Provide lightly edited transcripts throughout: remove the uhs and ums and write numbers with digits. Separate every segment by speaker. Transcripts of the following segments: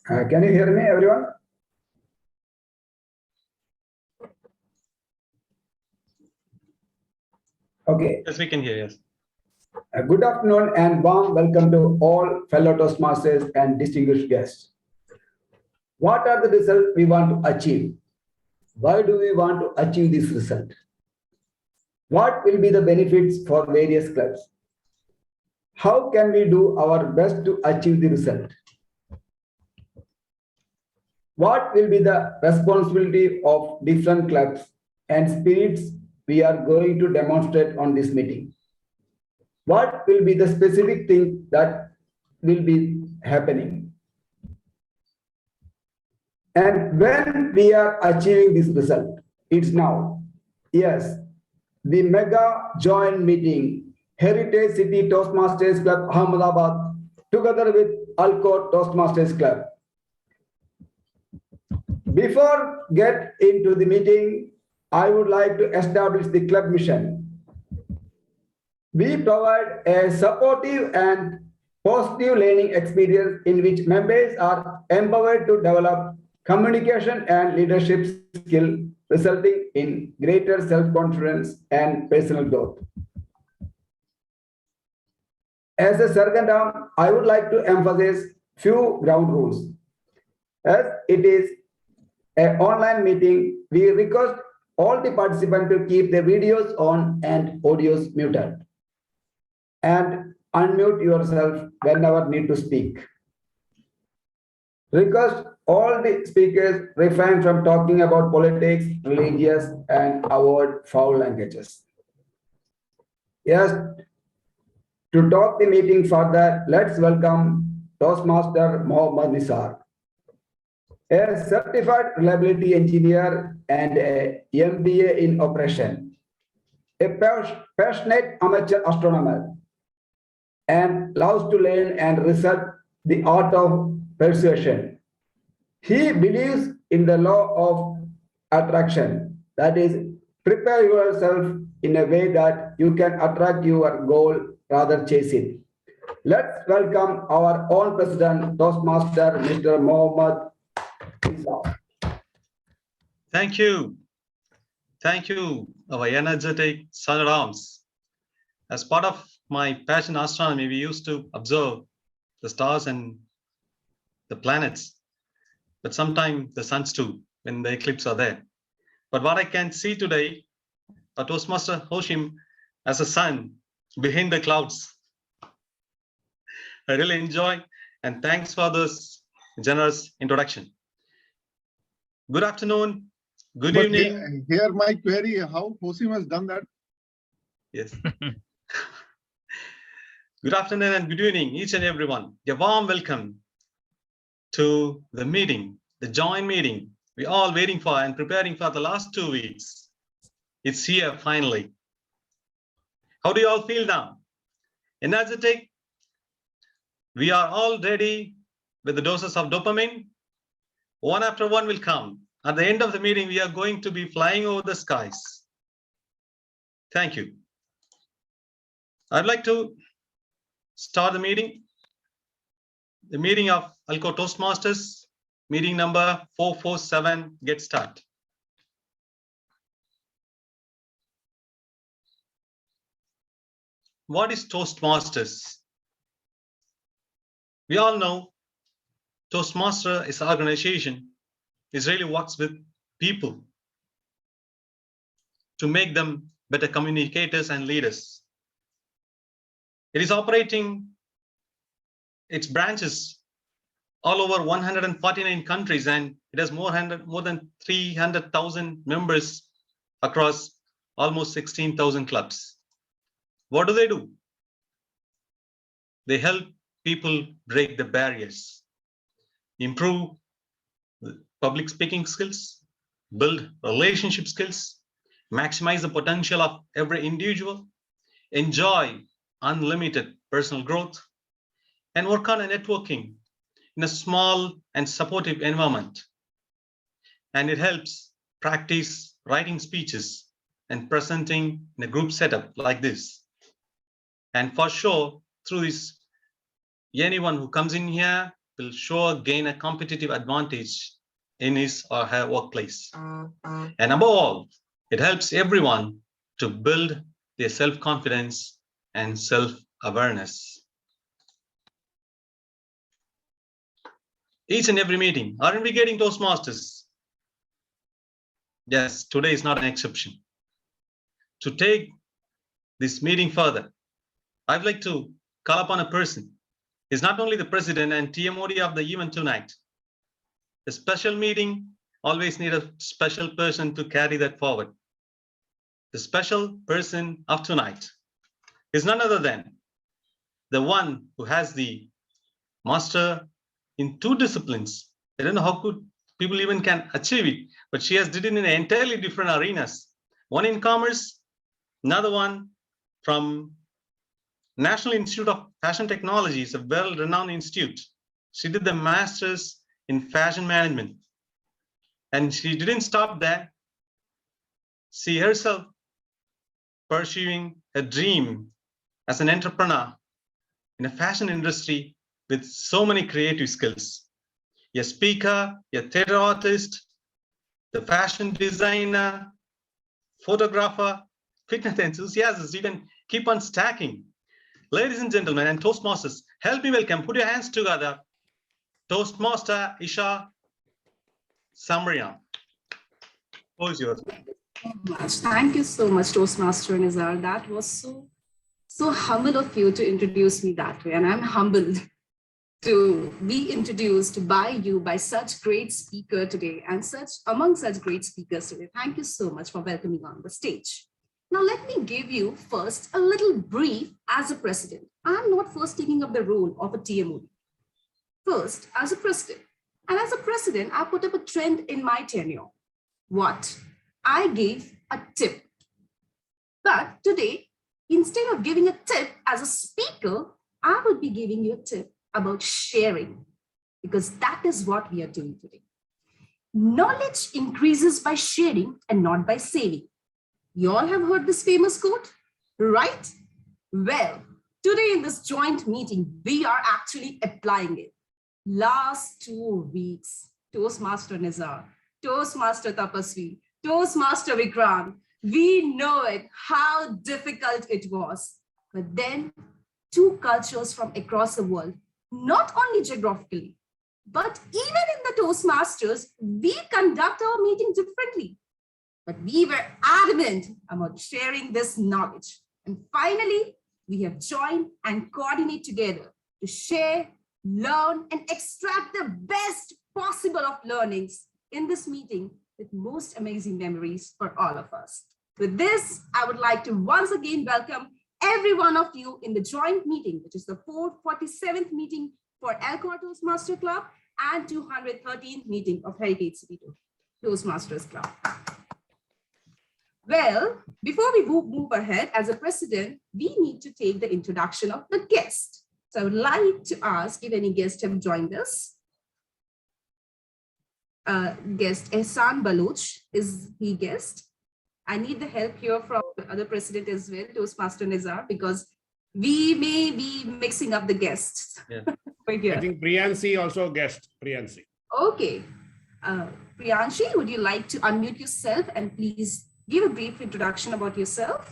Speaker 1: Can you hear me, everyone? Okay.
Speaker 2: Yes, we can hear. Yes.
Speaker 1: Good afternoon and warm welcome to all fellow Toastmasters and distinguished guests. What are the results we want to achieve? Why do we want to achieve this result? What will be the benefits for various clubs? How can we do our best to achieve the result? What will be the responsibility of different clubs and spirits we are going to demonstrate on this meeting? What will be the specific thing that will be happening? And when we are achieving this result, it's now. Yes, the mega joint meeting, Heritage City Toastmasters Club, Ahmedabad, together with Alkhor Toastmasters Club. Before get into the meeting, I would like to establish the club mission. We provide a supportive and positive learning experience in which members are empowered to develop communication and leadership skill, resulting in greater self-confidence and personal growth. As a second term, I would like to emphasize few ground rules. As it is an online meeting, we request all the participants to keep their videos on and audios muted, and unmute yourself whenever need to speak. Request all the speakers refrain from talking about politics, religious, and avoid foul languages. Yes, to talk the meeting further, let's welcome Toastmaster Mohammad Nisar, a certified reliability engineer and a MBA in operation, a passionate amateur astronomer, and loves to learn and research the art of persuasion. He believes in the law of attraction, that is, prepare yourself in a way that you can attract your goal rather chase it. Let's welcome our own president, Toastmaster, Mr. Mohammad Nisar.
Speaker 2: Thank you. Thank you, our energetic sun arms. As part of my passion astronomy, we used to observe the stars and the planets, but sometimes the suns too, when the eclipse are there. But what I can see today, a Toastmaster Hoshim as a sun behind the clouds. I really enjoy, and thanks for this generous introduction. Good afternoon, good evening.
Speaker 3: Here my query, how Hoshim has done that?
Speaker 2: Yes. Good afternoon and good evening, each and everyone. A warm welcome to the meeting, the joint meeting we're all waiting for and preparing for the last 2 weeks. It's here finally. How do you all feel now? Energetic? We are all ready with the doses of dopamine. One after one will come. At the end of the meeting, we are going to be flying over the skies. Thank you. I'd like to start the meeting. The meeting of Alkhor Toastmasters, meeting number 447, get started. What is Toastmasters? We all know Toastmaster is an organization. It really works with people to make them better communicators and leaders. It is operating its branches all over 149 countries, and it has more than 300,000 members across almost 16,000 clubs. What do? They help people break the barriers, improve public speaking skills, build relationship skills, maximize the potential of every individual, enjoy unlimited personal growth, and work on a networking in a small and supportive environment. And it helps practice writing speeches and presenting in a group setup like this. And for sure, through this, anyone who comes in here will sure gain a competitive advantage in his or her workplace. And above all, it helps everyone to build their self-confidence and self-awareness. Each and every meeting, aren't we getting Toastmasters? Yes, today is not an exception. To take this meeting further, I'd like to call upon a person. He's not only the president and TMOD of the event tonight. The special meeting always need a special person to carry that forward. The special person of tonight is none other than the one who has the master in 2 disciplines. I don't know how could people even can achieve it, but she has did it in entirely different arenas. One in commerce, another one from National Institute of Fashion Technology, is a well-renowned institute. She did the master's in fashion management. And she didn't stop there. She herself pursuing a dream as an entrepreneur in a fashion industry with so many creative skills. A speaker, a theater artist, the fashion designer, photographer, fitness enthusiast, you can keep on stacking. Ladies and gentlemen and Toastmasters, help me welcome, put your hands together, Toastmaster Isha Samriya. Who is yours?
Speaker 4: Thank you so much, Toastmaster Nizar. That was so humble of you to introduce me that way. And I'm humbled to be introduced by you, by such great speaker today and among such great speakers today. Thank you so much for welcoming on the stage. Now, let me give you first a little brief as a president. I'm not first taking up the role of a TMOD. First, as a president. And as a president, I put up a trend in my tenure. What? I gave a tip. But today, instead of giving a tip as a speaker, I would be giving you a tip about sharing, because that is what we are doing today. Knowledge increases by sharing and not by saving. You all have heard this famous quote, right? Well, today in this joint meeting, we are actually applying it. Last 2 weeks, Toastmaster Nizar, Toastmaster Tapasvi, Toastmaster Vikrant, we know it, how difficult it was. But then 2 cultures from across the world, not only geographically, but even in the Toastmasters, we conduct our meeting differently. But we were adamant about sharing this knowledge. And finally, we have joined and coordinate together to share, learn, and extract the best possible of learnings in this meeting with most amazing memories for all of us. With this, I would like to once again welcome every one of you in the joint meeting, which is the 447th meeting for Alkhor Toastmaster Club and 213th meeting of Heritage City Toastmasters Club. Well, before we move ahead, as a president, we need to take the introduction of the guest. So I would like to ask if any guests have joined us. Guest Ehsan Baloch, is he guest? I need the help here from the other president as well, Toastmaster Nizar, because we may be mixing up the guests.
Speaker 2: Yeah.
Speaker 4: Right here.
Speaker 5: I think Priyansi also guest, Priyansi.
Speaker 4: Okay. Priyanshi, would you like to unmute yourself and please give a brief introduction about yourself?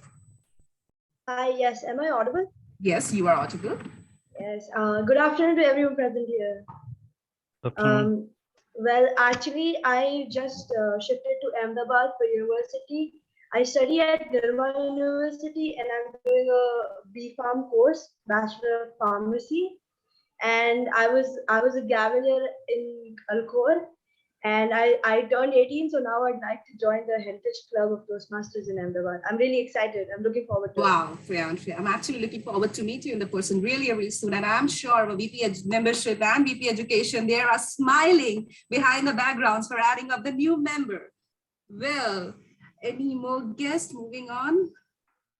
Speaker 6: Hi, yes. Am I audible?
Speaker 4: Yes, you are audible.
Speaker 6: Yes. Good afternoon to everyone present here. Well, actually, I just shifted to Ahmedabad for university. I study at Nirmal University and I'm doing a B.Pharm course, Bachelor of Pharmacy. And I was a Gavalier in Alkhor. And I turned 18, so now I'd like to join the Heritage Club of Toastmasters in Ahmedabad. I'm really excited. I'm looking forward to it.
Speaker 4: Wow, Priyanshi. I'm actually looking forward to meet you in person really soon. And I'm sure our VP membership and VP education, they are smiling behind the backgrounds for adding up the new member. Well, any more guests? Moving on.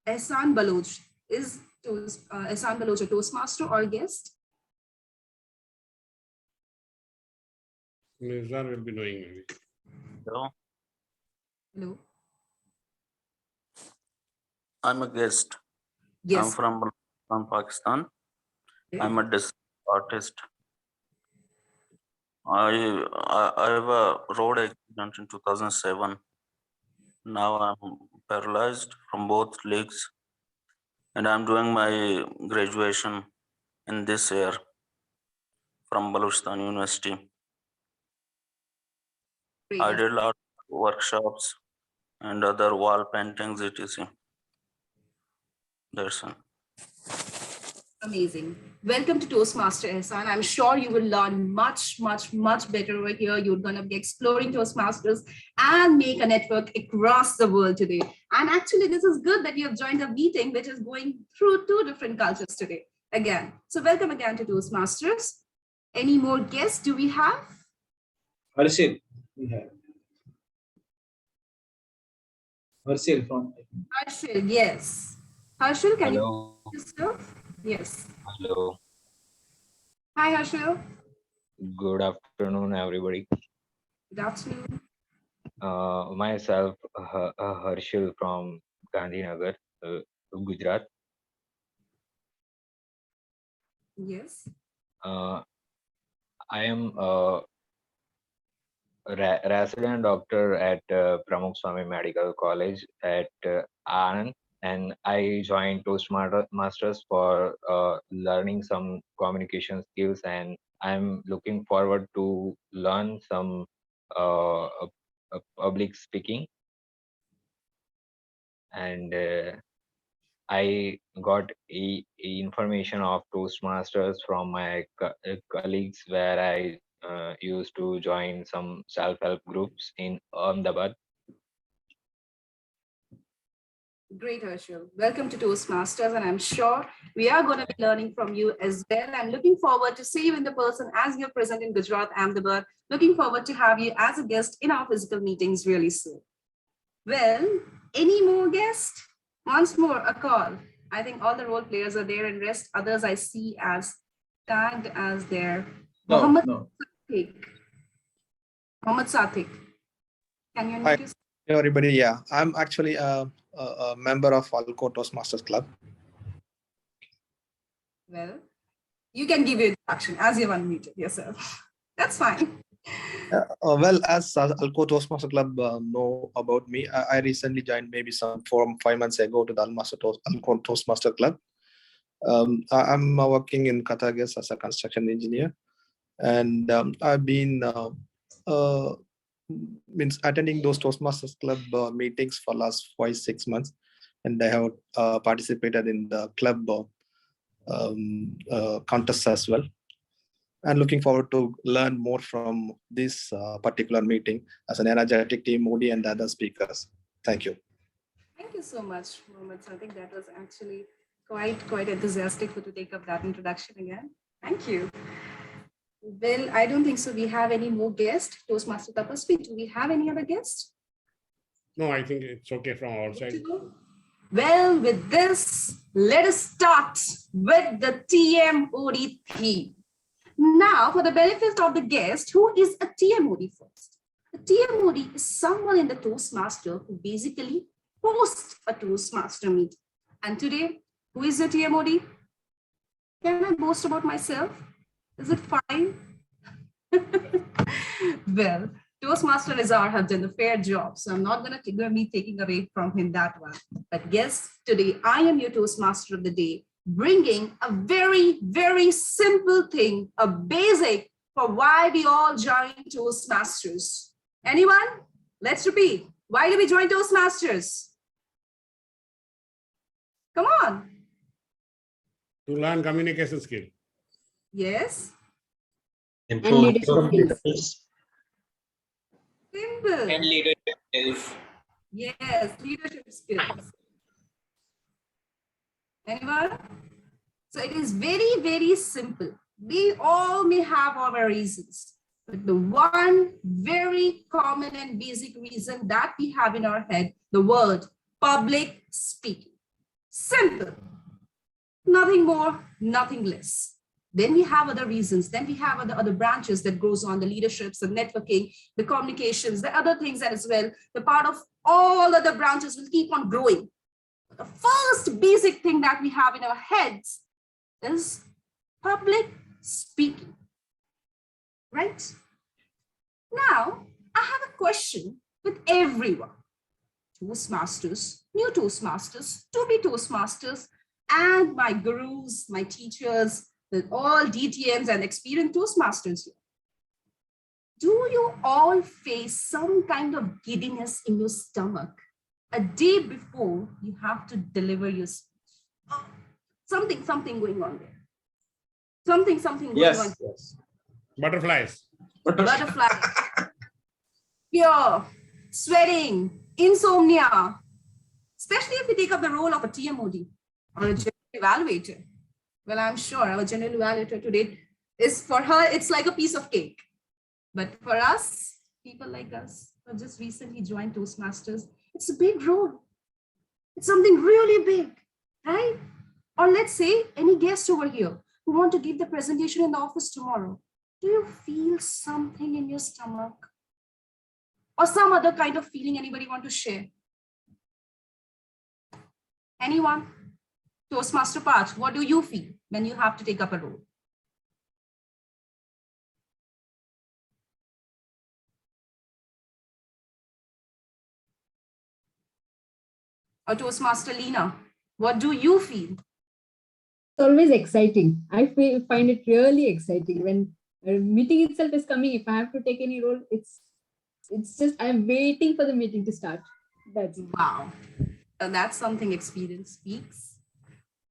Speaker 4: Ehsan Baloch. Is Ehsan Baloch a Toastmaster or a guest?
Speaker 5: Nizar will be knowing maybe.
Speaker 7: Hello,
Speaker 4: Hello.
Speaker 7: I'm a guest.
Speaker 4: Yes.
Speaker 7: I'm from Pakistan.
Speaker 4: Okay.
Speaker 7: I'm a design artist. I have a road accident in 2007. Now I'm paralyzed from both legs, and I'm doing my graduation in this year from Balochistan University.
Speaker 4: Great.
Speaker 7: I did a lot of workshops and other wall paintings, etc. That's it.
Speaker 4: Amazing. Welcome to Toastmaster Ehsan. I'm sure you will learn much better over here. You're going to be exploring Toastmasters and make a network across the world today. And actually, this is good that you have joined a meeting which is going through 2 different cultures today. Again, so welcome again to Toastmasters. Any more guests do we have?
Speaker 8: Harshil, we have. Harshil from.
Speaker 4: Harshil, yes. Harshil, can
Speaker 9: Hello.
Speaker 4: you introduce yourself? Yes.
Speaker 9: Hello.
Speaker 4: Hi, Harshil.
Speaker 9: Good afternoon, everybody.
Speaker 4: Good afternoon.
Speaker 9: Myself, Harshil from Gandhinagar, Gujarat.
Speaker 4: Yes.
Speaker 9: I am a resident doctor at Pramukh Swami Medical College at Anand, and I joined Toastmasters for learning some communication skills, and I'm looking forward to learn some public speaking. And I got information of Toastmasters from my colleagues, where I used to join some self-help groups in Ahmedabad.
Speaker 4: Great, Harshil. Welcome to Toastmasters, and I'm sure we are going to be learning from you as well. I'm looking forward to see you in the person as you're present in Gujarat, Ahmedabad. Looking forward to have you as a guest in our physical meetings really soon. Well, any more guests? Once more, a call. I think all the role players are there, and rest others I see as tagged as there.
Speaker 8: No,
Speaker 4: Mohammed
Speaker 8: no.
Speaker 4: Satik. Mohammed Satik. Can you introduce?
Speaker 10: Hello, everybody. Yeah, I'm actually a member of Alkhor Toastmasters Club.
Speaker 4: Well, you can give your introduction as you've unmuted yourself. That's fine.
Speaker 10: Well, as Alkhor Toastmasters Club know about me, I recently joined maybe some 4 or 5 months ago to the Alkhor Toastmaster Club. I'm working in Qatar as a construction engineer, and I've been attending those Toastmasters Club meetings for last 5-6 months, and I have participated in the club contests as well. And looking forward to learn more from this particular meeting as an energetic team, Modi and the other speakers. Thank you.
Speaker 4: Thank you so much, Mohammed. I think that was actually quite enthusiastic to take up that introduction again. Thank you. Well, I don't think so. We have any more guests. Toastmaster Tapasvi, do we have any other guests?
Speaker 5: No, I think it's okay from our side.
Speaker 4: Well, with this, let us start with the TMOD theme. Now, for the benefit of the guest, who is a TMOD first? A TMOD is someone in the Toastmaster who basically hosts a Toastmaster meeting. And today, who is the TMOD? Can I boast about myself? Is it fine? Well, Toastmaster Azhar have done a fair job, so I'm not going to be taking away from him that one. But yes, today I am your Toastmaster of the day, bringing a very simple thing, a basic for why we all join Toastmasters. Anyone? Let's repeat. Why do we join Toastmasters? Come on.
Speaker 5: To learn communication skill.
Speaker 4: Yes.
Speaker 2: Improve
Speaker 6: leadership
Speaker 2: skills.
Speaker 4: Simple.
Speaker 8: And leadership skills.
Speaker 4: Yes, leadership skills. Anyone? So it is very simple. We all may have our reasons, but the one very common and basic reason that we have in our head, the word public speaking. Simple. Nothing more, nothing less. Then we have other reasons. Then we have other branches that goes on, the leaderships, the networking, the communications, the other things as well. The part of all other branches will keep on growing. The first basic thing that we have in our heads is public speaking, right? Now, I have a question with everyone. Toastmasters, new Toastmasters, to-be Toastmasters, and my gurus, my teachers, with all DTMs and experienced Toastmasters here. Do you all face some kind of giddiness in your stomach a day before you have to deliver your speech? Something going on there. Something going on.
Speaker 8: Yes.
Speaker 5: Butterflies.
Speaker 4: Butterfly, fear, sweating, insomnia, especially if you take up the role of a TMOD or a general evaluator. Well, I'm sure our general evaluator today is, for her, it's like a piece of cake. But for us, people like us who just recently joined Toastmasters, it's a big role. It's something really big, right? Or let's say any guest over here who want to give the presentation in the office tomorrow. Do you feel something in your stomach? Or some other kind of feeling anybody want to share? Anyone? Toastmaster Parth, what do you feel when you have to take up a role? Or Toastmaster Leena, what do you feel?
Speaker 11: It's always exciting. I find it really exciting when a meeting itself is coming. If I have to take any role, it's just I'm waiting for the meeting to start. That's
Speaker 4: wow. That's something experience speaks.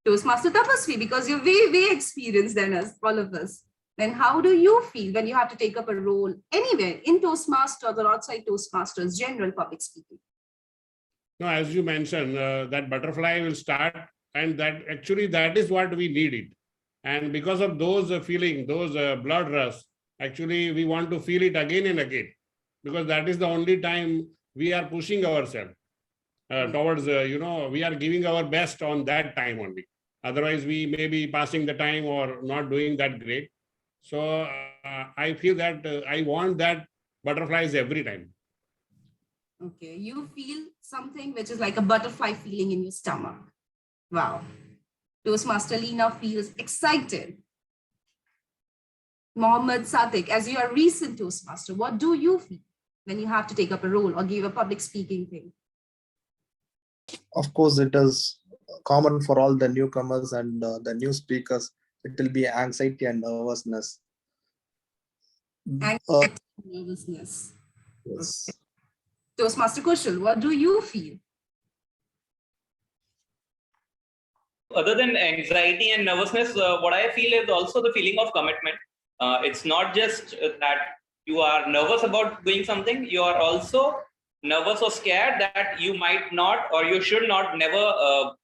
Speaker 4: Toastmaster Tapasvi, because you're way experienced than us, all of us. Then how do you feel when you have to take up a role anywhere in Toastmasters or outside Toastmasters, general public speaking?
Speaker 5: No, as you mentioned, that butterfly will start, and that is what we need it. And because of those feeling, those blood rush, actually we want to feel it again and again, because that is the only time we are pushing ourselves towards, we are giving our best on that time only. Otherwise, we may be passing the time or not doing that great. So I feel that I want that butterflies every time.
Speaker 4: Okay, you feel something which is like a butterfly feeling in your stomach. Wow. Toastmaster Leena feels excited. Mohammed Sadiq, as you are recent Toastmaster, what do you feel when you have to take up a role or give a public speaking thing?
Speaker 10: Of course, it is common for all the newcomers and the new speakers. It will be anxiety and nervousness.
Speaker 4: Anxiety and nervousness.
Speaker 10: Yes.
Speaker 4: Okay. Toastmaster Kushal, what do you feel?
Speaker 12: Other than anxiety and nervousness, what I feel is also the feeling of commitment. It's not just that you are nervous about doing something, you are also nervous or scared that you might not or you should not never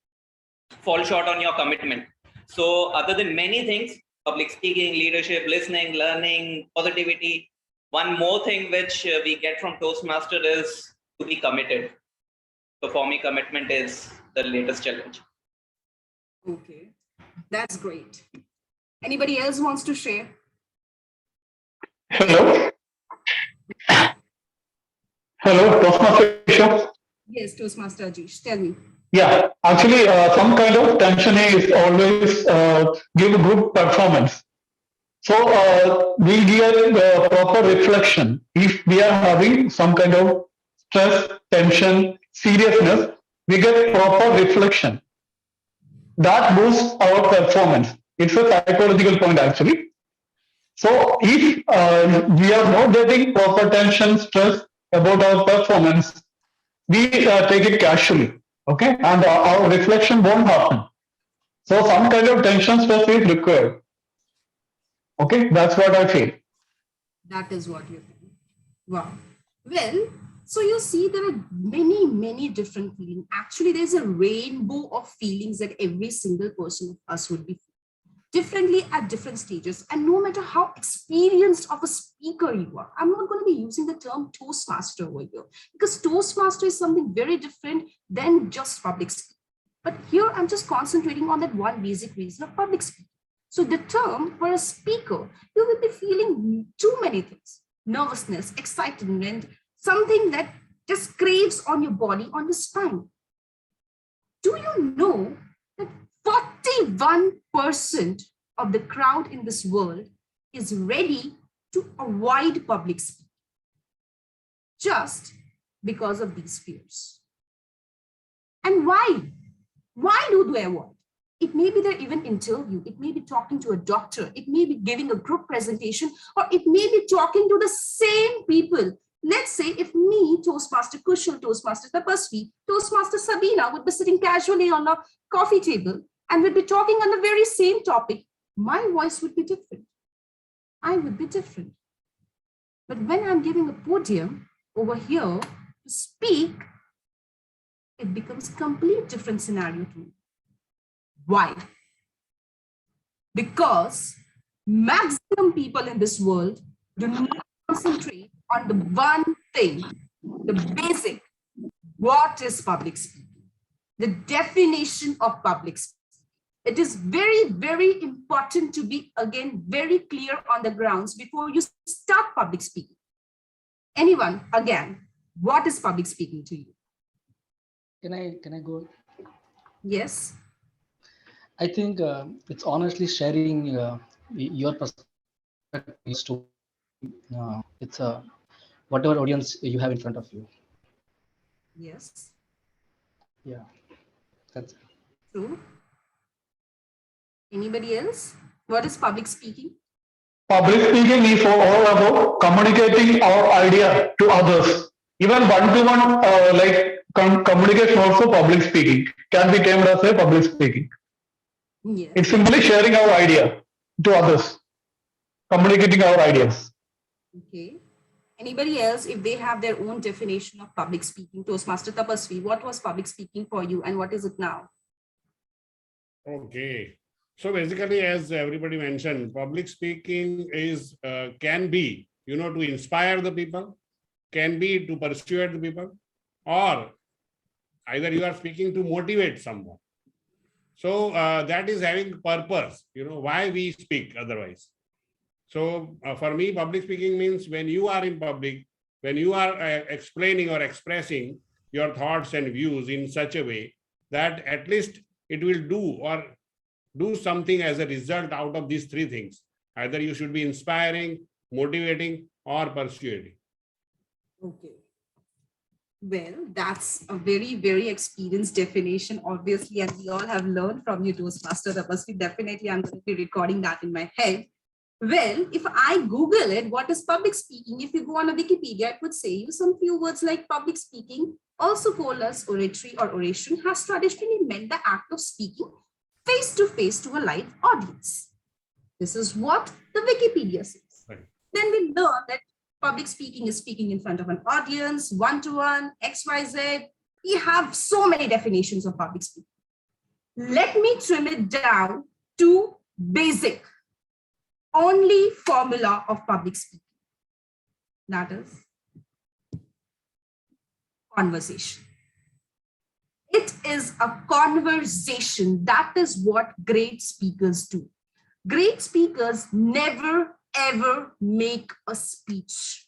Speaker 12: fall short on your commitment. So other than many things, public speaking, leadership, listening, learning, positivity, one more thing which we get from Toastmaster is to be committed. So for me, commitment is the latest challenge.
Speaker 4: Okay, that's great. Anybody else wants to share?
Speaker 13: Hello. Hello, Toastmaster Isha.
Speaker 4: Yes, Toastmaster Ajish, tell me.
Speaker 13: Yeah, actually, some kind of tension is always give a good performance. So we give proper reflection. If we are having some kind of stress, tension, seriousness, we get proper reflection. That boosts our performance. It's a psychological point actually. So if we are not getting proper tension, stress about our performance, we take it casually, okay? And our reflection won't happen. So some kind of tension, stress is required. Okay, that's what I feel.
Speaker 4: That is what you think. Wow. Well, so you see there are many different feelings. Actually, there's a rainbow of feelings that every single person of us would be feeling differently at different stages. And no matter how experienced of a speaker you are, I'm not going to be using the term Toastmaster over here because Toastmaster is something very different than just public speaking. But here I'm just concentrating on that one basic reason of public speaking. So the term for a speaker, you will be feeling too many things: nervousness, excitement, something that just craves on your body, on your spine. Do you know that 41% of the crowd in this world is ready to avoid public speaking? just because of these fears. And why? Why do they avoid? It may be their even interview, it may be talking to a doctor, it may be giving a group presentation, or it may be talking to the same people. Let's say if me, Toastmaster Kushal, Toastmaster Tapasvi, Toastmaster Sabina would be sitting casually on a coffee table and would be talking on the very same topic, my voice would be different. I would be different. But when I'm giving a podium over here to speak, it becomes a complete different scenario to me. Why? Because maximum people in this world do not concentrate on the one thing, the basic. What is public speaking? The definition of public speaking. It is very, very important to be, again, very clear on the grounds before you start public speaking. Anyone, again, what is public speaking to you?
Speaker 14: Can I go?
Speaker 4: Yes.
Speaker 14: I think it's honestly sharing your perspective. It's whatever audience you have in front of you.
Speaker 4: Yes.
Speaker 14: Yeah, that's it.
Speaker 4: True. Anybody else? What is public speaking?
Speaker 13: Public speaking is all about communicating our idea to others. Even one-to-one, communication also public speaking can be termed as a public speaking.
Speaker 4: Yes.
Speaker 13: It's simply sharing our idea to others, communicating our ideas.
Speaker 4: Okay. Anybody else, if they have their own definition of public speaking? Toastmaster Tapasvi, what was public speaking for you and what is it now?
Speaker 5: Okay. So basically, as everybody mentioned, public speaking is can be, to inspire the people, can be to persuade the people, or either you are speaking to motivate someone. So that is having purpose, why we speak otherwise. So for me, public speaking means when you are in public, when you are explaining or expressing your thoughts and views in such a way that at least it will do something as a result out of these three things. Either you should be inspiring, motivating, or persuading.
Speaker 4: Okay. Well, that's a very, very experienced definition, obviously, and we all have learned from you, Toastmaster Tapasvi. Definitely, I'm going to be recording that in my head. Well, if I Google it, what is public speaking? If you go on a Wikipedia, it would say you some few words like public speaking, also called as oratory or oration, has traditionally meant the act of speaking face to a live audience. This is what the Wikipedia says. Right. Then we learn that public speaking is speaking in front of an audience, one-to-one, XYZ. We have so many definitions of public speaking. Let me trim it down to basic, only formula of public speaking. That is conversation. It is a conversation. That is what great speakers do. Great speakers never, ever make a speech.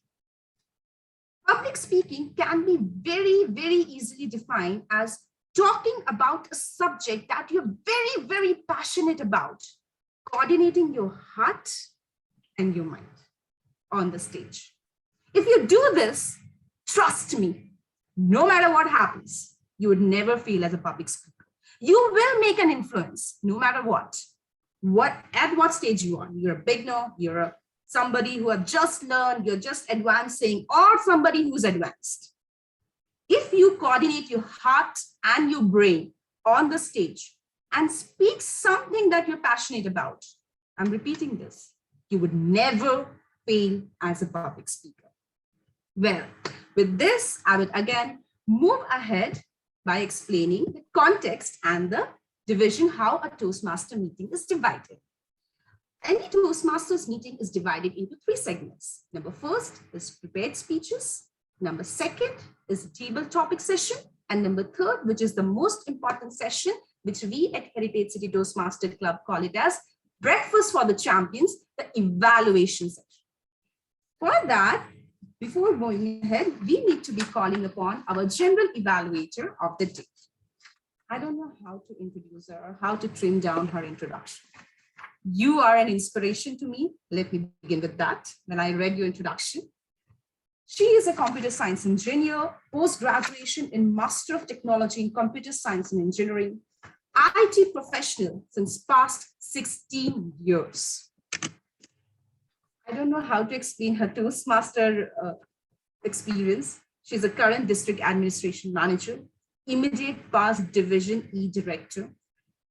Speaker 4: Public speaking can be very, very easily defined as talking about a subject that you're very, very passionate about, coordinating your heart and your mind on the stage. If you do this, trust me, no matter what happens, you would never fail as a public speaker. You will make an influence no matter what at what stage you are. You're a beginner, you're somebody who have just learned, you're just advancing, or somebody who's advanced. If you coordinate your heart and your brain on the stage and speak something that you're passionate about, I'm repeating this, you would never fail as a public speaker. Well, with this, I would again move ahead by explaining the context and the division, how a Toastmaster meeting is divided. Any Toastmasters meeting is divided into three segments. Number first is prepared speeches. Number second is the table topic session. And number third, which is the most important session, which we at Heritage City Toastmaster Club call it as breakfast for the champions, the evaluation session. For that, before going ahead, we need to be calling upon our general evaluator of the day. I don't know how to introduce her or how to trim down her introduction. You are an inspiration to me. Let me begin with that. When I read your introduction, She is a computer science engineer, post-graduation in Master of Technology in Computer Science and Engineering, IT professional since past 16 years. I don't know how to explain her Toastmaster experience. She's a current district administration manager, immediate past division E director,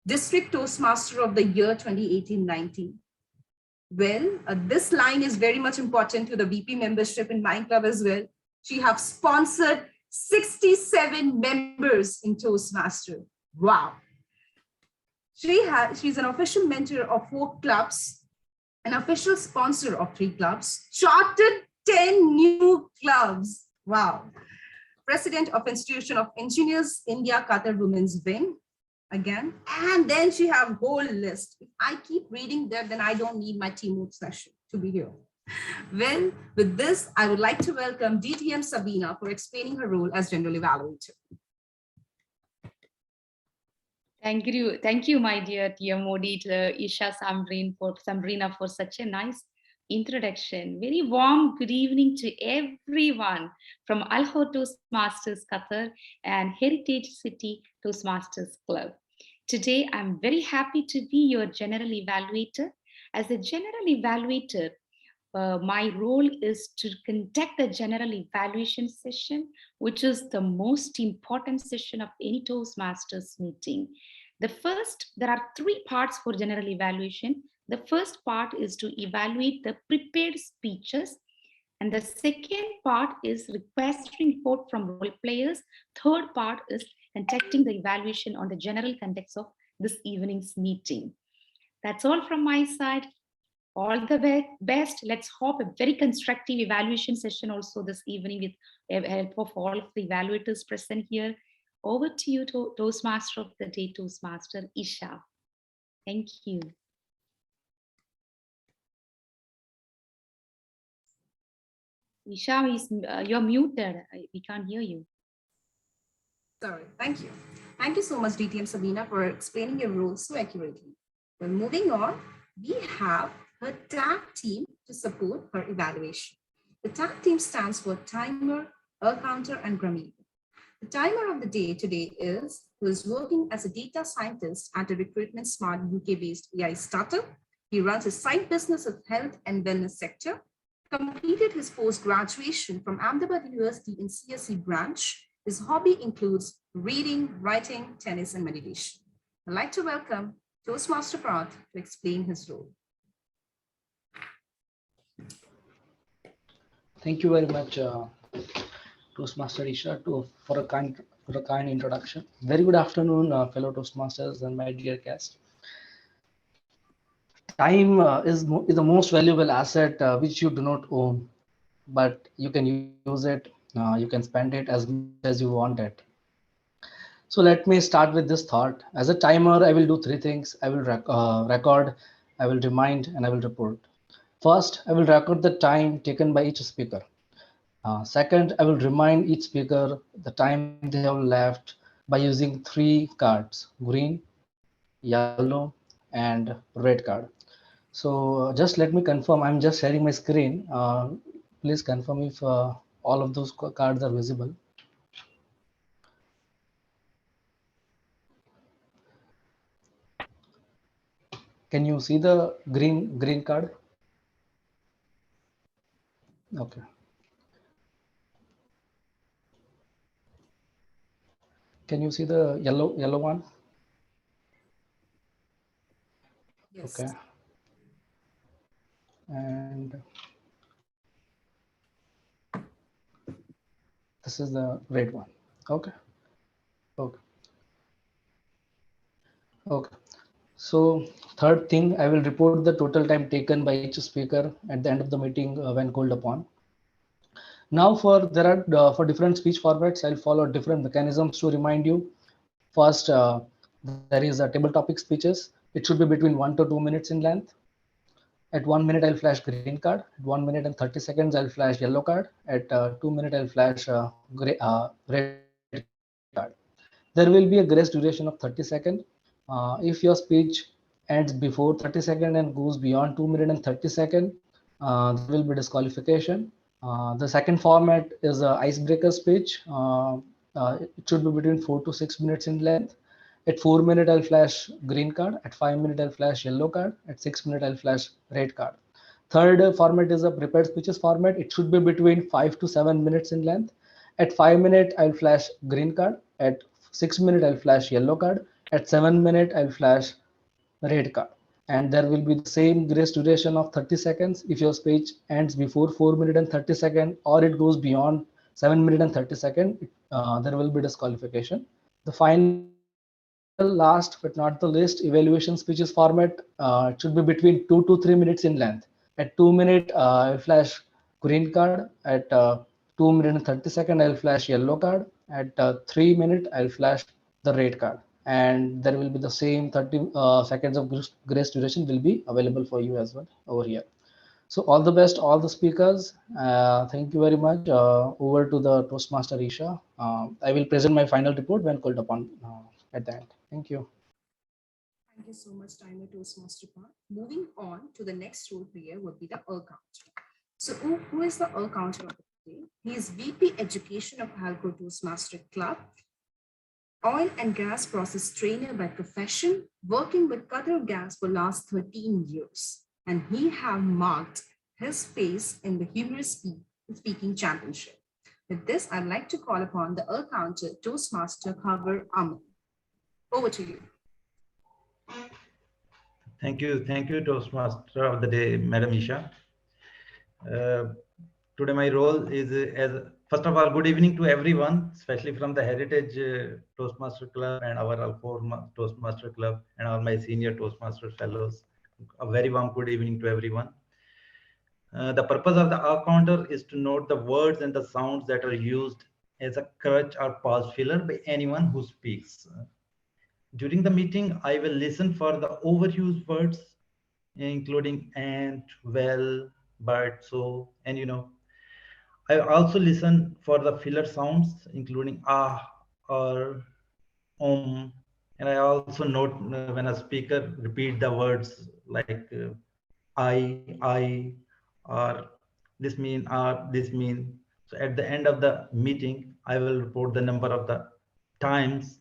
Speaker 4: district Toastmaster of the year 2018-19. Well, this line is very much important to the VP membership in my club as well. She has sponsored 67 members in Toastmaster. Wow. She's an official mentor of 4 clubs, an official sponsor of 3 clubs, chartered 10 new clubs. Wow. President of Institution of Engineers, India Qatar Women's Wing. Again, and then she have whole list. If I keep reading that, then I don't need my teamwork session to be here. Well, with this, I would like to welcome DTM Sabina for explaining her role as general evaluator.
Speaker 15: Thank you, my dear TM auditor Isha Sambrina for such a nice introduction. Very warm good evening to everyone from Alkhor Toastmasters Qatar and Heritage City Toastmasters Club. Today, I'm very happy to be your general evaluator. As a general evaluator, my role is to conduct a general evaluation session, which is the most important session of any Toastmasters meeting. There are 3 parts for general evaluation. The first part is to evaluate the prepared speeches. And the second part is requesting report from role players. Third part is conducting the evaluation on the general context of this evening's meeting. That's all from my side. All the best. Let's hope a very constructive evaluation session also this evening with the help of all of the evaluators present here. Over to you, Toastmaster of the Day, Toastmaster Isha. Thank you. Isha, you're muted. We can't hear you.
Speaker 4: Sorry, thank you. Thank you so much, DTM Sabina, for explaining your role so accurately. Well, moving on, we have her tag team to support her evaluation. The tag team stands for Timer, Counter, and Grameen. The timer of the day today is who is working as a data scientist at a recruitment smart UK-based AI startup. He runs a side business of health and wellness sector, completed his post-graduation from Ahmedabad University in CSE branch. His hobby includes reading, writing, tennis, and meditation. I'd like to welcome Toastmaster Prath to explain his role.
Speaker 14: Thank you very much, Toastmaster Isha, for a kind introduction. Very good afternoon, fellow Toastmasters and my dear guests. Time is the most valuable asset which you do not own, but you can use it. You can spend it as much as you want it. So let me start with this thought. As a timer, I will do 3 things. I will record, I will remind, and I will report. First, I will record the time taken by each speaker. Second, I will remind each speaker the time they have left by using 3 cards: green, yellow, and red card. So just let me confirm. I'm just sharing my screen. Please confirm if all of those cards are visible. Can you see the green card? Okay. Can you see the yellow one?
Speaker 4: Yes.
Speaker 14: Okay. And this is the red one. Okay. Okay. So third thing, I will report the total time taken by each speaker at the end of the meeting when called upon. Now for different speech formats, I'll follow different mechanisms to remind you. First, there is a table topic speeches. It should be between 1 to 2 minutes in length. At 1 minute, I'll flash green card. At 1 minute and 30 seconds, I'll flash yellow card. At 2 minutes, I'll flash red card. There will be a grace duration of 30 seconds. If your speech ends before 30 seconds and goes beyond 2 minutes and 30 seconds, there will be disqualification. The second format is a icebreaker speech. It should be between 4 to 6 minutes in length. At 4 minutes, I'll flash green card. At 5 minutes, I'll flash yellow card. At 6 minutes, I'll flash red card. Third format is a prepared speeches format. It should be between 5 to 7 minutes in length. At 5 minutes, I'll flash green card. At 6 minutes, I'll flash yellow card. At 7 minutes, I'll flash red card. And there will be the same grace duration of 30 seconds. If your speech ends before 4 minutes and 30 seconds, or it goes beyond 7 minutes and 30 seconds, there will be disqualification. The final, last but not the least, evaluation speeches format. It should be between 2 to 3 minutes in length. At 2 minutes, I'll flash green card. At 2 minutes and 30 seconds, I'll flash yellow card. At 3 minutes, I'll flash the red card. And there will be the same 30 seconds of grace duration will be available for you as well over here. So all the best, all the speakers. Thank you very much. Over to the Toastmaster Isha. I will present my final report when called upon at the end. Thank you.
Speaker 4: Thank you so much, Timer Toastmaster part. Moving on to the next role player would be the counter. So who is the counter of the day? He is VP Education of Alkhor Toastmaster Club, oil and gas process trainer by profession, working with Qatar Gas for last 13 years. And he have marked his face in the humorous speaking championship. With this, I'd like to call upon the counter Toastmaster Khabar Aman. Over to you.
Speaker 16: Thank you, Toastmaster of the day, Madam Isha. Today my role is as, first of all, good evening to everyone, especially from the Heritage Toastmaster Club and our Alkhor Toastmaster Club and all my senior Toastmaster fellows. A very warm good evening to everyone. The purpose of the counter is to note the words and the sounds that are used as a crutch or pause filler by anyone who speaks. During the meeting, I will listen for the overused words, including and, well, but, so, and you know. I also listen for the filler sounds, including ah or and I also note when a speaker repeat the words like I, or this mean, or this mean. So at the end of the meeting, I will report the number of the times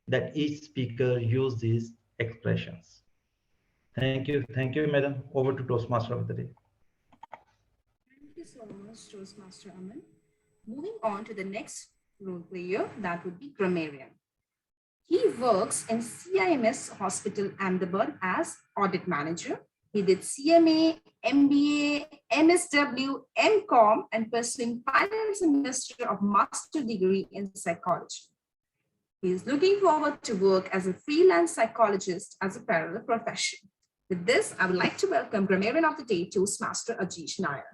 Speaker 16: that each speaker used these expressions. Thank you, madam. Over to Toastmaster of the day.
Speaker 4: Thank you so much, Toastmaster Aman. Moving on to the next role player, that would be grammarian. He works in CIMS Hospital, Ahmedabad as audit manager. He did CMA, MBA, MSW, MCOM, and pursuing final semester of master degree in psychology. He is looking forward to work as a freelance psychologist as a parallel profession. With this, I would like to welcome grammarian of the day, Toastmaster Ajish Nair.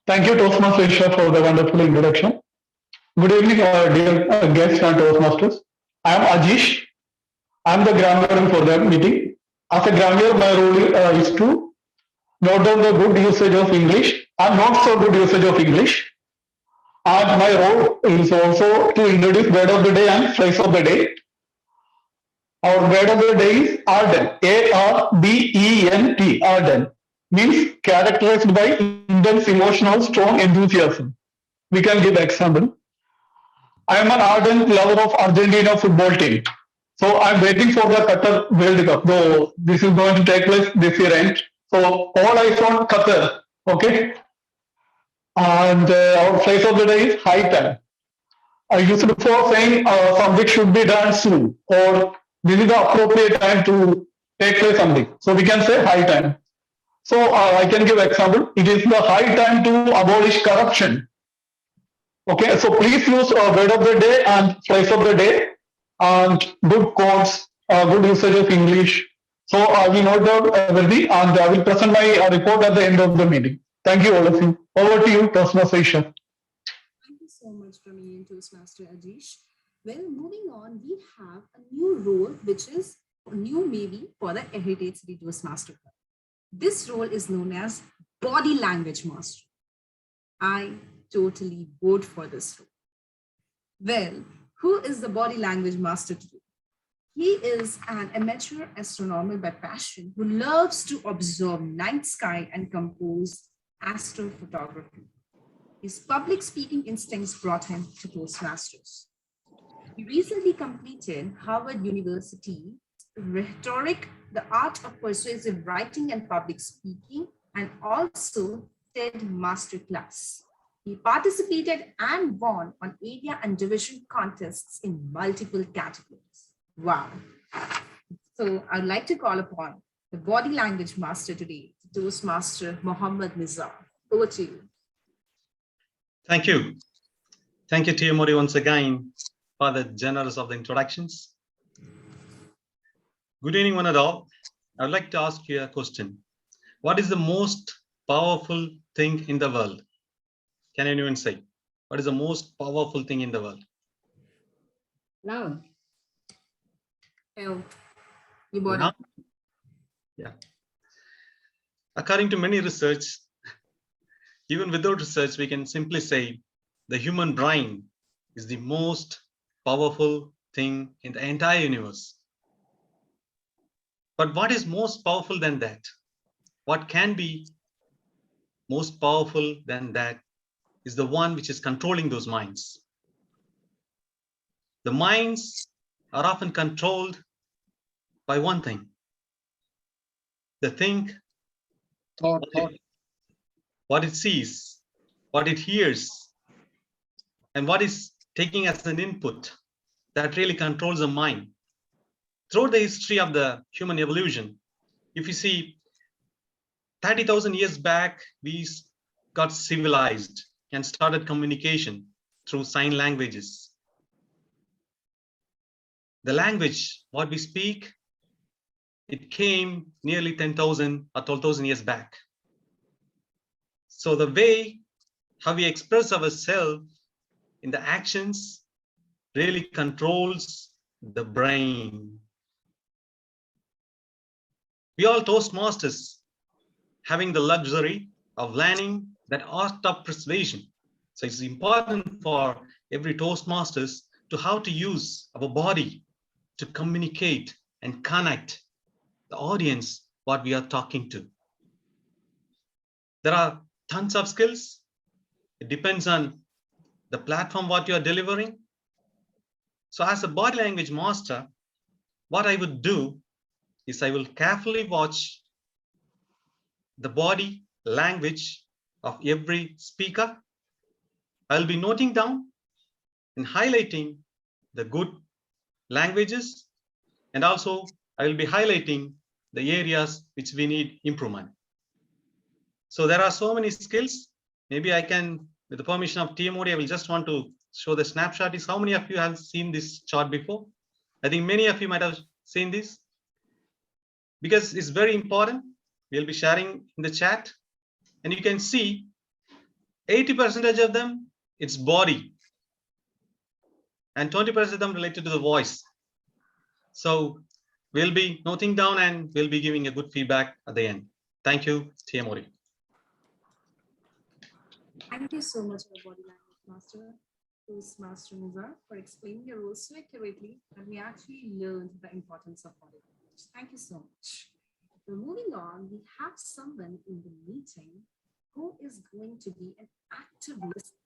Speaker 13: Thank you, Toastmaster Isha, for the wonderful introduction. Good evening, dear guests and Toastmasters. I am Ajish. I am the grammarian for the meeting. As a grammarian, my role is to note down the good usage of English and not so good usage of English. And my role is also to introduce word of the day and phrase of the day. Our word of the day is ardent, A-R-D-E-N-T, ardent, means characterized by intense emotional, strong enthusiasm. We can give example. I am an ardent lover of Argentina football team. So I'm waiting for the Qatar World Cup, though this is going to take place this year end. So all eyes on Qatar, okay? And our phrase of the day is high time. I used to for saying something should be done soon, or this is the appropriate time to take place something. So we can say high time. So I can give example. It is the high time to abolish corruption. Okay, so please use word of the day and phrase of the day and good quotes, good usage of English. So I will note down everything and I will present my report at the end of the meeting. Thank you all of you. Over to you, Toastmaster Isha.
Speaker 4: Thank you so much, Grammarian Toastmaster Ajish. Well, moving on, we have a new role, which is new maybe for the Heritage City Toastmaster Club. This role is known as Body Language Master. I totally vote for this role. Well, who is the Body Language Master today? He is an amateur astronomer by passion who loves to observe night sky and compose astrophotography. His public speaking instincts brought him to Toastmasters. He recently completed Harvard University Rhetoric, the Art of Persuasive Writing and Public Speaking, and also TED Masterclass. He participated and won on area and division contests in multiple categories. Wow. So I'd like to call upon the body language master today, Toastmaster Mohammed Nizar. Over to you.
Speaker 2: Thank you. Thank you, Tia Mori, once again for the generous of the introductions. Good evening, one and all. I would like to ask you a question. What is the most powerful thing in the world? Can anyone say? What is the most powerful thing in the world?
Speaker 11: Love.
Speaker 4: Your body.
Speaker 2: Yeah. According to many research, even without research, we can simply say the human brain is the most powerful thing in the entire universe. But what is most powerful than that? What can be most powerful than that is the one which is controlling those minds. The minds are often controlled by one thing. They think,
Speaker 3: Thought.
Speaker 2: what it sees, what it hears, and what is taking as an input that really controls the mind. Throughout the history of the human evolution, if you see 30,000 years back, we got civilized and started communication through sign languages. The language, what we speak, it came nearly 10,000 or 12,000 years back. So the way how we express ourselves in the actions really controls the brain. We all Toastmasters having the luxury of learning that art of persuasion. So it's important for every Toastmasters to how to use our body to communicate and connect the audience what we are talking to. There are tons of skills. It depends on the platform what you are delivering. So as a body language master, what I would do is I will carefully watch the body language of every speaker. I'll be noting down and highlighting the good languages, and also I will be highlighting the areas which we need improvement. So there are so many skills. Maybe I can, with the permission of TMOD, I will just want to show the snapshot. Is how many of you have seen this chart before? I think many of you might have seen this because it's very important. We'll be sharing in the chat, and you can see 80% of them, it's body, and 20% of them related to the voice. So we'll be noting down and we'll be giving a good feedback at the end. Thank you, TMOD.
Speaker 4: Thank you so much, our body language master, Toastmaster Nizar, for explaining your role so accurately that we actually learned the importance of body language. Thank you so much. So moving on, we have someone in the meeting who is going to be an active listener.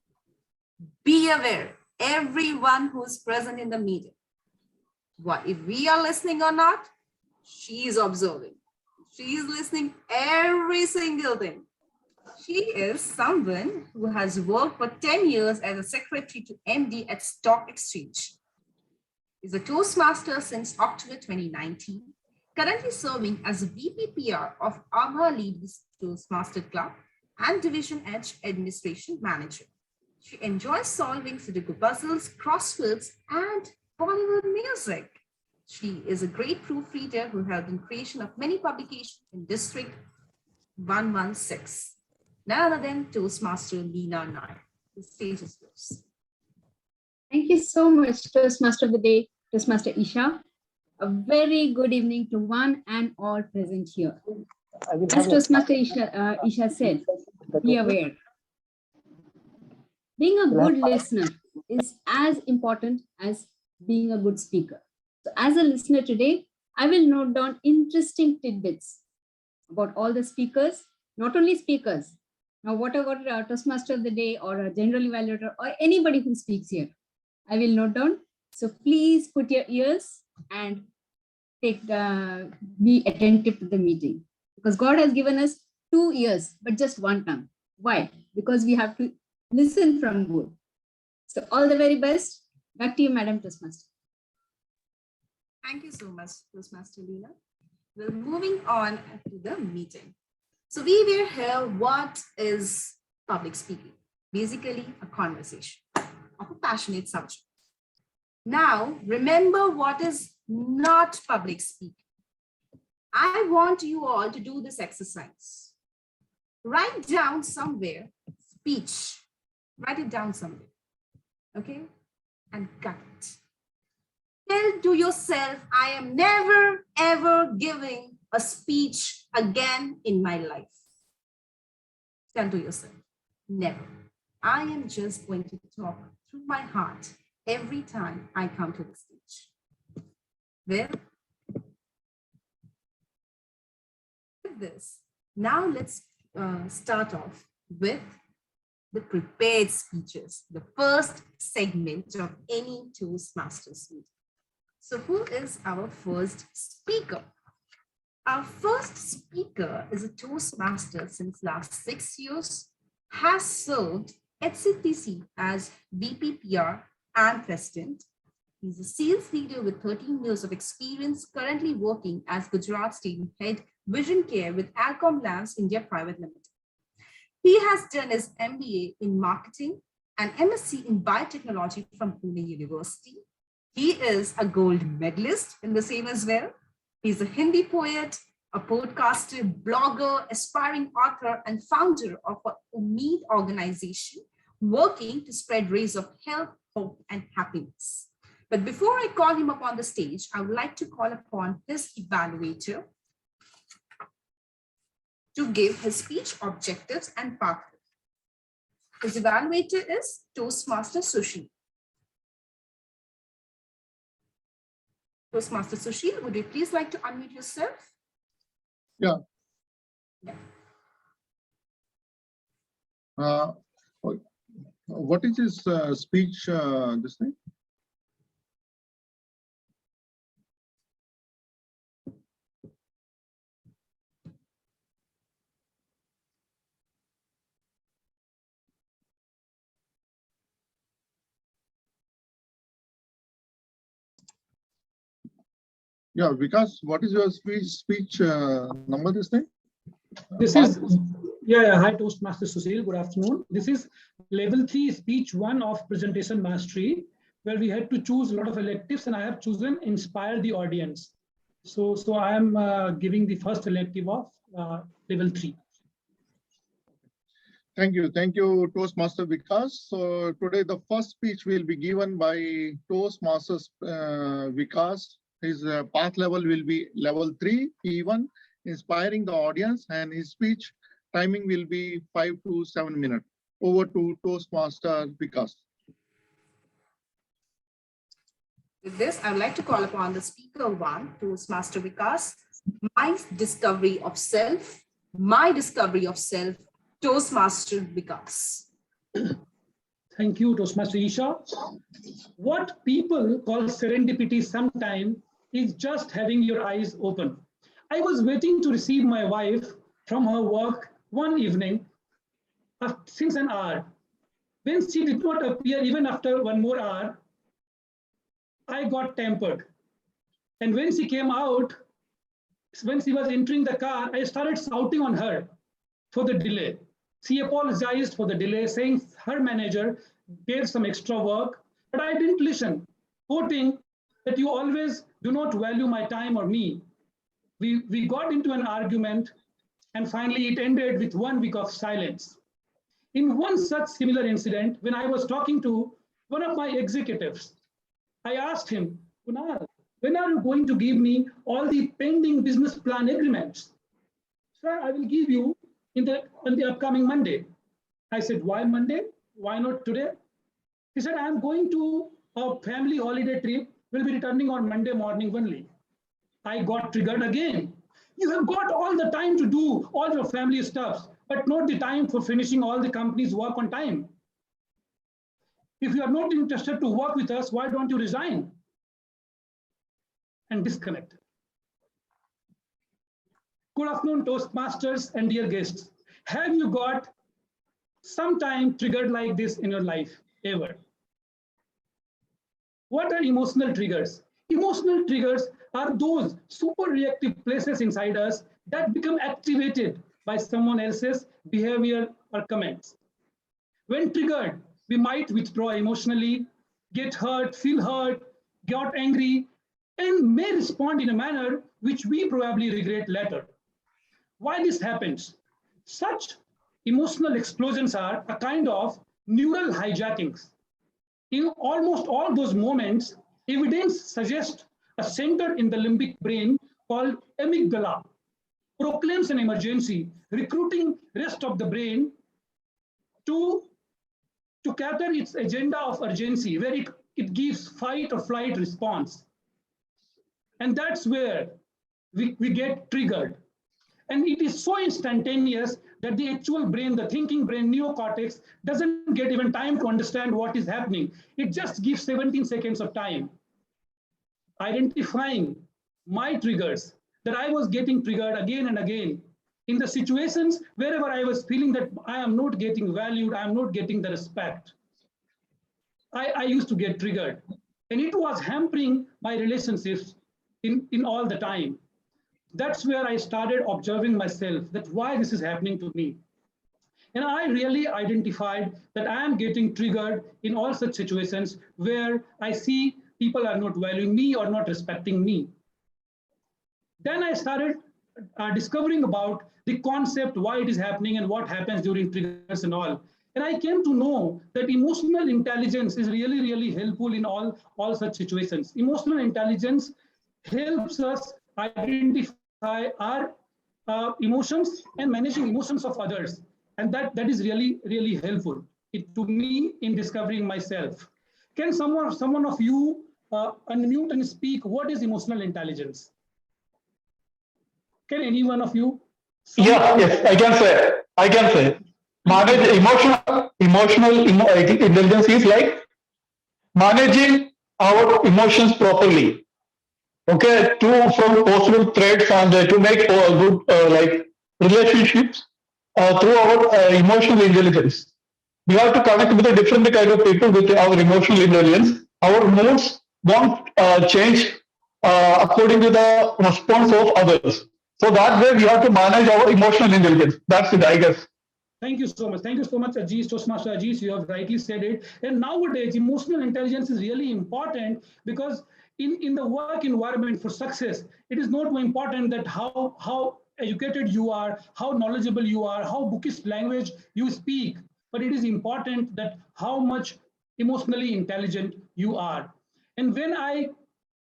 Speaker 4: Be aware, everyone who is present in the meeting, what if we are listening or not, she is observing. She is listening every single thing. She is someone who has worked for 10 years as a secretary to MD at Stock Exchange. Is a Toastmaster since October 2019, currently serving as a VPPR of ABHA Ladies Toastmaster Club and Division Edge Administration Manager. She enjoys solving Sudoku puzzles, crosswords, and Bollywood music. She is a great proofreader who helped in creation of many publications in District 116. None other than Toastmaster Leena Nair. The stage is yours.
Speaker 11: Thank you so much, Toastmaster of the Day, Toastmaster Isha. A very good evening to one and all present here. As Toastmaster Isha said, be aware. Being a good listener is as important as being a good speaker. So as a listener today, I will note down interesting tidbits about all the speakers, not only speakers. Now, whatever Toastmaster of the day or a general evaluator or anybody who speaks here, I will note down. So please put your ears and be attentive to the meeting, because God has given us 2 ears, but just one tongue. Why? Because we have to listen from both. So all the very best. Back to you, Madam Toastmaster.
Speaker 4: Thank you so much, Toastmaster Leela. We're moving on to the meeting. So we will hear what is public speaking. Basically, a conversation of a passionate subject. Now, remember what is not public speaking. I want you all to do this exercise. Write down somewhere, speech. Write it down somewhere, okay? And cut it. Tell to yourself, I am never, ever giving a speech again in my life. Tell to yourself, never. I am just going to talk through my heart every time I come to the stage. Well, with this, now let's start off with the prepared speeches, the first segment of any Toastmasters meeting. So who is our first speaker? Our first speaker is a Toastmaster since last 6 years, has served HCTC as VPPR and President. He's a sales leader with 13 years of experience, currently working as Gujarat State Head Vision Care with Alkhor Labs India Private Limited. He has done his MBA in marketing and MSc in biotechnology from Pune University. He is a gold medalist in the same as well. He's a Hindi poet, a podcaster, blogger, aspiring author, and founder of a Umeed organization working to spread rays of health, hope, and happiness. But before I call him up on the stage, I would like to call upon his evaluator to give his speech objectives and pathway. His evaluator is Toastmaster Sushil. Toastmaster Sushil, would you please like to unmute yourself?
Speaker 3: Yeah. What is his speech, this thing? Yeah, Vikas, what is your speech number, this thing?
Speaker 17: This is, hi Toastmaster Sushil, good afternoon. This is level 3 speech 1 of presentation mastery, where we had to choose a lot of electives, and I have chosen inspire the audience. So I am giving the first elective of level 3.
Speaker 3: Thank you, Toastmaster Vikas. So today the first speech will be given by Toastmasters Vikas. His path level will be level 3, P1, inspiring the audience, and his speech timing will be 5 to 7 minutes. Over to Toastmaster Vikas.
Speaker 4: With this, I would like to call upon the speaker 1, Toastmaster Vikas. My discovery of self, Toastmaster Vikas.
Speaker 17: Thank you, Toastmaster Isha. What people call serendipity sometimes is just having your eyes open. I was waiting to receive my wife from her work one evening since an hour. When she did not appear even after one more hour, I got tempered. And when she came out, when she was entering the car, I started shouting on her for the delay. She apologized for the delay, saying her manager gave some extra work, but I didn't listen, quoting that you always do not value my time or me. We got into an argument, and finally it ended with 1 week of silence. In one such similar incident, when I was talking to one of my executives, I asked him, Kunal, when are you going to give me all the pending business plan agreements? Sir, I will give you on the upcoming Monday. I said, why Monday? Why not today? He said, I'm going to a family holiday trip will be returning on Monday morning only. I got triggered again. You have got all the time to do all your family stuff, but not the time for finishing all the company's work on time. If you are not interested to work with us, why don't you resign? And disconnect. Good afternoon, Toastmasters and dear guests. Have you got some time triggered like this in your life ever? What are emotional triggers? Emotional triggers are those super reactive places inside us that become activated by someone else's behavior or comments. When triggered, we might withdraw emotionally, get hurt, get angry, and may respond in a manner which we probably regret later. Why this happens? Such emotional explosions are a kind of neural hijackings. In almost all those moments, evidence suggests a center in the limbic brain called amygdala proclaims an emergency, recruiting rest of the brain to cater its agenda of urgency, where it gives fight or flight response. And that's where we get triggered. And it is so instantaneous that the actual brain, the thinking brain, neocortex, doesn't get even time to understand what is happening. It just gives 17 seconds of time. Identifying my triggers, that I was getting triggered again and again in the situations wherever I was feeling that I am not getting valued, I am not getting the respect. I used to get triggered. And it was hampering my relationships in all the time. That's where I started observing myself, that why this is happening to me. And I really identified that I am getting triggered in all such situations where I see people are not valuing me or not respecting me. Then I started discovering about the concept, why it is happening and what happens during triggers and all. And I came to know that emotional intelligence is really, really helpful in all such situations. Emotional intelligence helps us identify our emotions and managing emotions of others. And that is really, really helpful to me in discovering myself. Can someone of you unmute and speak? What is emotional intelligence? Can any one of you?
Speaker 13: Yes, I can say. Manage emotional intelligence is like managing our emotions properly. Okay, to from possible threats and to make good like relationships through our emotional intelligence. We have to connect with a different kind of people with our emotional intelligence. Our moods won't change according to the response of others. So that way we have to manage our emotional intelligence. That's it, I guess.
Speaker 17: Thank you so much. Thank you so much, Ajit, Toastmaster Ajit. You have rightly said it. And nowadays, emotional intelligence is really important because in the work environment for success, it is not more important that how educated you are, how knowledgeable you are, how bookish language you speak, but it is important that how much emotionally intelligent you are. And when I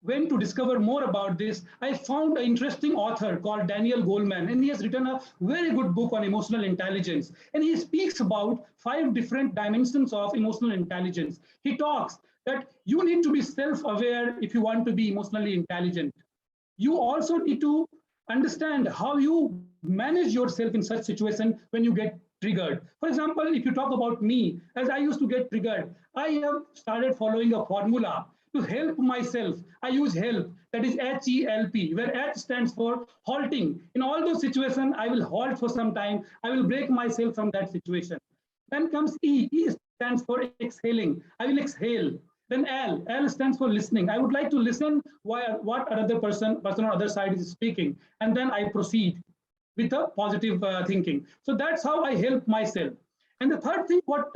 Speaker 17: went to discover more about this, I found an interesting author called Daniel Goleman, and he has written a very good book on emotional intelligence. And he speaks about 5 different dimensions of emotional intelligence. He talks that you need to be self-aware if you want to be emotionally intelligent. You also need to understand how you manage yourself in such situation when you get triggered. For example, if you talk about me, as I used to get triggered, I have started following a formula to help myself. I use HELP, that is HELP, where H stands for halting. In all those situations, I will halt for some time. I will break myself from that situation. Then comes E. E stands for exhaling. I will exhale. Then L stands for listening. I would like to listen what another person on the other side is speaking. And then I proceed with a positive thinking. So that's how I help myself. And the third thing, what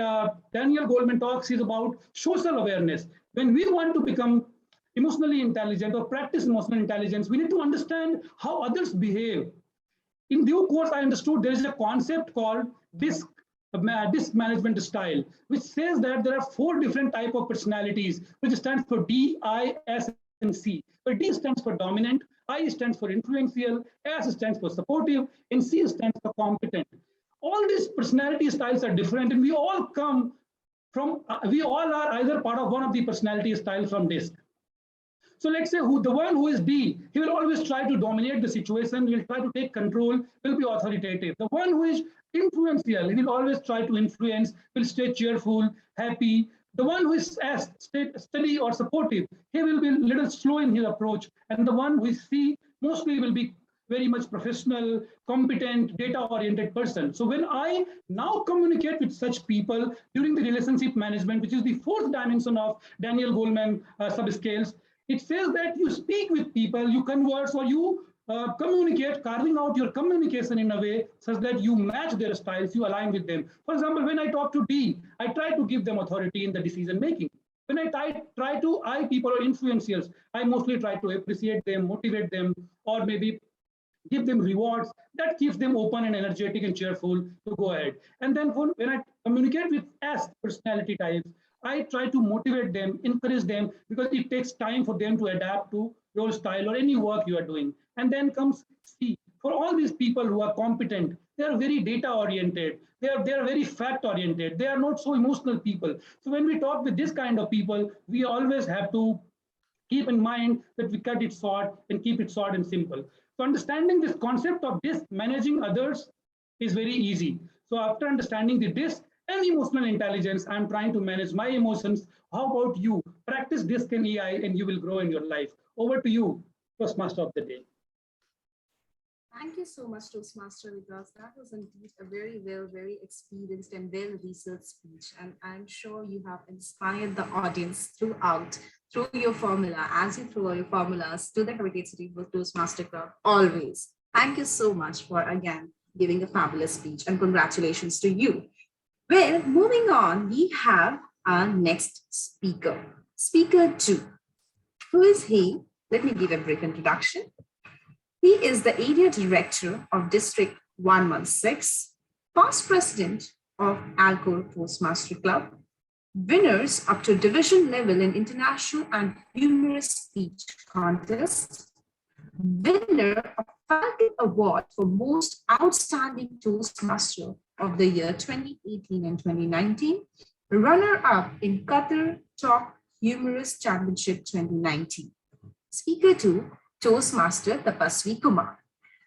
Speaker 17: Daniel Goleman talks is about social awareness. When we want to become emotionally intelligent or practice emotional intelligence, we need to understand how others behave. In due course, I understood there is a concept called DISC management style, which says that there are 4 different types of personalities, which stands for D, I, S, and C. Where D stands for dominant, I stands for influential, S stands for supportive, and C stands for competent. All these personality styles are different, and we all come from, we all are either part of one of the personality styles from DISC. So let's say the one who is D, he will always try to dominate the situation, will try to take control, will be authoritative. The one who is influential, he will always try to influence, will stay cheerful, happy. The one who is S, steady or supportive, he will be a little slow in his approach. And the one who is C, mostly will be very much professional, competent, data-oriented person. So when I now communicate with such people during the relationship management, which is the fourth dimension of Daniel Goleman subscales, it says that you speak with people, you converse, or you communicate, carving out your communication in a way such that you match their styles, you align with them. For example, when I talk to D, I try to give them authority in the decision making. When I try to I people or influencials, I mostly try to appreciate them, motivate them, or maybe give them rewards that keeps them open and energetic and cheerful to go ahead. And then when I communicate with S personality types, I try to motivate them, encourage them, because it takes time for them to adapt to your style or any work you are doing. And then comes C. For all these people who are competent, they are very data oriented. They are very fact oriented. They are not so emotional people. So when we talk with this kind of people, we always have to keep in mind that we cut it short and keep it short and simple. So understanding this concept of DISC, managing others, is very easy. So after understanding the DISC and emotional intelligence, I'm trying to manage my emotions. How about you? Practice DISC and EI and you will grow in your life. Over to you, Toastmaster of the day.
Speaker 4: Thank you so much, Toastmaster, because that was indeed a very experienced and well-researched speech. And I'm sure you have inspired the audience throughout, through your formula, as you throw your formulas to the Heritage City Toastmaster Club, always. Thank you so much for, again, giving a fabulous speech, and congratulations to you. Well, moving on, we have our next speaker, Speaker 2. Who is he? Let me give a brief introduction. He is the Area Director of District 116, past President of Alkhor Toastmaster Club, winners up to division level in international and humorous speech contests, winner of Falcon Award for Most Outstanding Toastmaster of the year 2018 and 2019, runner-up in Qatar Talk Humorous Championship 2019. Speaker 2, Toastmaster Tapasvi Kumar.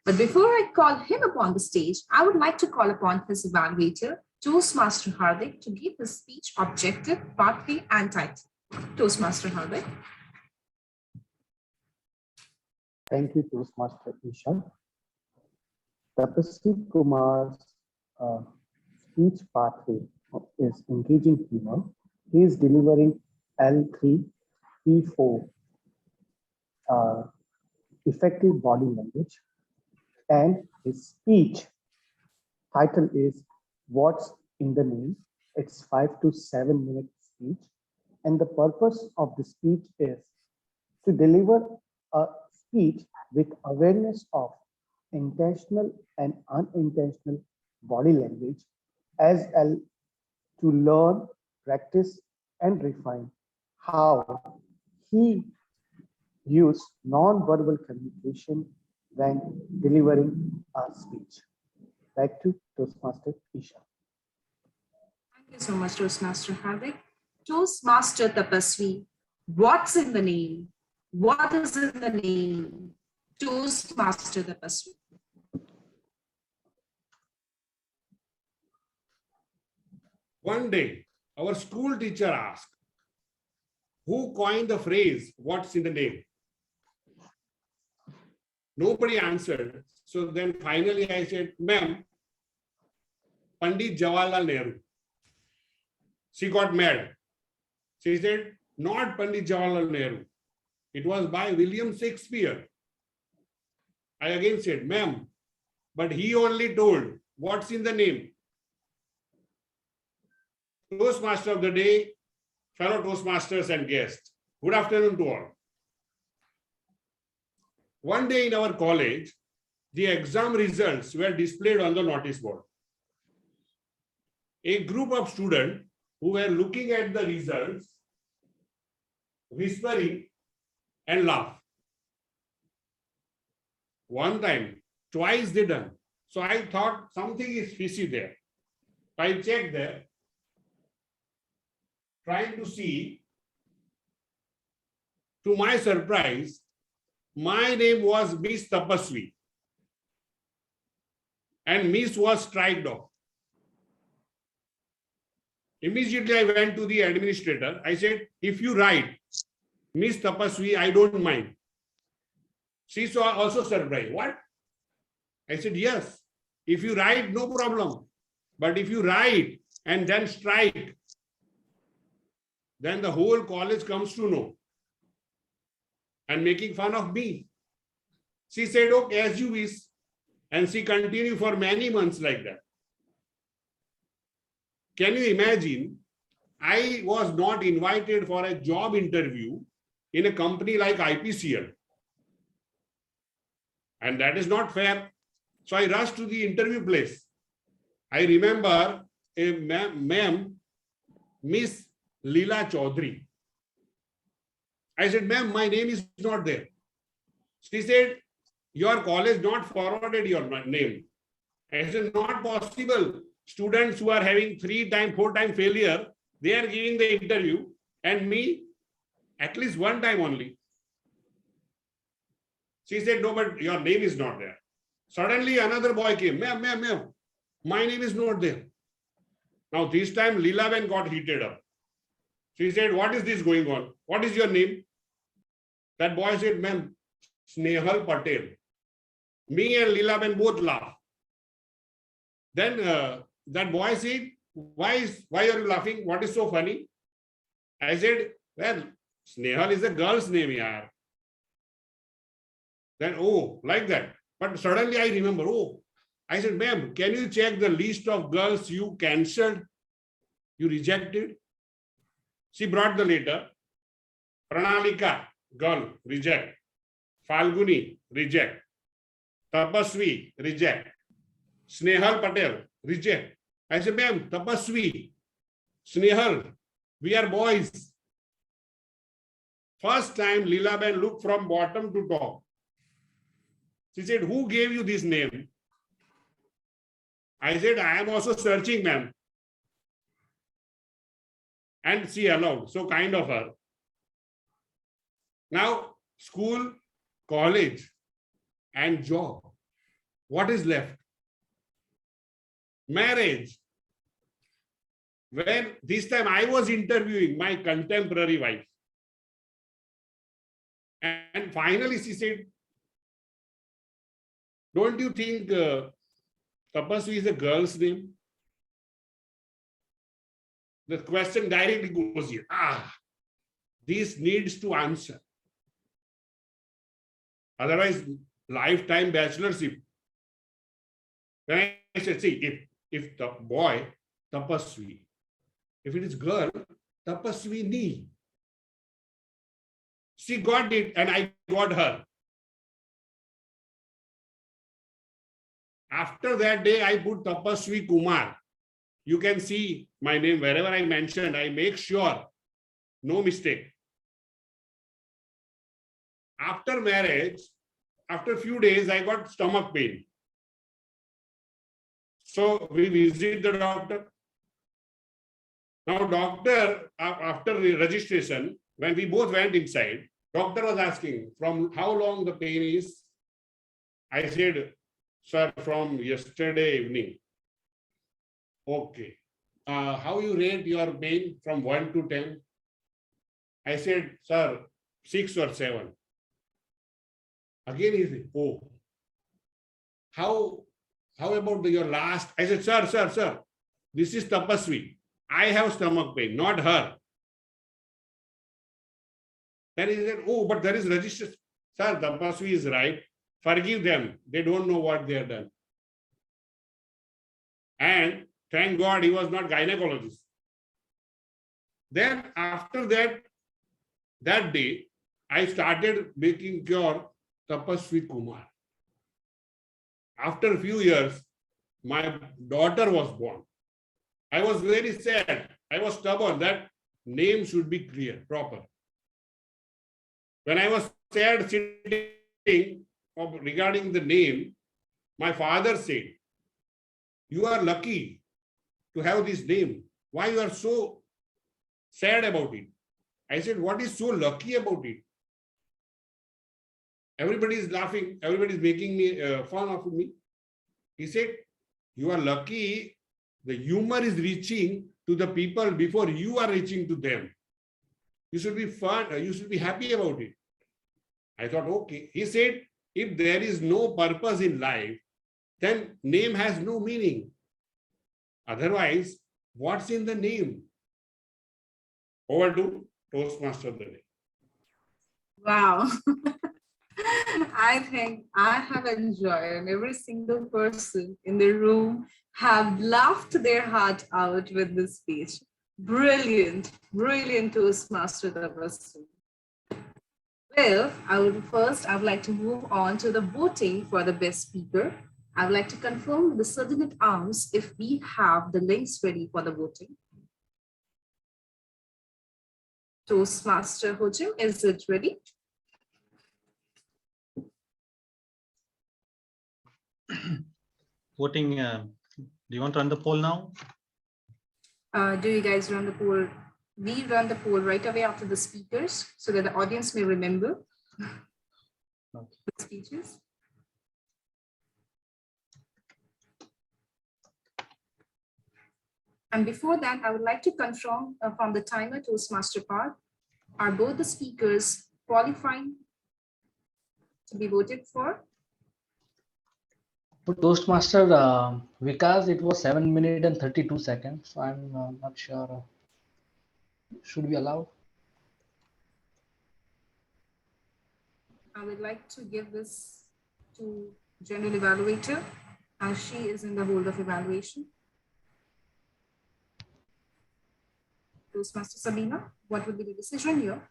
Speaker 4: But before I call him upon the stage, I would like to call upon his evaluator, Toastmaster Hardik, to give his speech objective, pathway, and title. Toastmaster Hardik.
Speaker 18: Thank you, Toastmaster Isha. Tapasvi Kumar's speech pathway is engaging humor. He is delivering L3, P4, effective body language, and his speech title is What's in the Name. It's 5 to 7 minute speech, and the purpose of the speech is to deliver a speech with awareness of intentional and unintentional body language, as well to learn, practice, and refine how he use non-verbal communication when delivering a speech. Back to Toastmaster Isha.
Speaker 4: Thank you so much, Toastmaster Hardik. Toastmaster Tapasvi, what's in the name? What is in the name? Toastmaster Tapasvi.
Speaker 5: One day, our school teacher asked, who coined the phrase, what's in the name? Nobody answered. So then finally I said, ma'am, Pandit Jawaharlal Nehru. She got mad. She said, not Pandit Jawaharlal Nehru. It was by William Shakespeare. I again said, ma'am, but he only told what's in the name. Toastmaster of the day, fellow Toastmasters and guests. Good afternoon to all. One day in our college, the exam results were displayed on the notice board. A group of students who were looking at the results, whispering and laugh. One time, twice they done. So I thought something is fishy there. I checked there, trying to see to my surprise, my name was Miss Tapaswi. And Miss was striked off. Immediately I went to the administrator. I said, if you write Miss Tapaswi, I don't mind. She saw also surprised. What? I said, yes. If you write, no problem. But if you write and then strike, then the whole college comes to know and making fun of me. She said, okay, as you wish. And she continued for many months like that. Can you imagine? I was not invited for a job interview in a company like IPCL. And that is not fair. So I rushed to the interview place. I remember a ma'am, Miss Leela Chaudhary. I said, ma'am, my name is not there. She said, your college not forwarded your name. I said, not possible. Students who are having 3-time, 4-time failure, they are giving the interview, and me, at least 1 time only. She said, no, but your name is not there. Suddenly another boy came, ma'am, my name is not there. Now this time Leela Ben got heated up. She said, what is this going on? What is your name? That boy said, ma'am, Snehal Patel. Me and Leela Ben both laughed. Then that boy said, why are you laughing? What is so funny? I said, well, Snehal is a girl's name, yaar. Then, oh, like that. But suddenly I remember, oh, I said, ma'am, can you check the list of girls you cancelled? You rejected? She brought the letter. Pranalika, girl, reject. Falguni, reject. Tapaswi, reject. Snehal Patel, reject. I said, ma'am, Tapaswi, Snehal, we are boys. First time Leela Ben looked from bottom to top. She said, who gave you this name? I said, I am also searching, ma'am. And she allowed. So kind of her. Now, school, college, and job. What is left? Marriage. When this time I was interviewing my contemporary wife. And finally she said, don't you think Tapaswi is a girl's name? The question directly goes here. This needs to answer. Otherwise, lifetime bachelorship. Then I said, see, if the boy, Tapaswi, if it is girl, Tapaswini. She got it and I got her. After that day, I put Tapaswi Kumar. You can see my name wherever I mentioned. I make sure, no mistake. After marriage, after a few days, I got stomach pain. So we visit the doctor. Now doctor, after the registration, when we both went inside, doctor was asking from how long the pain is. I said, sir, from yesterday evening. Okay. How you rate your pain from 1 to 10? I said, sir, 6 or 7. Again he said, oh. How about your last? I said, sir, this is Tapaswi. I have stomach pain, not her. Then he said, oh, but there is registration. Sir, Tapaswi is right. Forgive them. They don't know what they have done. And thank God he was not gynecologist. Then after that day, I started making cure Tapaswi Kumar. After a few years, my daughter was born. I was very sad. I was stubborn that name should be clear, proper. When I was sad sitting regarding the name, my father said, you are lucky to have this name. Why you are so sad about it? I said, what is so lucky about it? Everybody is laughing. Everybody is making me fun of me. He said, you are lucky. The humor is reaching to the people before you are reaching to them. You should be fun. You should be happy about it. I thought, okay. He said, if there is no purpose in life, then name has no meaning. Otherwise, what's in the name? Over to Toastmaster of the day.
Speaker 4: Wow. I think I have enjoyed, and every single person in the room have laughed their heart out with this speech. Brilliant, brilliant Toastmaster Tabasum. Well, I would like to move on to the voting for the best speaker. I would like to confirm with the sergeant at arms if we have the links ready for the voting. Toastmaster Hojim, is it ready?
Speaker 2: Voting, do you want to run the poll now?
Speaker 4: Do you guys run the poll? We run the poll right away after the speakers so that the audience may remember the speeches. And before that, I would like to confirm from the timer Toastmaster part, are both the speakers qualifying to be voted for?
Speaker 14: For Toastmaster Vikas, it was 7 minutes and 32 seconds. So I'm not sure. Should we allow?
Speaker 4: I would like to give this to General Evaluator as she is in the hold of evaluation. Toastmaster Sabina, what would be the decision here?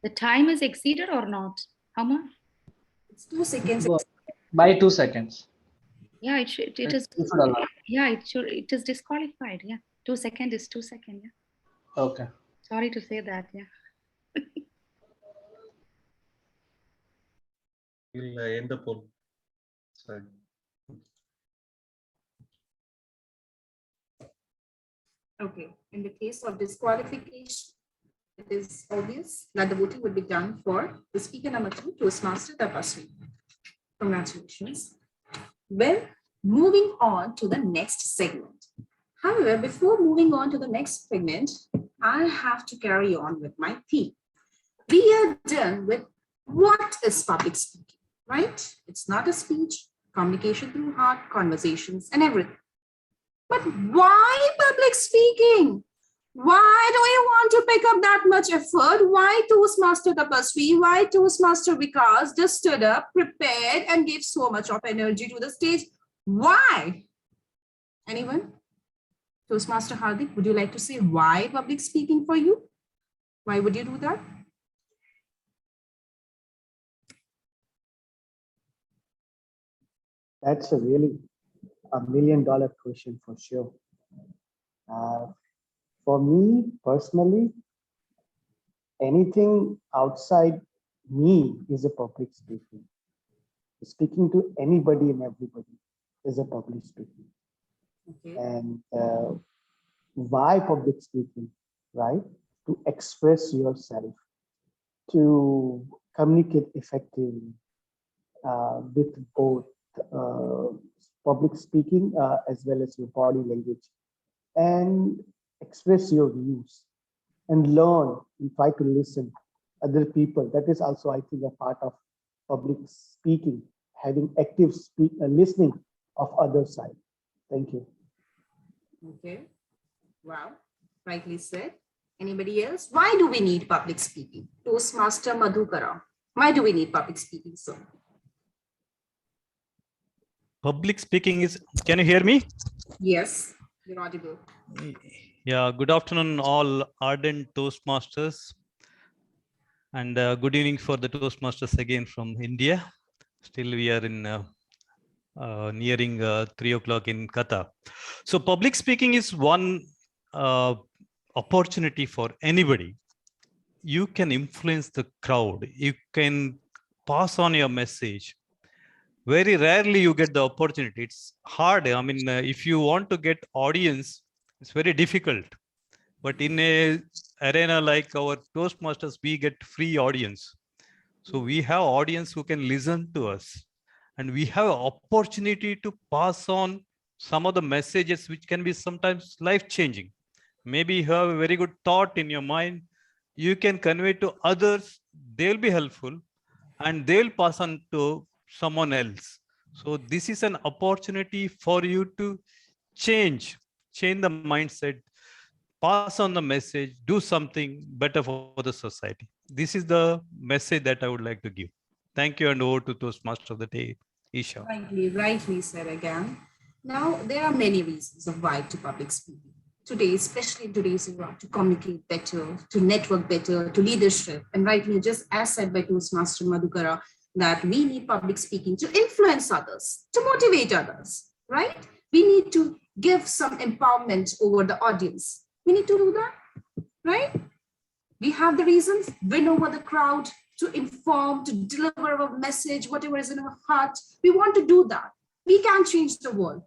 Speaker 15: The time is exceeded or not? How much?
Speaker 4: It's 2 seconds.
Speaker 14: By 2 seconds.
Speaker 15: Yeah, it should. It is. Yeah, it should. It is disqualified. Yeah, 2 seconds is 2 seconds. Yeah.
Speaker 14: Okay.
Speaker 15: Sorry to say that. Yeah.
Speaker 2: We'll end the poll. Sorry.
Speaker 4: Okay. In the case of disqualification, it is obvious that the voting would be done for the speaker number 2, Toastmaster Tapaswi. Congratulations. Well, moving on to the next segment. However, before moving on to the next segment, I have to carry on with my theme. We are done with what is public speaking, right? It's not a speech, communication through heart, conversations, and everything. But why public speaking? Why do you want to pick up that much effort? Why Toastmaster Tapaswi? Why Toastmaster Vikas just stood up, prepared, and gave so much of energy to the stage? Why? Anyone? Toastmaster Hardik, would you like to say why public speaking for you? Why would you do that?
Speaker 18: That's a really $1 million question for sure. For me personally, anything outside me is a public speaking. Speaking to anybody and everybody is a public speaking.
Speaker 4: Okay.
Speaker 18: And why public speaking, right? To express yourself, to communicate effectively with both public speaking as well as your body language, and express your views and learn and try to listen other people. That is also, I think, a part of public speaking, having active listening of other side. Thank you.
Speaker 4: Okay. Wow. Rightly said. Anybody else? Why do we need public speaking? Toastmaster Madhukara. Why do we need public speaking, sir?
Speaker 19: Public speaking is, can you hear me?
Speaker 4: Yes, you're audible.
Speaker 19: Yeah, good afternoon, all ardent Toastmasters. And good evening for the Toastmasters again from India. Still we are in nearing 3 o'clock in Qatar. So public speaking is one opportunity for anybody. You can influence the crowd. You can pass on your message. Very rarely you get the opportunity. It's hard. I mean, if you want to get audience, it's very difficult. But in a arena like our Toastmasters, we get free audience. So we have audience who can listen to us, and we have an opportunity to pass on some of the messages which can be sometimes life-changing. Maybe you have a very good thought in your mind, you can convey to others, they'll be helpful, and they'll pass on to someone else. So this is an opportunity for you to change the mindset, pass on the message, do something better for the society. This is the message that I would like to give. Thank you, and over to Toastmaster of the day, Isha.
Speaker 4: Rightly said again. Now, there are many reasons of why to public speaking. Today, especially in today's era, to communicate better, to network better, to leadership. And rightly, just as said by Toastmaster Madhukara, that we need public speaking to influence others, to motivate others, right? We need to give some empowerment over the audience. We need to do that, right? We have the reasons, win over the crowd, to inform, to deliver our message, whatever is in our heart. We want to do that. We can change the world.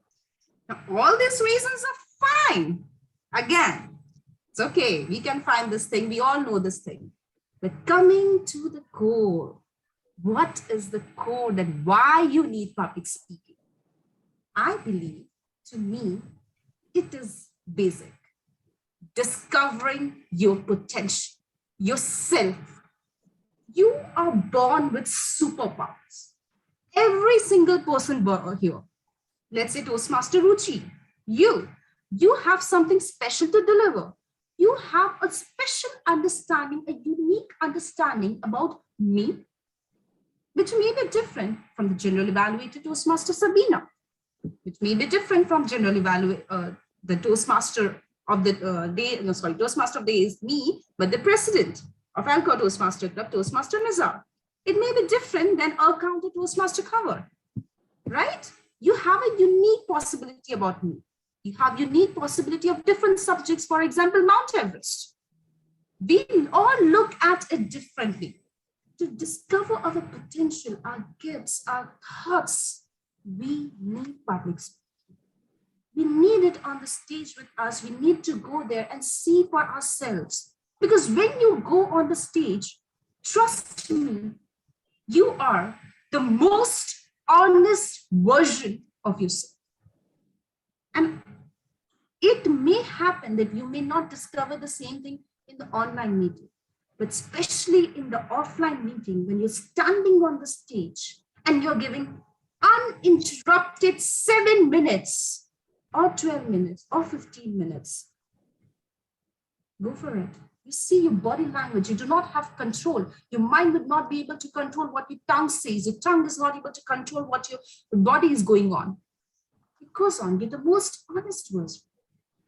Speaker 4: Now, all these reasons are fine. Again, it's okay. We can find this thing. We all know this thing. But coming to the core, what is the core and why you need public speaking? I believe, to me, it is basic. Discovering your potential, yourself. You are born with superpowers. Every single person born here, let's say Toastmaster Ruchi, you have something special to deliver. You have a special understanding, a unique understanding about me, which may be different from the general evaluated Toastmaster Sabina, which may be different from general the Toastmaster of the day. No, sorry, Toastmaster of the day is me, but the president of Alkhor Toastmaster Club, Toastmaster Nizar. It may be different than our counter Toastmaster cover, right? You have a unique possibility about me. You have unique possibility of different subjects, for example, Mount Everest. We all look at it differently. To discover our potential, our gifts, our thoughts, we need public speaking. We need it on the stage with us. We need to go there and see for ourselves. Because when you go on the stage, trust me, you are the most honest version of yourself. And it may happen that you may not discover the same thing in the online meeting, but especially in the offline meeting, when you're standing on the stage and you're giving uninterrupted 7 minutes or 12 minutes or 15 minutes, go for it. You see your body language, you do not have control. Your mind would not be able to control what your tongue says. Your tongue is not able to control what your body is going on. It goes on, be the most honest version.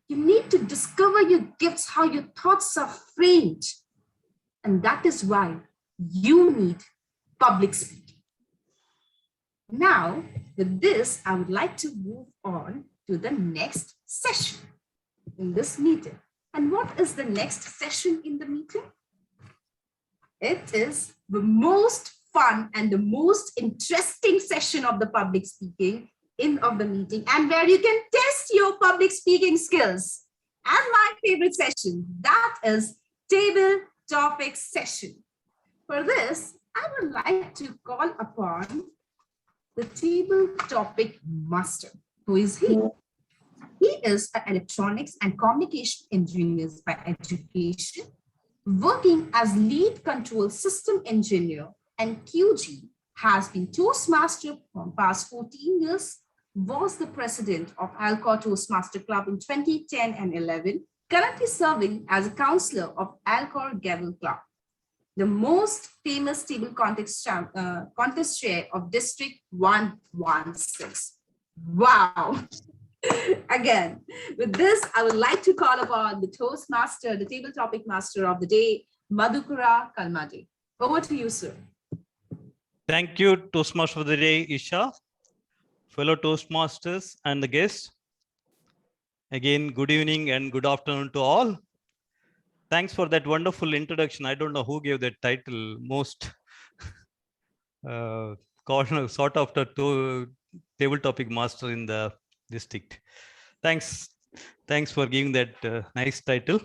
Speaker 4: You need to discover your gifts, how your thoughts are framed. And that is why you need public speaking. Now, with this, I would like to move on to the next session in this meeting. And what is the next session in the meeting? It is the most fun and the most interesting session of the public speaking of the meeting, and where you can test your public speaking skills. And my favorite session, that is table topic session. For this, I would like to call upon the table topic master. Who is he? He is an electronics and communication engineer by education, working as lead control system engineer, and QG, has been Toastmaster for past 14 years, was the president of Alkhor Toastmaster Club in 2010 and 11, currently serving as a counselor of Alkhor Gavel Club, the most famous table contest chair of District 116. Wow. Again, with this, I would like to call upon the Toastmaster, the table topic master of the day, Madhukara Kalmade. Over to you, sir.
Speaker 19: Thank you, Toastmaster of the day, Isha, fellow Toastmasters and the guests. Again, good evening and good afternoon to all. Thanks for that wonderful introduction. I don't know who gave that title, most sought after table topic master in the district. Thanks for giving that nice title.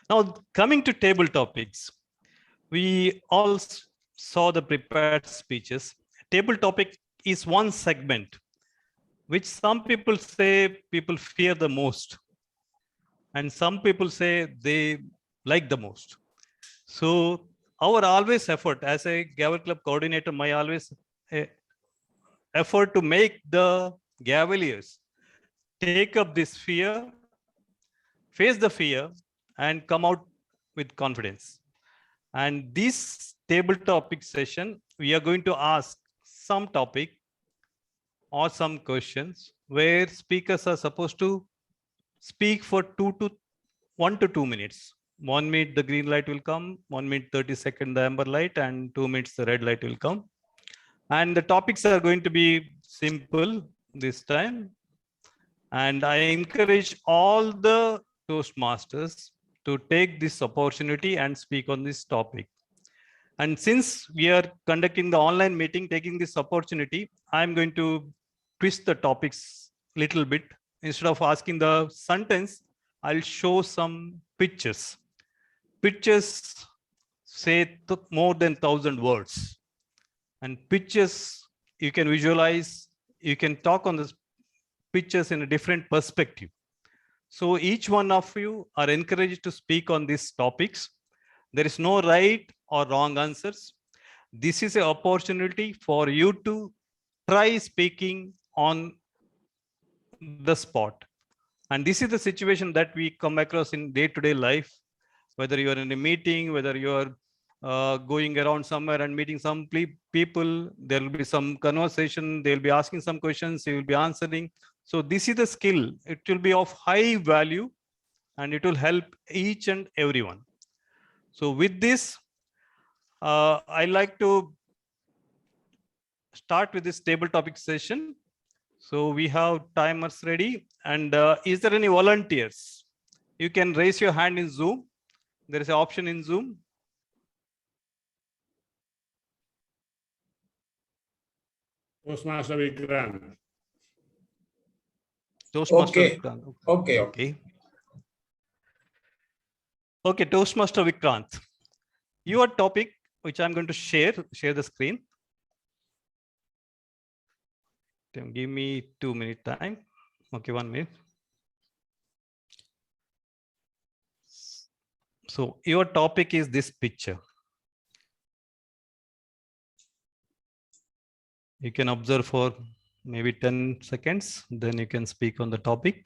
Speaker 19: Now, coming to table topics, we all saw the prepared speeches. Table topic is one segment which some people say people fear the most, and some people say they like the most. So our always effort as a Gavel Club coordinator, my always effort to make the Gaveliers take up this fear, face the fear, and come out with confidence. And this table topic session, we are going to ask some topic or some questions where speakers are supposed to speak for 1 to 2 minutes. 1 minute the green light will come, 1 minute 30 seconds the amber light, and 2 minutes the red light will come. And the topics are going to be simple this time. And I encourage all the Toastmasters to take this opportunity and speak on this topic. And since we are conducting the online meeting, taking this opportunity, I'm going to twist the topics a little bit. Instead of asking the sentence, I'll show some pictures. Pictures say more than 1,000 words. And pictures, you can visualize, you can talk on the pictures in a different perspective. So each one of you are encouraged to speak on these topics. There is no right or wrong answers. This is an opportunity for you to try speaking on the spot. And this is the situation that we come across in day-to-day life, whether you are in a meeting, whether you are going around somewhere and meeting some people, there will be some conversation, they'll be asking some questions, you will be answering. So this is the skill. It will be of high value and it will help each and everyone. So with this, I like to start with this table topic session. So we have timers ready. And is there any volunteers? You can raise your hand in Zoom. There is an option in Zoom.
Speaker 5: Toastmaster Vikrant.
Speaker 19: Toastmaster
Speaker 8: Okay.
Speaker 19: Vikrant.
Speaker 8: Okay.
Speaker 19: Okay, Toastmaster Vikrant. Your topic, which I'm going to share the screen. Give me 2 minute time. Okay, 1 minute. So your topic is this picture. You can observe for maybe 10 seconds, then you can speak on the topic.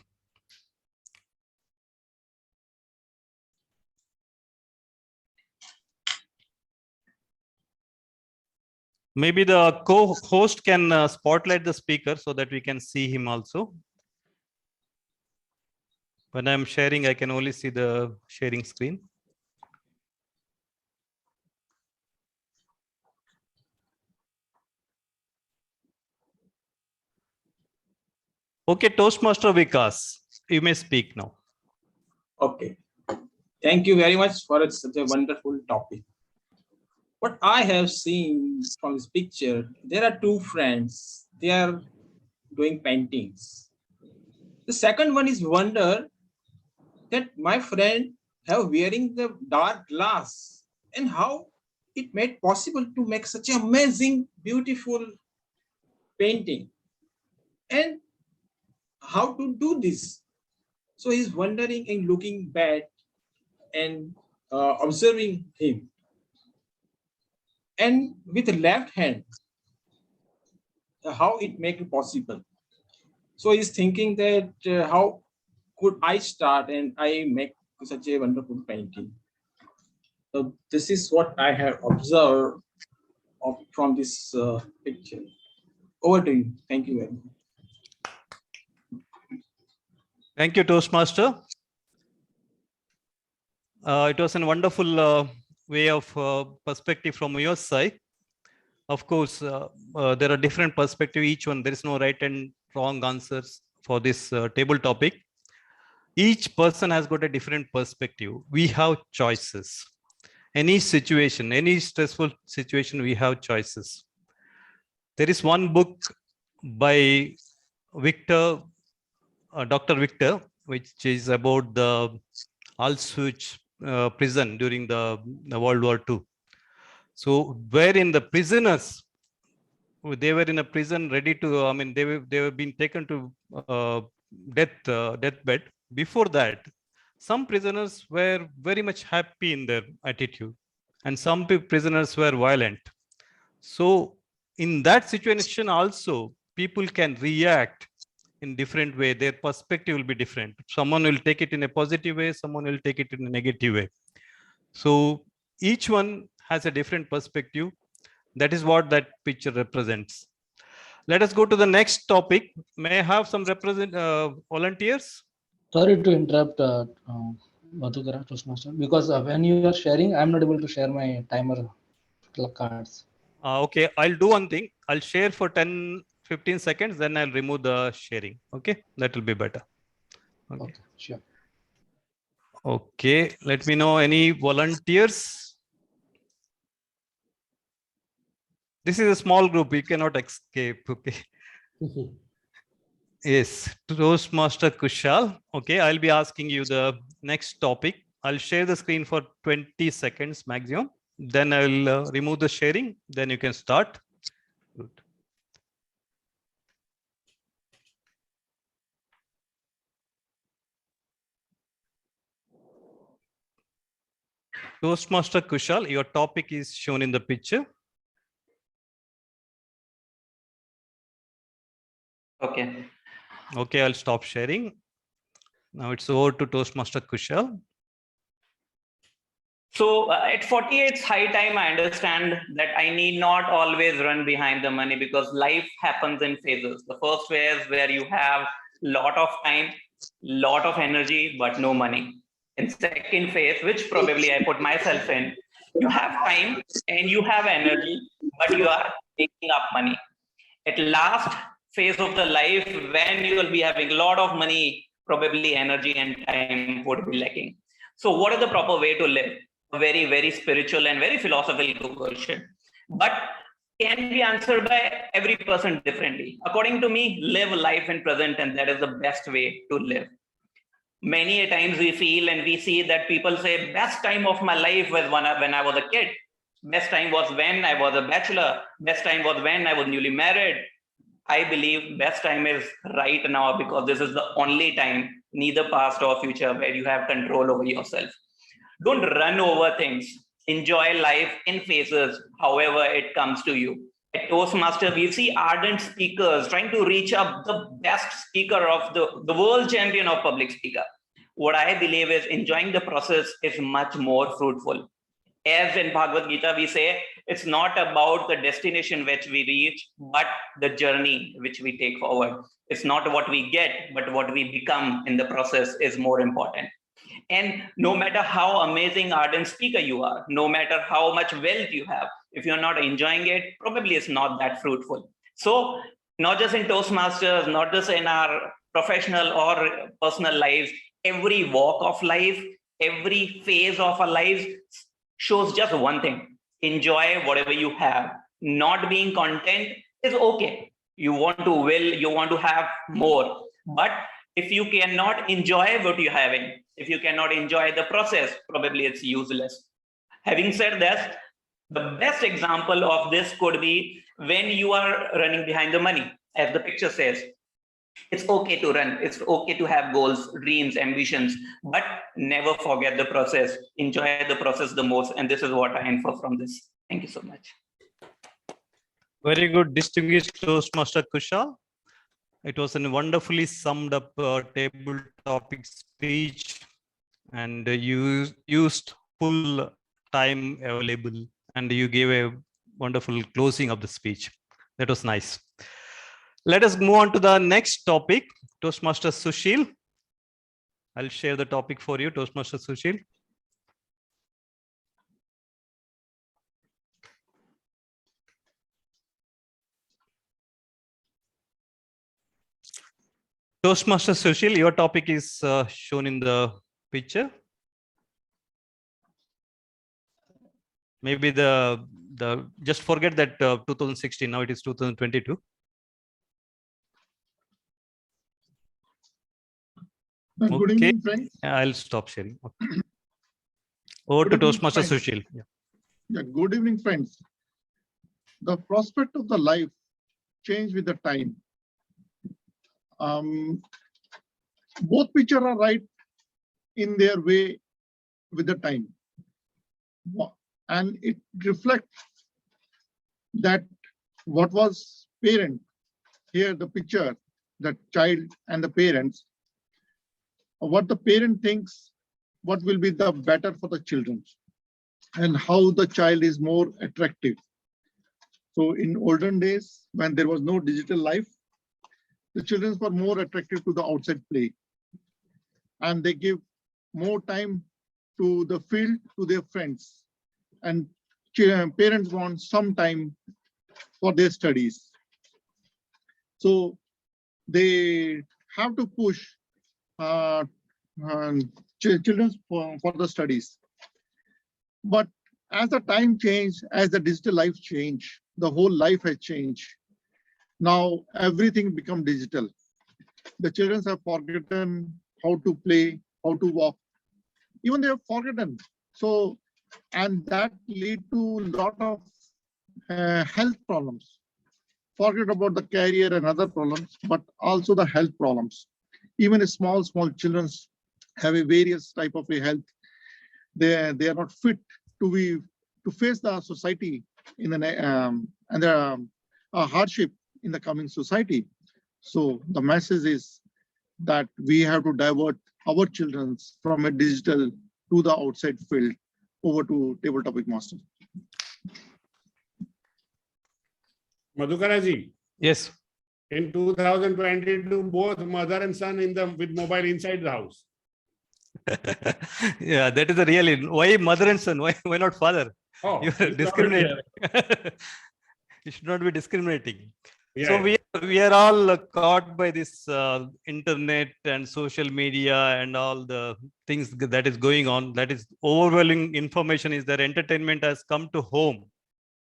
Speaker 19: Maybe the co-host can spotlight the speaker so that we can see him also. When I'm sharing, I can only see the sharing screen. Okay, Toastmaster Vikas, you may speak now.
Speaker 8: Okay. Thank you very much for such a wonderful topic. What I have seen from this picture, there are two friends. They are doing paintings. The second one is wonder that my friend have wearing the dark glass and how it made possible to make such an amazing, beautiful painting and how to do this. So he's wondering and looking back and observing him. And with the left hand, how it make it possible. So he's thinking that how could I start and I make such a wonderful painting. So this is what I have observed from this picture. Over to you. Thank you very much.
Speaker 19: Thank you, Toastmaster. It was a wonderful way of perspective from your side. Of course, there are different perspectives, each one. There is no right and wrong answers for this table topic. Each person has got a different perspective. We have choices. Any situation, any stressful situation, we have choices. There is one book by Victor, Dr. Victor, which is about the Auschwitz prison during the World War II. So wherein the prisoners, they were in a prison ready to, I mean, they were being taken to deathbed. Before that, some prisoners were very much happy in their attitude, and some prisoners were violent. So in that situation also, people can react in different way. Their perspective will be different. Someone will take it in a positive way, someone will take it in a negative way. So each one has a different perspective. That is what that picture represents. Let us go to the next topic. May I have some volunteers?
Speaker 14: Sorry to interrupt, Madhukara, Toastmaster, because when you are sharing, I'm not able to share my timer cards.
Speaker 19: Okay, I'll do one thing. I'll share for 10-15 seconds, then I'll remove the sharing. Okay, that will be better.
Speaker 14: Okay, sure.
Speaker 19: Okay, let me know any volunteers. This is a small group, you cannot escape. Okay. Yes, Toastmaster Kushal. Okay, I'll be asking you the next topic. I'll share the screen for 20 seconds maximum. Then I'll remove the sharing. Then you can start. Good. Toastmaster Kushal, your topic is shown in the picture.
Speaker 12: Okay.
Speaker 19: Okay, I'll stop sharing. Now it's over to Toastmaster Kushal.
Speaker 12: So at 48, it's high time I understand that I need not always run behind the money, because life happens in phases. The first phase where you have lot of time, lot of energy, but no money. In second phase, which probably I put myself in, you have time and you have energy, but you are taking up money. At last phase of the life, when you will be having a lot of money, probably energy and time would be lacking. So what is the proper way to live? A very, very spiritual and very philosophical question, but can be answered by every person differently. According to me, live life in present, and that is the best way to live. Many a times we feel and we see that people say best time of my life was when I was a kid. Best time was when I was a bachelor. Best time was when I was newly married. I believe best time is right now, because this is the only time, neither past or future, where you have control over yourself. Don't run over things. Enjoy life in phases, however it comes to you. At Toastmaster, we see ardent speakers trying to reach up the best speaker of the world champion of public speaker. What I believe is enjoying the process is much more fruitful. As in Bhagavad Gita, we say it's not about the destination which we reach, but the journey which we take forward. It's not what we get, but what we become in the process is more important. And no matter how amazing ardent speaker you are, no matter how much wealth you have, if you're not enjoying it, probably it's not that fruitful. So not just in Toastmasters, not just in our professional or personal lives, every walk of life, every phase of our lives shows just one thing: enjoy whatever you have. Not being content is okay. You want to have more, but if you cannot enjoy what you're having, if you cannot enjoy the process, probably it's useless. Having said that, the best example of this could be when you are running behind the money. As the picture says, it's okay to run, it's okay to have goals, dreams, ambitions, but never forget the process. Enjoy the process the most, and this is what I infer from this. Thank you so much.
Speaker 19: Very good, distinguished Toastmaster Kushal. It was a wonderfully summed up table topic speech, and you used full time available, and you gave a wonderful closing of the speech. That was nice. Let us move on to the next topic. Toastmaster Sushil. I'll share the topic for you, Toastmaster Sushil. Toastmaster Sushil, your topic is shown in the picture. Maybe the just forget that 2016. Now it is 2022.
Speaker 3: Good evening, friends.
Speaker 19: I'll stop sharing. Okay. Over to Toastmaster Sushil. Yeah.
Speaker 3: Yeah, good evening, friends. The prospect of the life change with the time. Both pictures are right in their way with the time. And it reflects that what was parent, here the picture, the child and the parents, what the parent thinks, what will be the better for the children and how the child is more attractive. So in olden days, when there was no digital life, the children were more attractive to the outside play. And they give more time to the field, to their friends. And parents want some time for their studies. So they have to push children for the studies. But as the time changed, as the digital life changed, the whole life has changed. Now everything become digital. The children have forgotten how to play, how to walk. Even they have forgotten. So, and that lead to a lot of health problems. Forget about the career and other problems, but also the health problems. Even small children have a various type of a health. They are not fit to face the society in the hardship in the coming society. So the message is that we have to divert our children from a digital to the outside field over to table topic master.
Speaker 5: Madhukaraji.
Speaker 19: Yes.
Speaker 5: In 2022, both mother and son with mobile inside the house.
Speaker 19: Yeah, that is the really why mother and son. Why not father?
Speaker 5: Oh,
Speaker 19: You are discriminating. You should not be discriminating.
Speaker 5: Yeah,
Speaker 19: So we are all caught by this internet and social media and all the things that is going on. That is overwhelming information. Is there? Entertainment has come to home.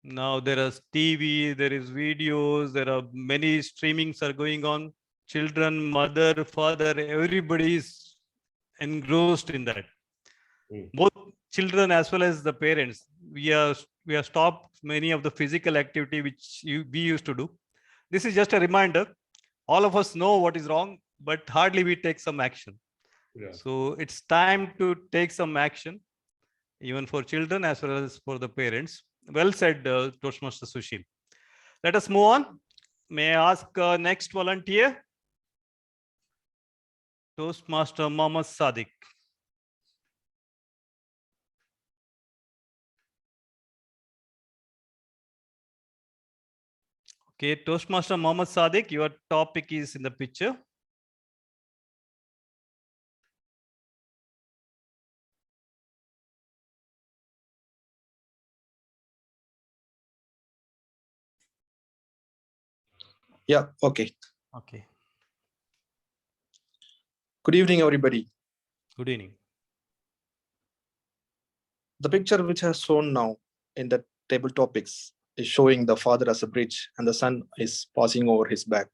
Speaker 19: Now there is TV, there is videos, there are many streamings are going on. Children, mother, father, everybody is engrossed in that. Both children as well as the parents. We have stopped many of the physical activity which we used to do. This is just a reminder. All of us know what is wrong, but hardly we take some action.
Speaker 5: Yeah.
Speaker 19: So it's time to take some action, even for children as well as for the parents. Well said, Toastmaster Sushil. Let us move on. May I ask next volunteer? Toastmaster Mohammed Sadiq. Okay, Toastmaster Mohammed Sadiq, your topic is in the picture.
Speaker 10: Yeah, okay.
Speaker 19: Okay.
Speaker 10: Good evening, everybody.
Speaker 19: Good evening.
Speaker 10: The picture which has shown now in the table topics is showing the father as a bridge and the son is passing over his back.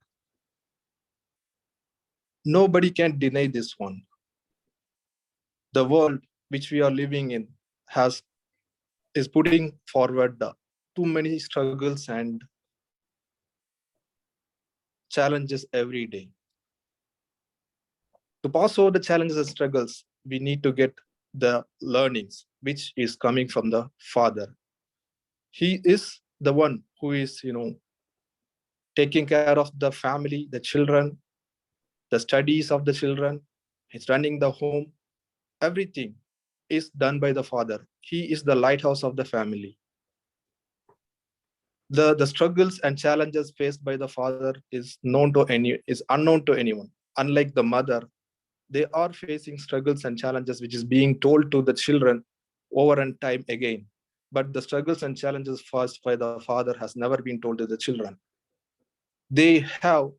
Speaker 10: Nobody can deny this one. The world which we are living in is putting forward too many struggles and challenges every day. To pass over the challenges and struggles, we need to get the learnings, which is coming from the father. He is the one who is, taking care of the family, the children, the studies of the children. He's running the home. Everything is done by the father. He is the lighthouse of the family. The struggles and challenges faced by the father is unknown to anyone. Unlike the mother, they are facing struggles and challenges which is being told to the children over and time again. But the struggles and challenges faced by the father has never been told to the children. They have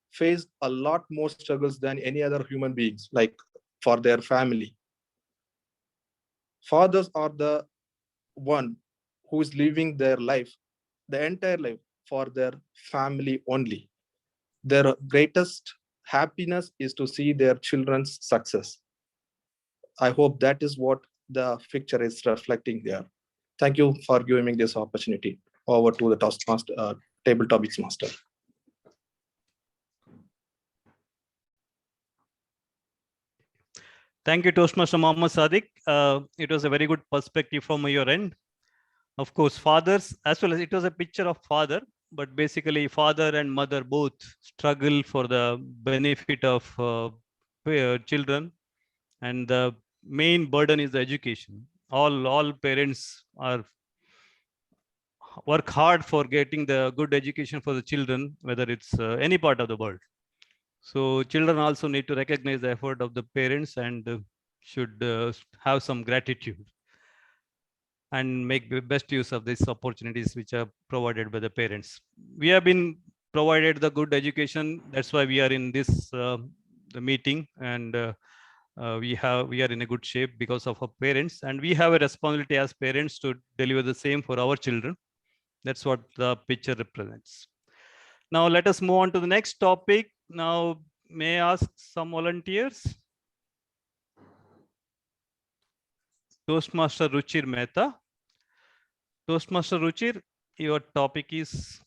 Speaker 10: faced a lot more struggles than any other human beings, like for their family. Fathers are the one who is living their life, the entire life, for their family only. Their greatest happiness is to see their children's success. I hope that is what the picture is reflecting there. Thank you for giving me this opportunity. Over to the Toastmaster, Table Topics Master.
Speaker 19: Thank you, Toastmaster Mohammed Sadiq. It was a very good perspective from your end. Of course, fathers, as well as it was a picture of father, but basically father and mother both struggle for the benefit of children. And the main burden is the education. All parents are work hard for getting the good education for the children, whether it's any part of the world. So children also need to recognize the effort of the parents and should have some gratitude and make the best use of these opportunities which are provided by the parents. We have been provided the good education. That's why we are in this the meeting, and we are in a good shape because of our parents, and we have a responsibility as parents to deliver the same for our children. That's what the picture represents. Now let us move on to the next topic. Now, may I ask some volunteers? Toastmaster Ruchir Mehta. Toastmaster Ruchir, your topic is...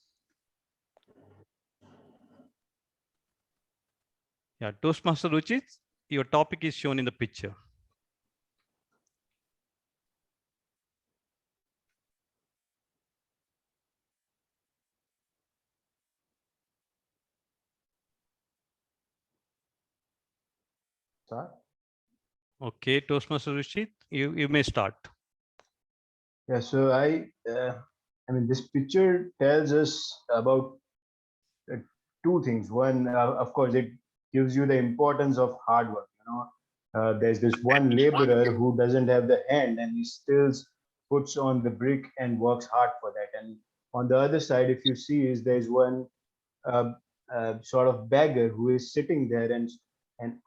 Speaker 19: Yeah, Toastmaster Ruchir, your topic is shown in the picture.
Speaker 20: Start.
Speaker 19: Okay, Toastmaster Ruchir, you may start.
Speaker 20: Yeah, so I mean, this picture tells us about two things. One, of course, it gives you the importance of hard work. There's this one laborer who doesn't have the hand, and he still puts on the brick and works hard for that. And on the other side, if you see, is there's one sort of beggar who is sitting there and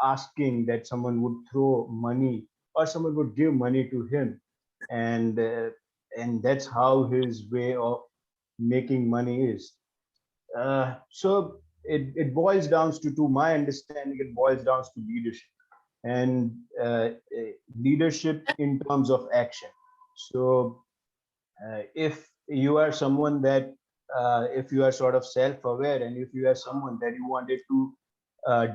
Speaker 20: asking that someone would throw money or someone would give money to him, and that's how his way of making money is. So it boils down to my understanding, it boils down to leadership, and leadership in terms of action. So if you are someone that if you are sort of self-aware, and if you are someone that you wanted to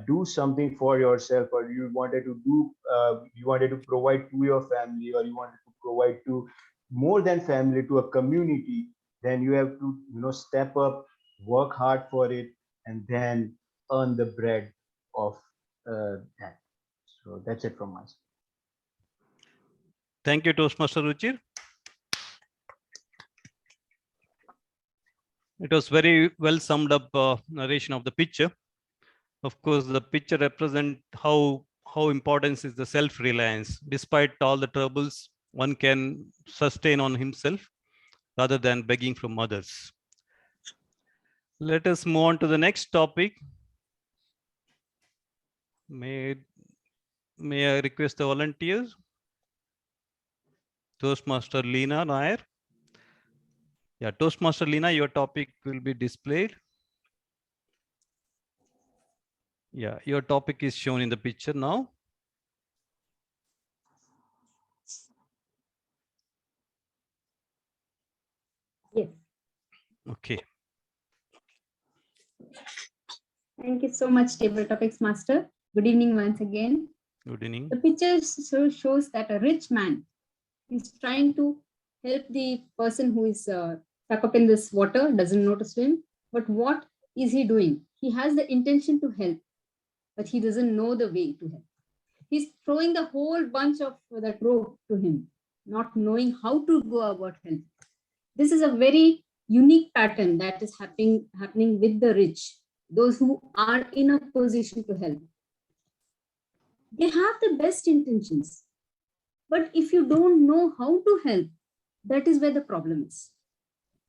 Speaker 20: do something for yourself, or you wanted to provide to your family, or you wanted to provide to more than family, to a community, then you have to step up, work hard for it, and then earn the bread of that. So that's it from us.
Speaker 19: Thank you, Toastmaster Ruchir. It was very well summed up narration of the picture. Of course, the picture represents how important is the self-reliance. Despite all the troubles, one can sustain on himself rather than begging from others. Let us move on to the next topic. May I request the volunteers? Toastmaster Leena Nair. Yeah, Toastmaster Leena, your topic will be displayed. Yeah, your topic is shown in the picture now.
Speaker 11: Yes.
Speaker 19: Okay.
Speaker 11: Thank you so much, Table Topics Master. Good evening once again.
Speaker 19: Good evening.
Speaker 11: The picture shows that a rich man is trying to help the person who is stuck up in this water, doesn't know to swim. But what is he doing? He has the intention to help, but he doesn't know the way to help. He's throwing the whole bunch of that rope to him, not knowing how to go about help. This is a very unique pattern that is happening with the rich, those who are in a position to help. They have the best intentions, but if you don't know how to help, that is where the problem is.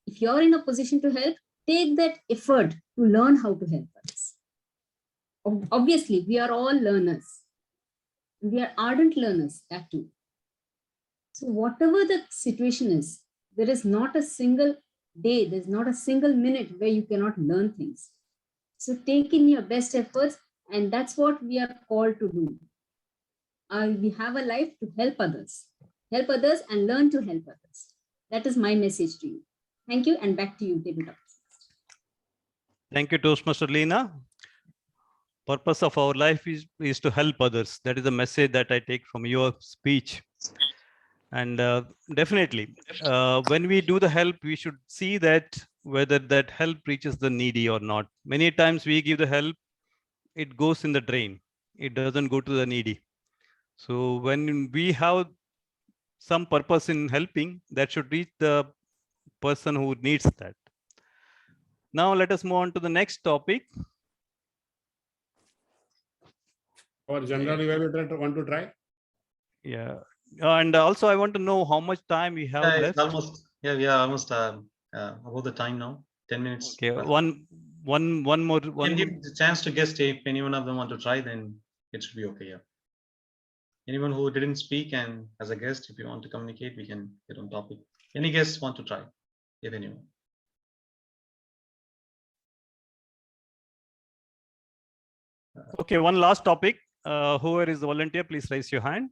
Speaker 11: If you're in a position to help, take that effort to learn how to help others. Obviously, we are all learners. We are ardent learners, that too. So whatever the situation is, there is not a single day, there's not a single minute where you cannot learn things. So take in your best efforts, and that's what we are called to do. We have a life to help others and learn to help others. That is my message to you. Thank you, and back to you, Table Topics.
Speaker 19: Thank you, Toastmaster Leena. Purpose of our life is to help others. That is the message that I take from your speech. And definitely, when we do the help, we should see that whether that help reaches the needy or not. Many times we give the help, it goes in the drain. It doesn't go to the needy. So when we have some purpose in helping, that should reach the person who needs that. Now let us move on to the next topic.
Speaker 5: Our general evaluator want to try?
Speaker 19: Yeah. And also I want to know how much time we have left.
Speaker 2: It's almost, we are almost about the time now. 10 minutes.
Speaker 19: Okay,
Speaker 2: left.
Speaker 19: one more.
Speaker 2: Can give the chance to guest if any one of them want to try, then it should be okay. Yeah. Anyone who didn't speak and as a guest, if you want to communicate, we can get on topic. Any guests want to try, if anyone.
Speaker 19: Okay, one last topic. Whoever is the volunteer, please raise your hand.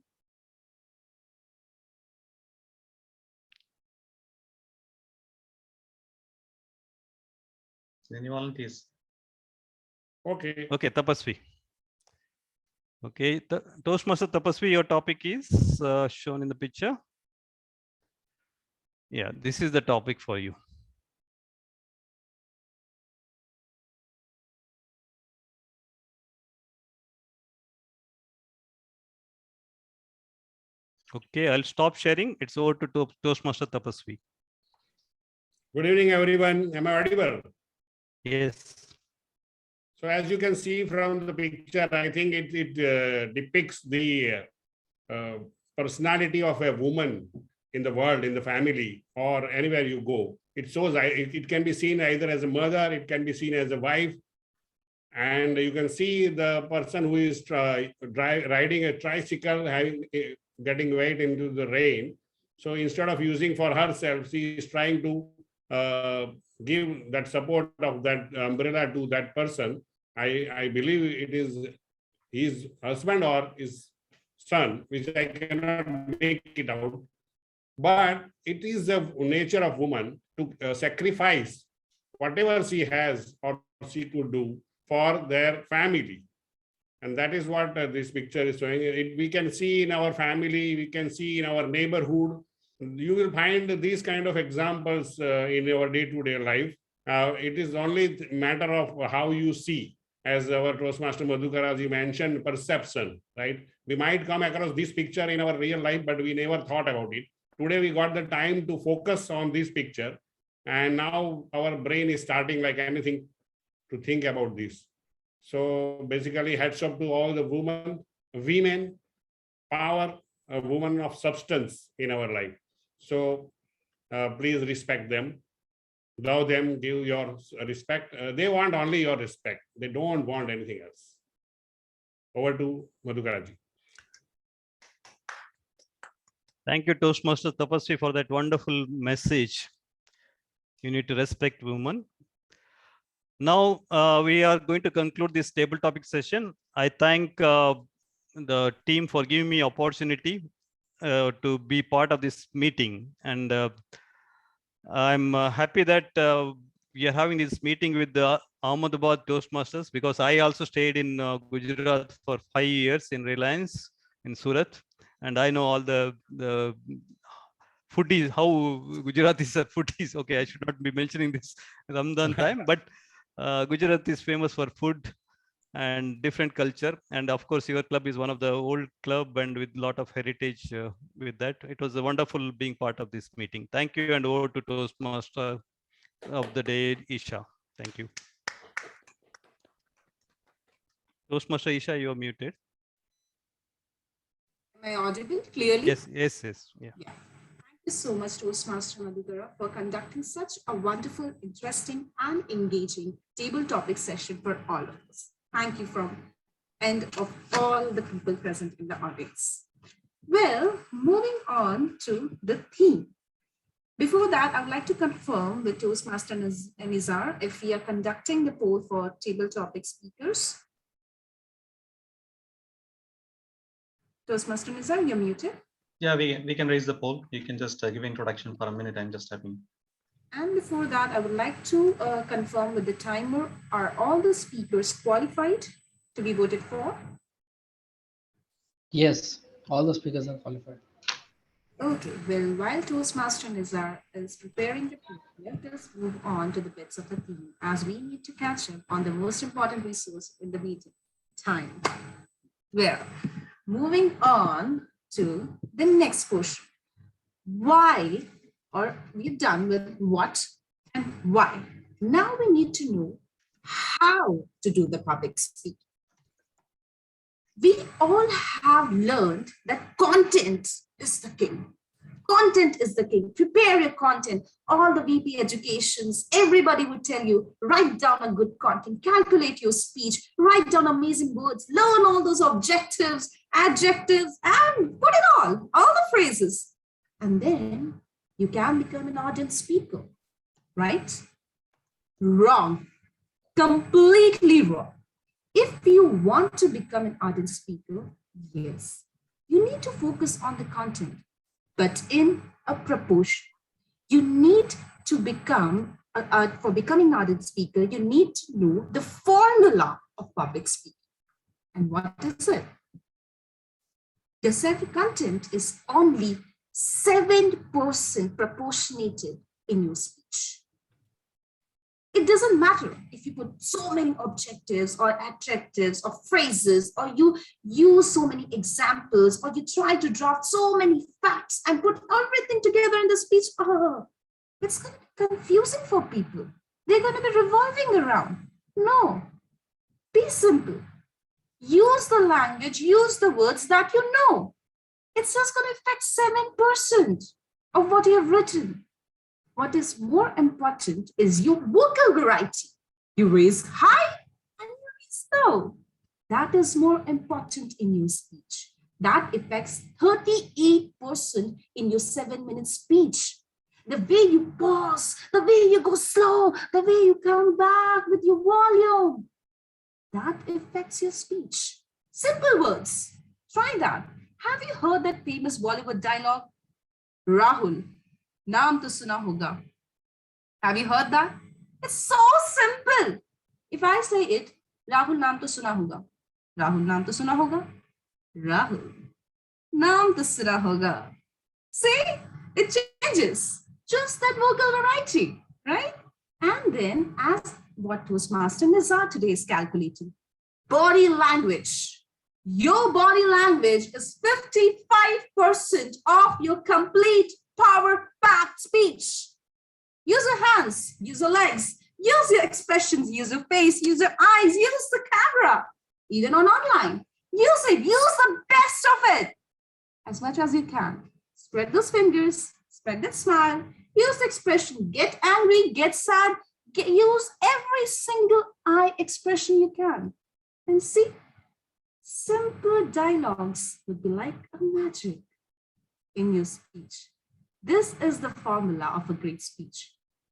Speaker 2: Any volunteers?
Speaker 5: Okay.
Speaker 19: Okay, Tapasvi. Okay, Toastmaster Tapasvi, your topic is shown in the picture. Yeah, this is the topic for you. Okay, I'll stop sharing. It's over to Toastmaster Tapasvi.
Speaker 5: Good evening, everyone. Am I audible?
Speaker 19: Yes.
Speaker 5: So as you can see from the picture, I think it depicts the personality of a woman in the world, in the family, or anywhere you go. It shows, it can be seen either as a mother, it can be seen as a wife, and you can see the person who is riding a tricycle, getting wet into the rain. So instead of using for herself, she is trying to give that support of that umbrella to that person. I believe it is his husband or his son, which I cannot make it out. But it is the nature of woman to sacrifice whatever she has or she could do for their family. And that is what this picture is showing. We can see in our family, we can see in our neighborhood. You will find these kind of examples in our day-to-day life. It is only a matter of how you see. As our Toastmaster Madhukaraji mentioned, perception, right? We might come across this picture in our real life, but we never thought about it. Today, we got the time to focus on this picture. And now our brain is starting like anything to think about this. So basically, heads up to all the women, power, a woman of substance in our life. So please respect them. Love them, give your respect. They want only your respect. They don't want anything else. Over to Madhukaraji.
Speaker 19: Thank you, Toastmaster Tapasvi, for that wonderful message. You need to respect women. Now we are going to conclude this table topic session. I thank the team for giving me opportunity to be part of this meeting, and I'm happy that we are having this meeting with the Ahmedabad Toastmasters, because I also stayed in Gujarat for 5 years in Reliance in Surat, and I know all the foodies, how Gujaratis are foodies. Okay, I should not be mentioning this Ramadan time, but Gujarat is famous for food and different culture. And of course, your club is one of the old club and with a lot of heritage with that. It was a wonderful being part of this meeting. Thank you, and over to Toastmaster of the day, Isha. Thank you. Toastmaster Isha, you are muted.
Speaker 4: Am I audible clearly?
Speaker 19: Yes, yes, yes. Yeah.
Speaker 4: Thank you so much, Toastmaster Madhukara, for conducting such a wonderful, interesting, and engaging table topic session for all of us. Thank you from end of all the people present in the audience. Well, moving on to the theme. Before that, I would like to confirm with Toastmaster Nizar if we are conducting the poll for table topic speakers. Toastmaster Nizar, you're muted.
Speaker 2: Yeah, we can raise the poll. You can just give introduction for a minute. I'm just tapping.
Speaker 4: And before that, I would like to confirm with the timer, are all the speakers qualified to be voted for?
Speaker 14: Yes, all the speakers are qualified.
Speaker 4: Okay, well, while Toastmaster Nizar is preparing the poll, let us move on to the bits of the theme, as we need to catch up on the most important resource in the meeting, time. Well, moving on to the next question. Why, or we've done with what and why. Now we need to know how to do the public speaking. We all have learned that content is the king. Content is the king. Prepare your content. All the VP educations, everybody would tell you, write down a good content, calculate your speech, write down amazing words, learn all those objectives, adjectives, and put it all the phrases. And then you can become an ardent speaker, right? Wrong. Completely wrong. If you want to become an ardent speaker, yes, you need to focus on the content, but in a proportion. You need to become, for becoming an ardent speaker, you need to know the formula of public speaking. And what is it? The self-content is only 7% proportionated in your speech. It doesn't matter if you put so many objectives or adjectives or phrases, or you use so many examples, or you try to draft so many facts and put everything together in the speech. Oh, it's going to be confusing for people. They're going to be revolving around. No, be simple. Use the language, use the words that you know. It's just going to affect 7% of what you have written. What is more important is your vocal variety. You raise high and you raise low. That is more important in your speech. That affects 38% in your 7-minute speech. The way you pause, the way you go slow, the way you come back with your volume, that affects your speech. Simple words. Try that. Have you heard that famous Bollywood dialogue? Rahul, naam to suna hoga. Have you heard that? It's so simple. If I say it, Rahul naam to suna hoga. Rahul naam to suna hoga. Rahul naam to suna hoga. See, it changes. Just that vocal variety, right? And then, as what Toastmaster Nizar today is calculating, body language. Your body language is 55% of your complete power-packed speech. Use your hands, use your legs, use your expressions, use your face, use your eyes, use the camera, even on online. Use it, use the best of it as much as you can. Spread those fingers, spread that smile, use the expression, get angry, get sad, use every single eye expression you can. And see, simple dialogues would be like a magic in your speech. This is the formula of a great speech.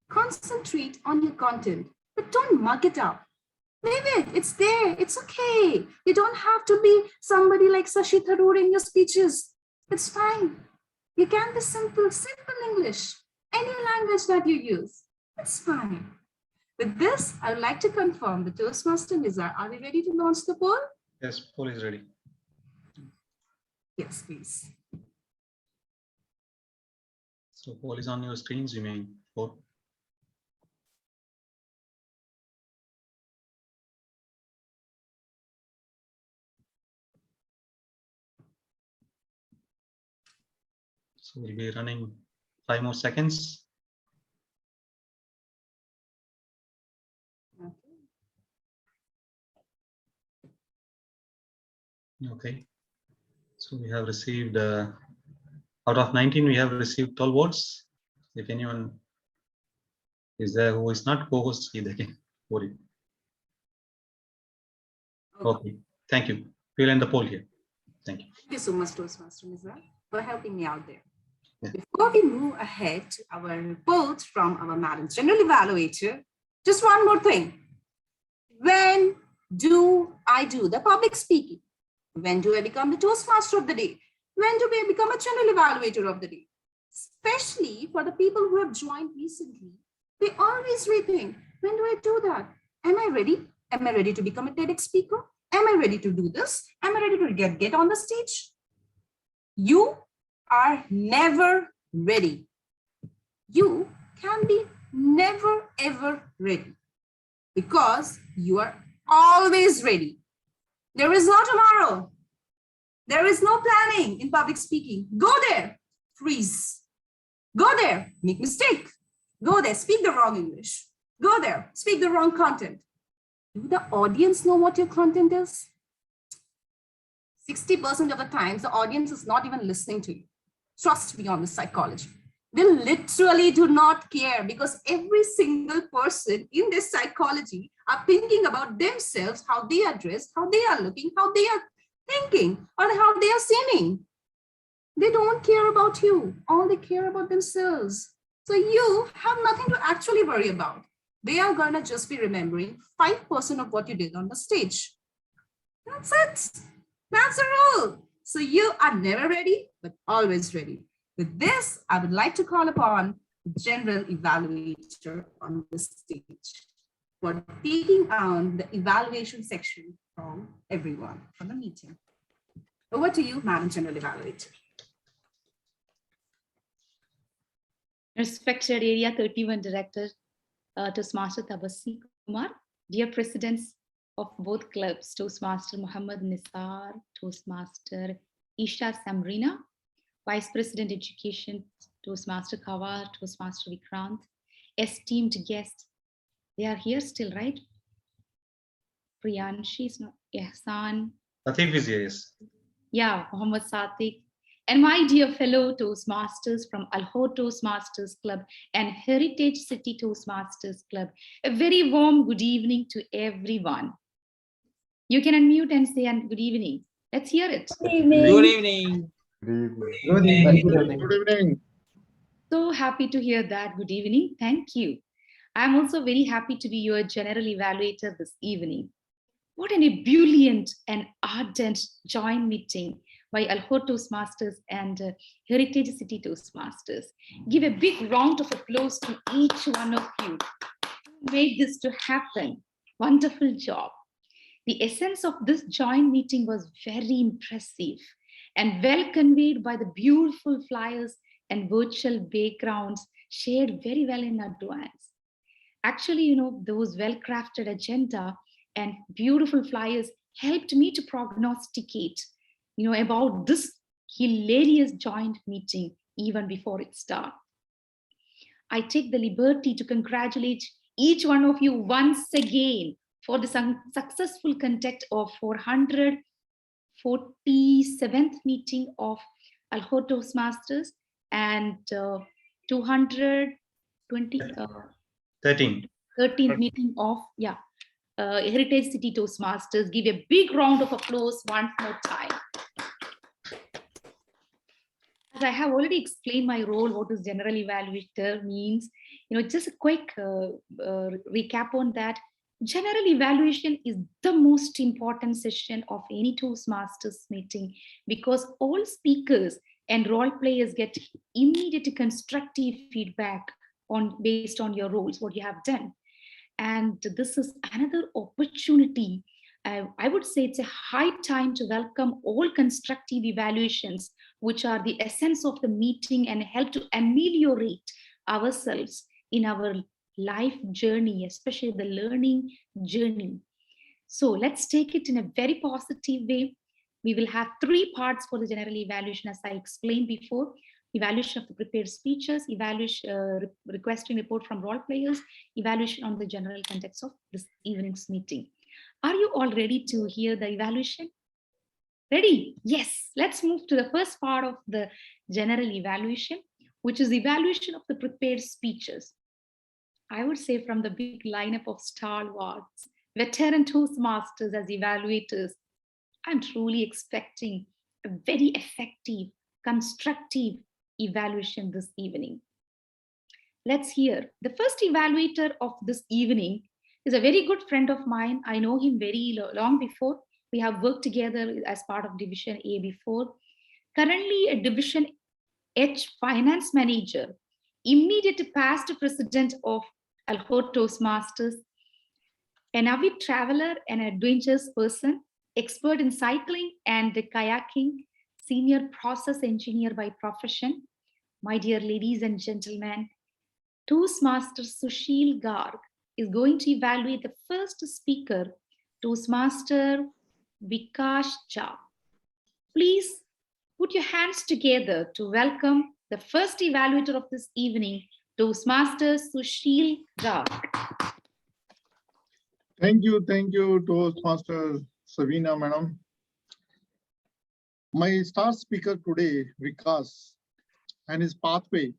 Speaker 4: Concentrate on your content, but don't mug it up. Leave it, it's there, it's okay. You don't have to be somebody like Sashi Tharoor in your speeches. It's fine. You can be simple English, any language that you use, it's fine. With this, I would like to confirm the Toastmaster Nizar. Are we ready to launch the poll?
Speaker 2: Yes, poll is ready.
Speaker 4: Yes, please.
Speaker 2: So poll is on your screens. You may vote. So we'll be running 5 more seconds. Okay. So we have received, out of 19, we have received 12 votes. If anyone is there who is not co-host, they can vote it. Okay. Thank you. We'll end the poll here. Thank you.
Speaker 4: Thank you so much, Toastmaster Nizar, for helping me out there. Yeah. Before we move ahead to our report from our Madam's General Evaluator, just one more thing. When do I do the public speaking? When do I become the Toastmaster of the day? when to become a general evaluator of the day. Especially for the people who have joined recently, they always rethink, when do I do that? Am I ready? Am I ready to become a TEDx speaker? Am I ready to do this? Am I ready to get on the stage? You are never ready. You can be never ever ready because you are always ready. There is no tomorrow. There is no planning in public speaking. Go there, freeze. Go there, make mistake. Go there, speak the wrong English. Go there, speak the wrong content. Do the audience know what your content is? 60% of the times, the audience is not even listening to you. Trust me on this psychology. They literally do not care because every single person in this psychology are thinking about themselves, how they are dressed, how they are looking, how they are thinking, or how they are seeming. They don't care about you. All they care about themselves. So you have nothing to actually worry about. They are gonna just be remembering 5% of what you did on the stage. That's it. That's the rule. So you are never ready, but always ready. With this, I would like to call upon the general evaluator on the stage for taking on the evaluation section from everyone from the meeting. Over to you, Madam General Evaluator.
Speaker 15: Respected Area 31 Director, Toastmaster Tabassi Kumar, dear presidents of both clubs, Toastmaster Muhammad Nisar, Toastmaster Isha Samrina, Vice President Education, Toastmaster Kawar, Toastmaster Vikrant, esteemed guests, they are here still, right? Priyanshi is not, Ihsan.
Speaker 2: Latif is here, yes.
Speaker 15: Yeah, Muhammad Satiq. And my dear fellow Toastmasters from Alkhor Toastmasters Club and Heritage City Toastmasters Club, a very warm good evening to everyone. You can unmute and say good evening. Let's hear it.
Speaker 6: Good evening.
Speaker 8: Good evening.
Speaker 14: Good evening.
Speaker 3: Good evening.
Speaker 15: So happy to hear that. Good evening. Thank you. I'm also very happy to be your general evaluator this evening. What an ebullient and ardent joint meeting by Alkhor Toastmasters and Heritage City Toastmasters. Give a big round of applause to each one of you who made this to happen. Wonderful job. The essence of this joint meeting was very impressive and well conveyed by the beautiful flyers and virtual backgrounds shared very well in advance. Actually, you know, those well-crafted agenda and beautiful flyers helped me to prognosticate, you know, about this hilarious joint meeting even before it started. I take the liberty to congratulate each one of you once again for the successful conduct of 447th meeting of Alkhor Toastmasters and 13th meeting of Heritage City Toastmasters. Give a big round of applause one more time. As I have already explained my role, what is general evaluator means, you know, just a quick recap on that. General evaluation is the most important session of any Toastmasters meeting because all speakers and role players get immediate constructive feedback based on your roles, what you have done. And this is another opportunity. I would say it's a high time to welcome all constructive evaluations, which are the essence of the meeting and help to ameliorate ourselves in our life journey, especially the learning journey. So let's take it in a very positive way. We will have 3 parts for the general evaluation, as I explained before. Evaluation of the prepared speeches, evaluation, requesting report from role players, evaluation on the general context of this evening's meeting. Are you all ready to hear the evaluation? Ready? Yes. Let's move to the first part of the general evaluation, which is evaluation of the prepared speeches. I would say from the big lineup of stalwarts, veteran Toastmasters as evaluators, I'm truly expecting a very effective, constructive evaluation this evening. Let's hear. The first evaluator of this evening is a very good friend of mine. I know him very long before. We have worked together as part of Division A before. currently a Division H finance manager, immediate past president of Alkhor Toastmasters, an avid traveler and adventurous person, expert in cycling and kayaking, senior process engineer by profession. My dear ladies and gentlemen, Toastmaster Sushil Garg is going to evaluate the first speaker, Toastmaster Vikash Jha. Please put your hands together to welcome the first evaluator of this evening, Toastmaster Sushil Garg.
Speaker 3: Thank you, Toastmaster Savina, madam. My star speaker today, Vikas, and his pathway,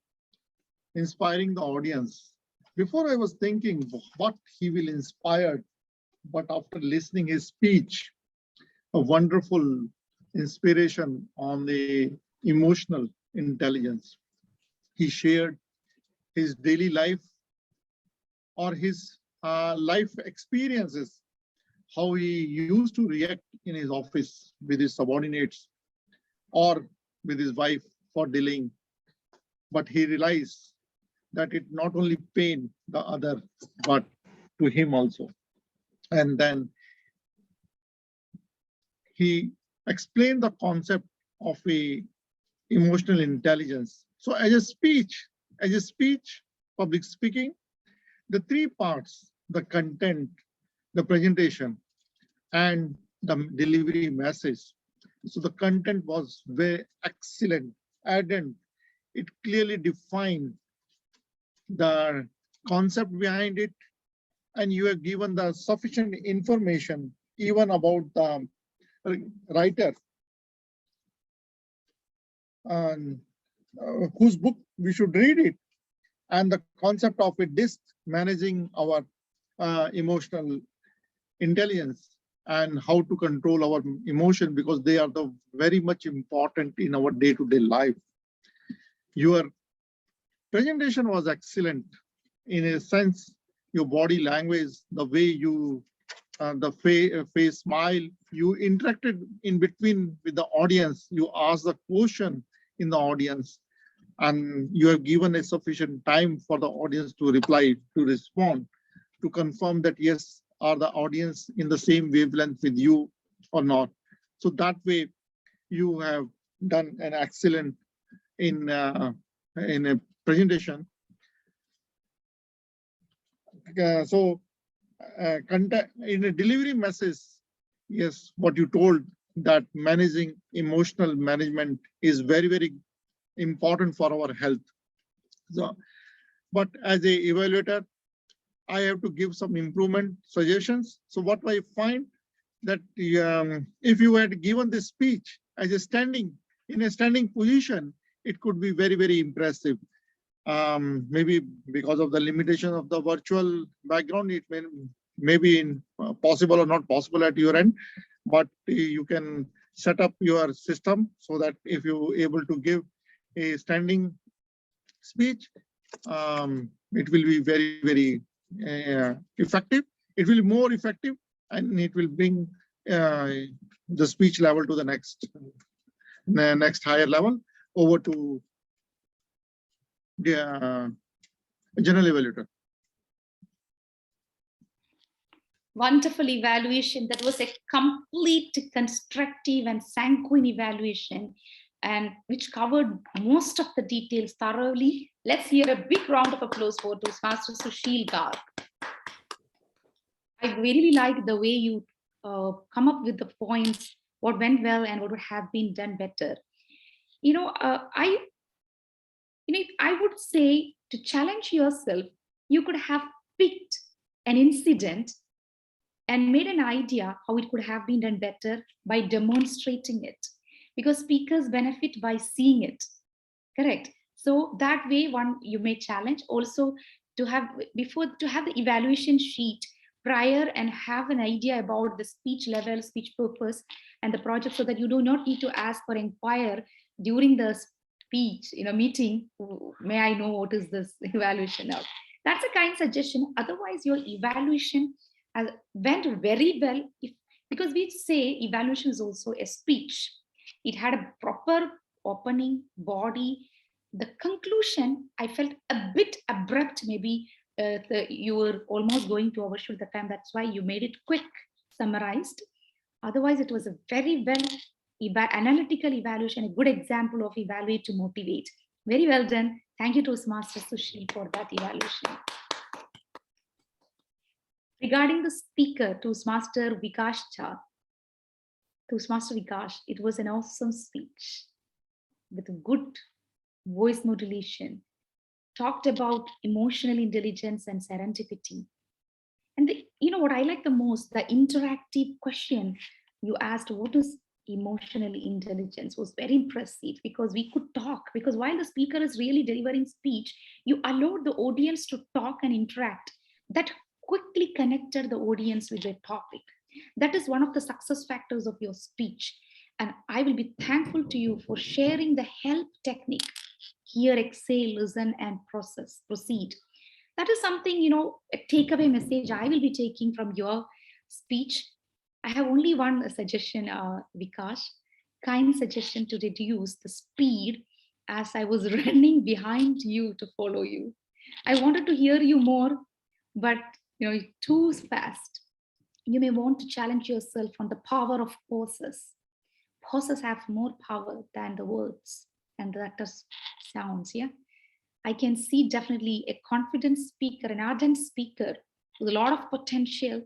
Speaker 3: inspiring the audience. Before I was thinking what he will inspire, but after listening his speech, a wonderful inspiration on the emotional intelligence. He shared his daily life or his life experiences, how he used to react in his office with his subordinates or with his wife for delaying. But he realized that it not only pained the other, but to him also. And then he explained the concept of a emotional intelligence. So as a speech, public speaking, the three parts, the content, the presentation, and the delivery message. So the content was very excellent, ardent. It clearly defined the concept behind it, and you have given the sufficient information even about the writer and whose book we should read it, and the concept of a disc managing our emotional intelligence and how to control our emotion, because they are the very much important in our day-to-day life. Your presentation was excellent in a sense. Your body language, the way you the face smile, you interacted in between with the audience, you asked the question in the audience, and you have given a sufficient time for the audience to reply, to respond, to confirm that yes, are the audience in the same wavelength with you or not. So that way you have done an excellent in a presentation. Content in a delivery message, yes, what you told, that managing emotional management is very, very important for our health. So, but as a evaluator, I have to give some improvement suggestions. So what I find that if you had given this speech as a standing position, it could be very, very impressive. Maybe because of the limitation of the virtual background, it may be possible or not possible at your end, but you can set up your system so that if you're able to give a standing speech, it will be very, very effective. It will be more effective, and it will bring the speech level to the next higher level over to the general evaluator.
Speaker 15: Wonderful evaluation. That was a complete constructive and sanguine evaluation, and which covered most of the details thoroughly. Let's hear a big round of applause for Toastmaster Sushil Garg. I really like the way you come up with the points, what went well and what would have been done better. I would say, to challenge yourself, you could have picked an incident and made an idea how it could have been done better by demonstrating it, because speakers benefit by seeing it. Correct. So that way, you may challenge also to have the evaluation sheet prior and have an idea about the speech level, speech purpose, and the project, so that you do not need to ask or inquire during the speech meeting, may I know what is this evaluation of? That's a kind suggestion. Otherwise, your evaluation went very well, because we say evaluation is also a speech. It had a proper opening, body. The conclusion, I felt a bit abrupt. Maybe you were almost going to overshoot the time. That's why you made it quick, summarized. Otherwise, it was a very well analytical evaluation, a good example of evaluate to motivate. Very well done. Thank you, Toastmaster Sushil, for that evaluation. Regarding the speaker, Toastmaster Vikash Cha, Toastmaster Vikash, it was an awesome speech with good voice modulation, talked about emotional intelligence and serendipity. And you know what I like the most, the interactive question you asked, what is emotional intelligence, was very impressive, because we could talk, because while the speaker is really delivering speech, you allowed the audience to talk and interact. That quickly connected the audience with their topic. That is one of the success factors of your speech. And I will be thankful to you for sharing the help technique. Hear, exhale, listen, and proceed. That is something, you know, a takeaway message I will be taking from your speech. I have only one suggestion, Vikash, kind suggestion to reduce the speed as I was running behind you to follow you. I wanted to hear you more, but you know, too fast. You may want to challenge yourself on the power of pauses. Pauses have more power than the words, and that is sounds, yeah. I can see definitely a confident speaker, an ardent speaker with a lot of potential,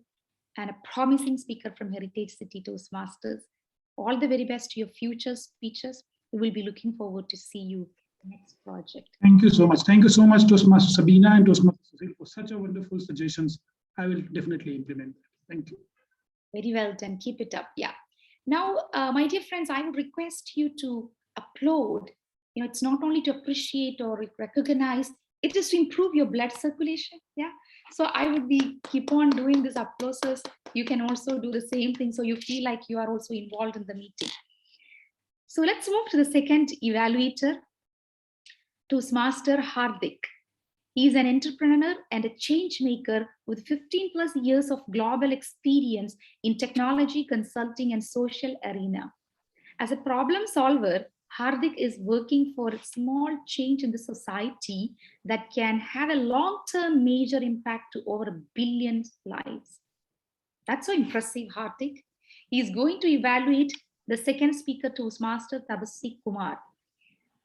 Speaker 15: and a promising speaker from Heritage City Toastmasters. All the very best to your future speeches. We will be looking forward to see you in the next project.
Speaker 17: Thank you so much. Thank you so much, Toastmaster Sabina and Toastmaster Sushil, for such a wonderful suggestions. I will definitely implement that. Thank you.
Speaker 15: Very well done. Keep it up. Yeah. Now, my dear friends, I would request you to upload. You know, it's not only to appreciate or recognize, it is to improve your blood circulation. Yeah. So I would be keep on doing this applauses. You can also do the same thing, so you feel like you are also involved in the meeting. So let's move to the second evaluator, Toastmaster Hardik. He is an entrepreneur and a change maker with 15 plus years of global experience in technology, consulting, and social arena. As a problem solver, Hardik is working for a small change in the society that can have a long-term major impact to over 1 billion lives. That's so impressive, Hardik. He is going to evaluate the second speaker, Toastmaster Tabaswi Kumar.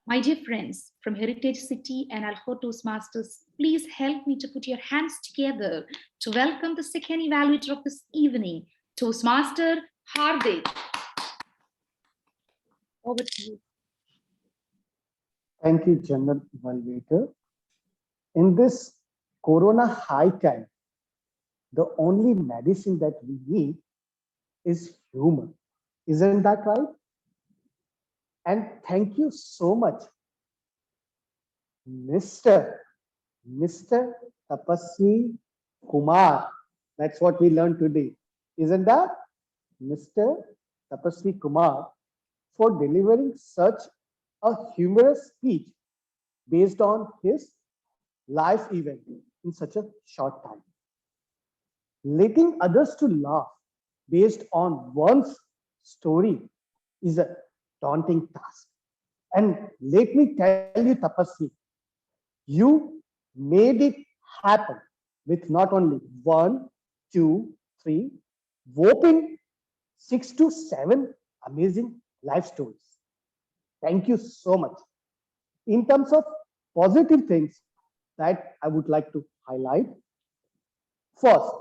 Speaker 15: My dear friends from Heritage City and Alkhor Toastmasters, please help me to put your hands together to welcome the second evaluator of this evening, Toastmaster Hardik. Over to you.
Speaker 18: Thank you, General Evaluator. In this Corona high time, the only medicine that we need is humor. Isn't that right? And thank you so much, Mr. Tapaswi Kumar. That's what we learned today. Isn't that? Mr. Tapaswi Kumar, for delivering such a humorous speech based on his life event in such a short time. Letting others to laugh based on one's story is a daunting task. And let me tell you, Tapaswi, you made it happen with not only 1, 2, 3, whopping 6 to 7 amazing life stories. Thank you so much. In terms of positive things that I would like to highlight, first,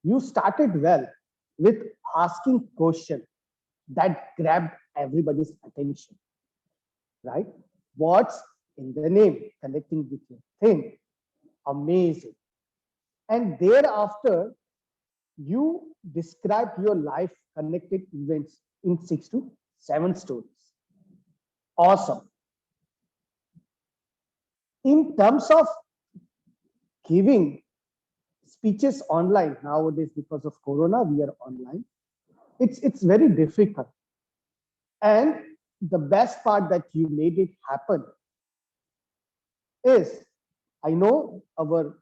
Speaker 18: you started well with asking questions that grabbed everybody's attention, right? What's in the name? Connecting with your thing. Amazing. And thereafter, you described your life connected events in 6 to 7 stories. Awesome. In terms of giving speeches online nowadays, because of Corona, we are online. It's very difficult. And the best part that you made it happen is, I know the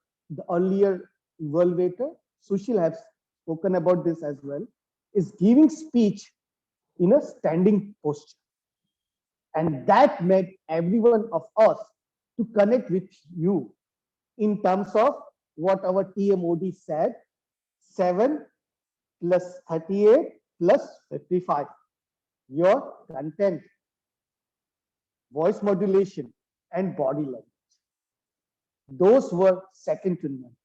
Speaker 18: earlier evaluator, Sushil, has spoken about this as well, is giving speech in a standing posture. And that made every one of us to connect with you in terms of what our TMOD said, 7 plus 38 plus 55. Your content, voice modulation, and body language. Those were second to none.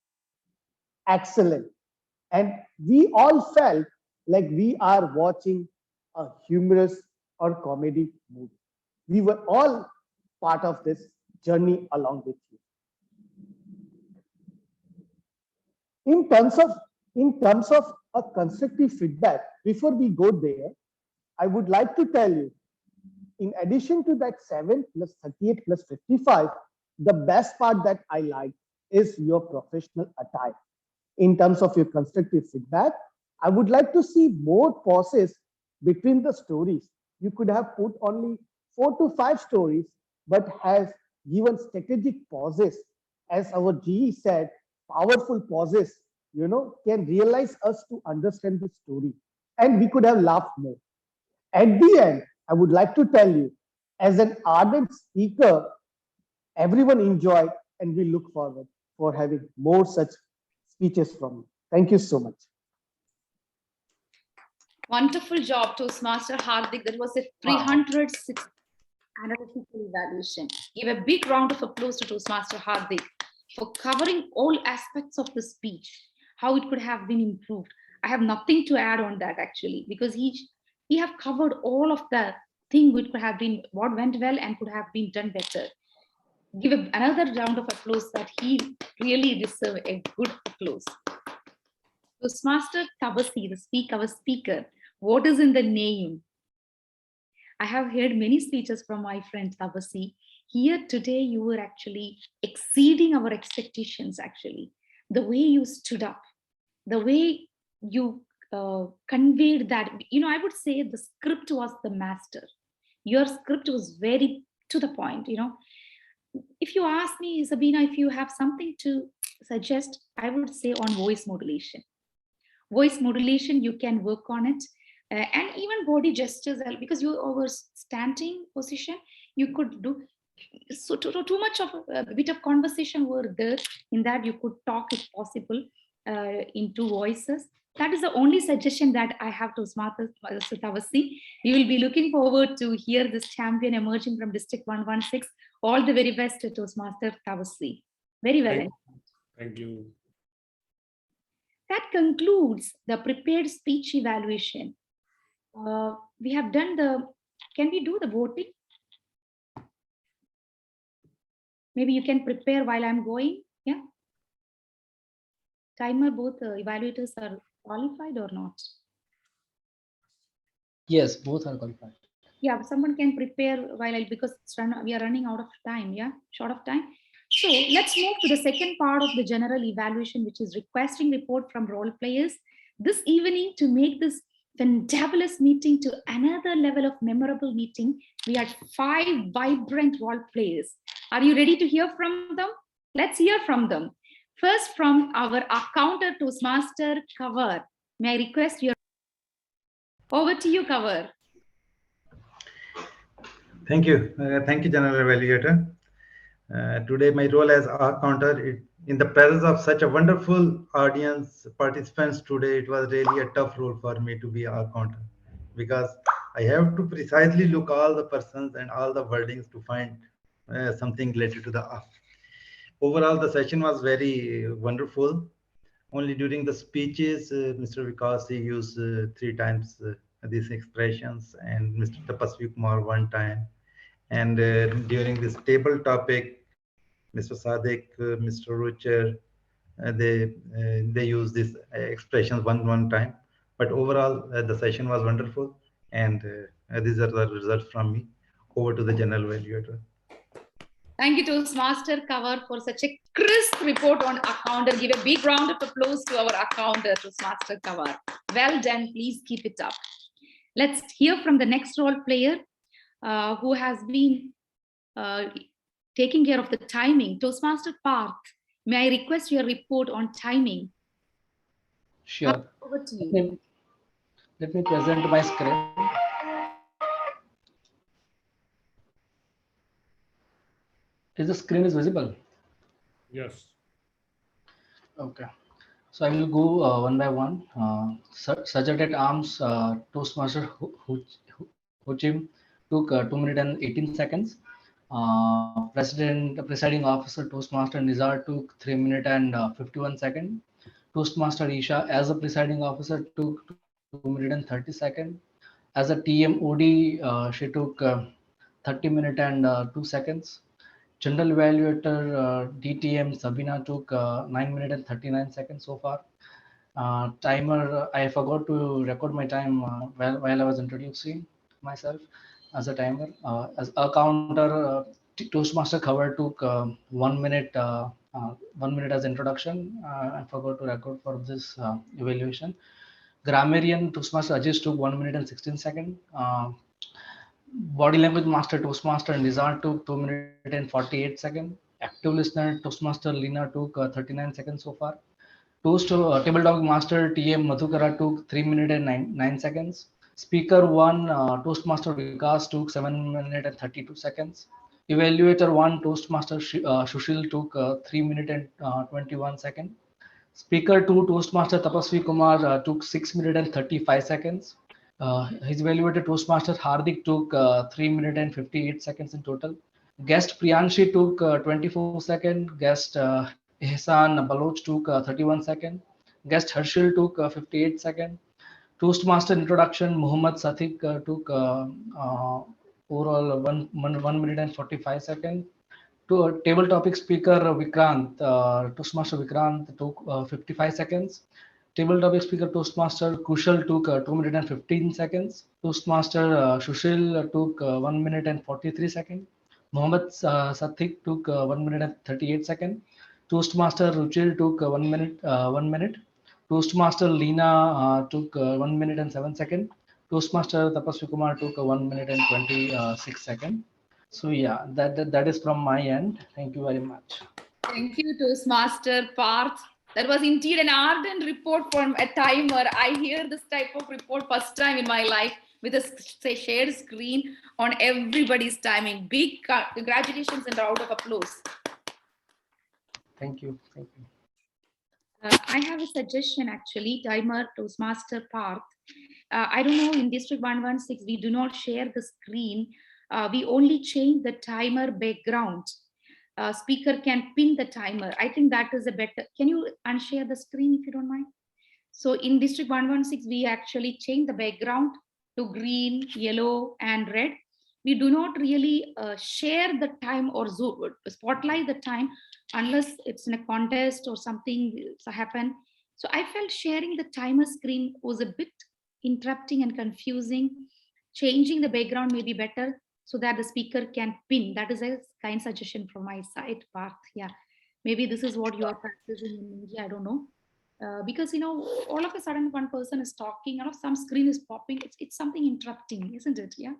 Speaker 18: Excellent. And we all felt like we are watching a humorous or comedy movie. We were all part of this journey along with you. In terms of a constructive feedback, before we go there, I would like to tell you, in addition to that 7 plus 38 plus 55, the best part that I like is your professional attire. In terms of your constructive feedback, I would like to see more pauses between the stories. You could have put only 4 to 5 stories, but has given strategic pauses. As our GE said, powerful pauses, can realize us to understand the story. And we could have laughed more. At the end, I would like to tell you, as an ardent speaker, everyone enjoyed, and we look forward for having more such speeches from you. Thank you so much.
Speaker 15: Wonderful job, Toastmaster Hardik. That was a 306 analytical evaluation. Give a big round of applause to Toastmaster Hardik for covering all aspects of the speech, how it could have been improved. I have nothing to add on that actually, because he have covered all of the thing which could have been what went well and could have been done better. Give another round of applause that he really deserves a good applause. Toastmaster Tabasi, our speaker, what is in the name? I have heard many speeches from my friend Tabasi. Here today, you were actually exceeding our expectations, actually. The way you stood up, the way you conveyed that, I would say the script was the master. Your script was very to the point, If you ask me, Sabina, if you have something to suggest, I would say on voice modulation. Voice modulation, you can work on it. And even body gestures, because you over standing position, you could do so too much of a bit of conversation were there in that you could talk if possible in 2 voices. That is the only suggestion that I have to Tavasi. We will be looking forward to hear this champion emerging from District 116. All the very best to Toastmaster Tavasi. Very well.
Speaker 5: Thank you.
Speaker 15: That concludes the prepared speech evaluation. We have done can we do the voting? Maybe you can prepare while I'm going, yeah? Timer, both evaluators are qualified or not?
Speaker 14: Yes, both are qualified.
Speaker 15: Yeah, someone can prepare while because we are running out of time, yeah? Short of time. So let's move to the second part of the general evaluation, which is requesting report from role players. This evening, to make this fantabulous meeting to another level of memorable meeting, we had 5 vibrant role players. Are you ready to hear from them? Let's hear from them. First, from our accountant Toastmaster Cover. May I request your... Over to you, Cover.
Speaker 16: Thank you. Thank you, General Evaluator. Today, my role as accountant, in the presence of such a wonderful audience, participants today, it was really a tough role for me to be accountant, because I have to precisely look all the persons and all the wordings to find something related to the overall. The session was very wonderful. Only during the speeches, Mr. Vikas used 3 times these expressions, and Mr. Tapasvi Kumar 1 time. And during this table topic, Mr. Sadik, Mr. Rucher, they use these expressions one time. But overall, the session was wonderful, and these are the results from me. Over to the General Evaluator.
Speaker 15: Thank you, Toastmaster Cover, for such a crisp report on accountant. Give a big round of applause to our accountant, Toastmaster Cover. Well done. Please keep it up. Let's hear from the next role player who has been taking care of the timing. Toastmaster Parth, may I request your report on timing?
Speaker 14: Sure.
Speaker 15: Over to you.
Speaker 14: Let me present my script. Is the screen is visible?
Speaker 5: Yes.
Speaker 14: Okay. So I will go one by one. Surgeted arms, Toastmaster Ho Chim took 2 minutes and 18 seconds. Presiding officer Toastmaster Nizar took 3 minutes and 51 seconds. Toastmaster Isha as a presiding officer took 2 minutes and 30 seconds. As a TMOD, she took 30 minutes and 2 seconds. General evaluator DTM Sabina took 9 minutes and 39 seconds so far. Timer, I forgot to record my time while I was introducing myself as a timer. As a counter, Toastmaster cover took 1 minute, 1 minute as introduction. I forgot to record for this evaluation. Grammarian Toastmaster Ajay took 1 minute and 16 seconds. Body language master Toastmaster Nizar took 2 minutes and 48 seconds. Active listener Toastmaster Lina took 39 seconds so far. Table talk master TM Madhukara took 3 minutes and 9 seconds. Speaker 1 Toastmaster Vikas took 7 minutes and 32 seconds. Evaluator 1 Toastmaster Shushil took 3 minutes and 21 seconds. Speaker 2 Toastmaster Tapasvi Kumar took 6 minutes and 35 seconds. His evaluated Toastmaster Hardik took 3 minutes and 58 seconds in total. Guest Priyanshi took 24 seconds. Guest Ehsan Baloch took 31 seconds. Guest Herschel took 58 seconds. Toastmaster introduction Muhammad Sadiq took overall 1 minute and 45 seconds. Table topic speaker Vikrant, Toastmaster Vikrant took 55 seconds. Table topic speaker Toastmaster Kushal took 2 minutes and 15 seconds. Toastmaster Shushil took 1 minute and 43 seconds. Mohammed Sadiq took 1 minute and 38 seconds. Toastmaster Ruchil took 1 minute. 1 minute. Toastmaster Lina took 1 minute and 7 seconds. Toastmaster Tapasvi Kumar took 1 minute and 26 seconds. So yeah, that is from my end. Thank you very much.
Speaker 15: Thank you, Toastmaster Parth. That was indeed an ardent report from a timer. I hear this type of report first time in my life with a shared screen on everybody's timing. Big congratulations and round of applause.
Speaker 14: Thank you. Thank you.
Speaker 15: I have a suggestion actually, timer Toastmaster Parth. I don't know, in District 116, we do not share the screen. We only change the timer background. Speaker can pin the timer. I think that is a better. Can you unshare the screen if you don't mind? So in District 116, we actually change the background to green, yellow, and red. We do not really share the time or spotlight the time unless it's in a contest or something happen. So I felt sharing the timer screen was a bit interrupting and confusing. Changing the background may be better so that the speaker can pin. That is a kind suggestion from my side, Parth. Yeah, maybe this is what you are practicing in India. I don't know. Because all of a sudden one person is talking, some screen is popping. It's something interrupting, isn't it? Yeah.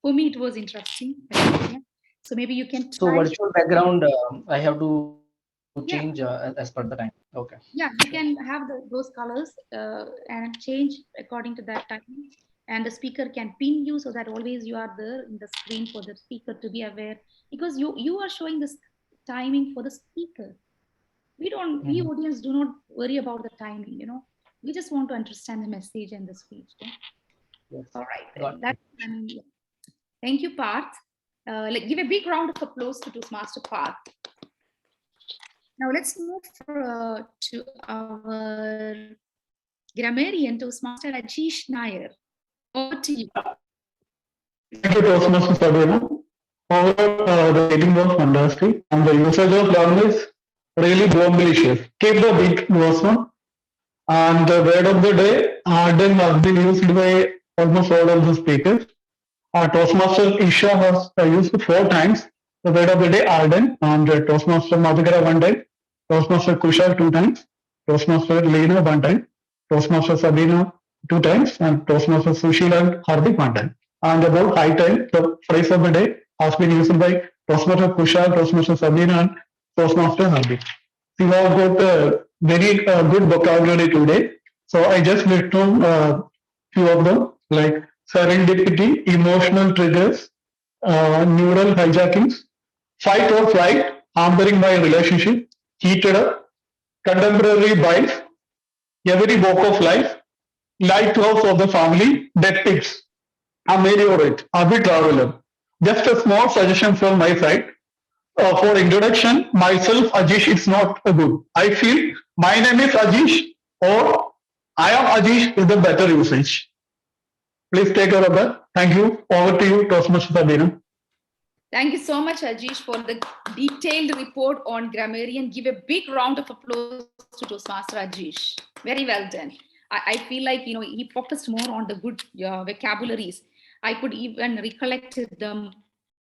Speaker 15: For me, it was interesting. Yeah. So maybe you can try.
Speaker 14: So virtual background, I have to change as per the time. Okay.
Speaker 15: Yeah, you can have those colors and change according to that time. And the speaker can pin you so that always you are there in the screen for the speaker to be aware, because you are showing this timing for the speaker. We audience do not worry about the timing, we just want to understand the message and the speech. Yeah?
Speaker 14: Yes.
Speaker 15: All right. Thank you, Parth. Give a big round of applause to Toastmaster Parth. Now let's move to our grammarian, Toastmaster Ajish Nair. Over to you.
Speaker 13: Thank you, Toastmaster Sabina. Overall, the meeting was fantastic, and the usage of language really delicious. Keep the beat goes on. And the word of the day, Arden, has been used by almost all of the speakers. Toastmaster Isha was used 4 times. The word of the day, Arden, and Toastmaster Madhukara 1 time, Toastmaster Kushal 2 times, Toastmaster Leena 1 time, Toastmaster Sabina 2 times, and Toastmaster Sushil and Hardik 1 time. And about high time, the phrase of the day has been used by Toastmaster Kushal, Toastmaster Sabina, and Toastmaster Hardik. We have got a very good vocabulary today. So I just written few of them, like serendipity, emotional triggers, neural hijackings, fight or flight, hampering my relationship, heated up, contemporary bites, every walk of life, lighthouse of the family, dead tips, ameliorate, avid traveler. Just a small suggestion from my side. For introduction, myself, Ajish, it's not good. I feel my name is Ajish or I am Ajish is the better usage. Please take care of that. Thank you. Over to you, Toastmaster Sabina.
Speaker 15: Thank you so much, Ajish, for the detailed report on grammarian. Give a big round of applause to Toastmaster Ajish. Very well done. I feel like, he focused more on the good vocabularies. I could even recollect them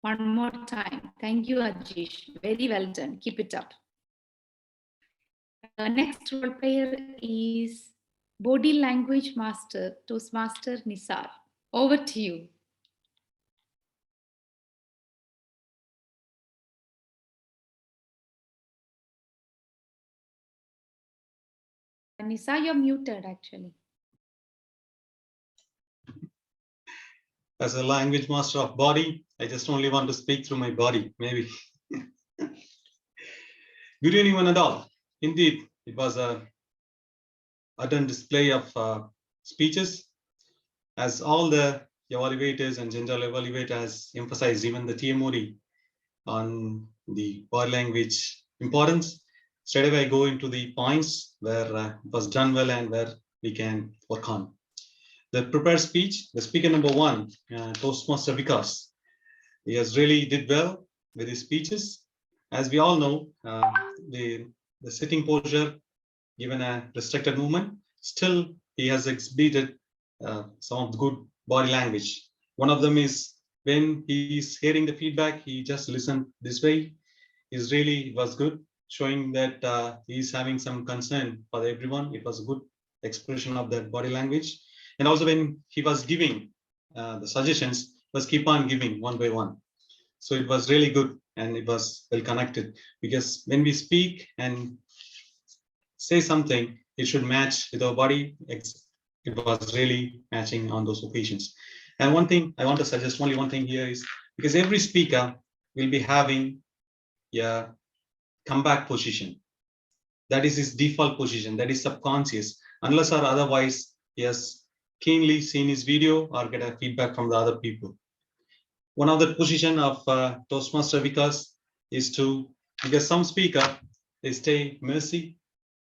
Speaker 15: one more time. Thank you, Ajish. Very well done. Keep it up. Next role player is Body Language Master, Toastmaster Nisar. Over to you. Nisa, you're muted actually.
Speaker 2: As a language master of body, I just only want to speak through my body, maybe. Good evening, one and all. Indeed, it was a ardent display of speeches, as all the evaluators and general evaluators emphasized, even the TMOD, on the body language importance. Straight away, I go into the points where it was done well and where we can work on. The prepared speech, the speaker number one, Toastmaster Vikas, he has really did well with his speeches. As we all know, the sitting posture, given a restricted movement, still he has exhibited some of the good body language. One of them is when he's hearing the feedback, he just listened this way. It really was good, showing that he's having some concern for everyone. It was a good expression of that body language. And also when he was giving the suggestions, was keep on giving one by one. So it was really good and it was well connected, because when we speak and say something, it should match with our body. It was really matching on those occasions. And one thing I want to suggest, only one thing here is, because every speaker will be having a comeback position. That is his default position, that is subconscious, unless or otherwise he has keenly seen his video or get a feedback from the other people. One of the position of Toastmaster Vikas is to, because some speaker, they stay mercy,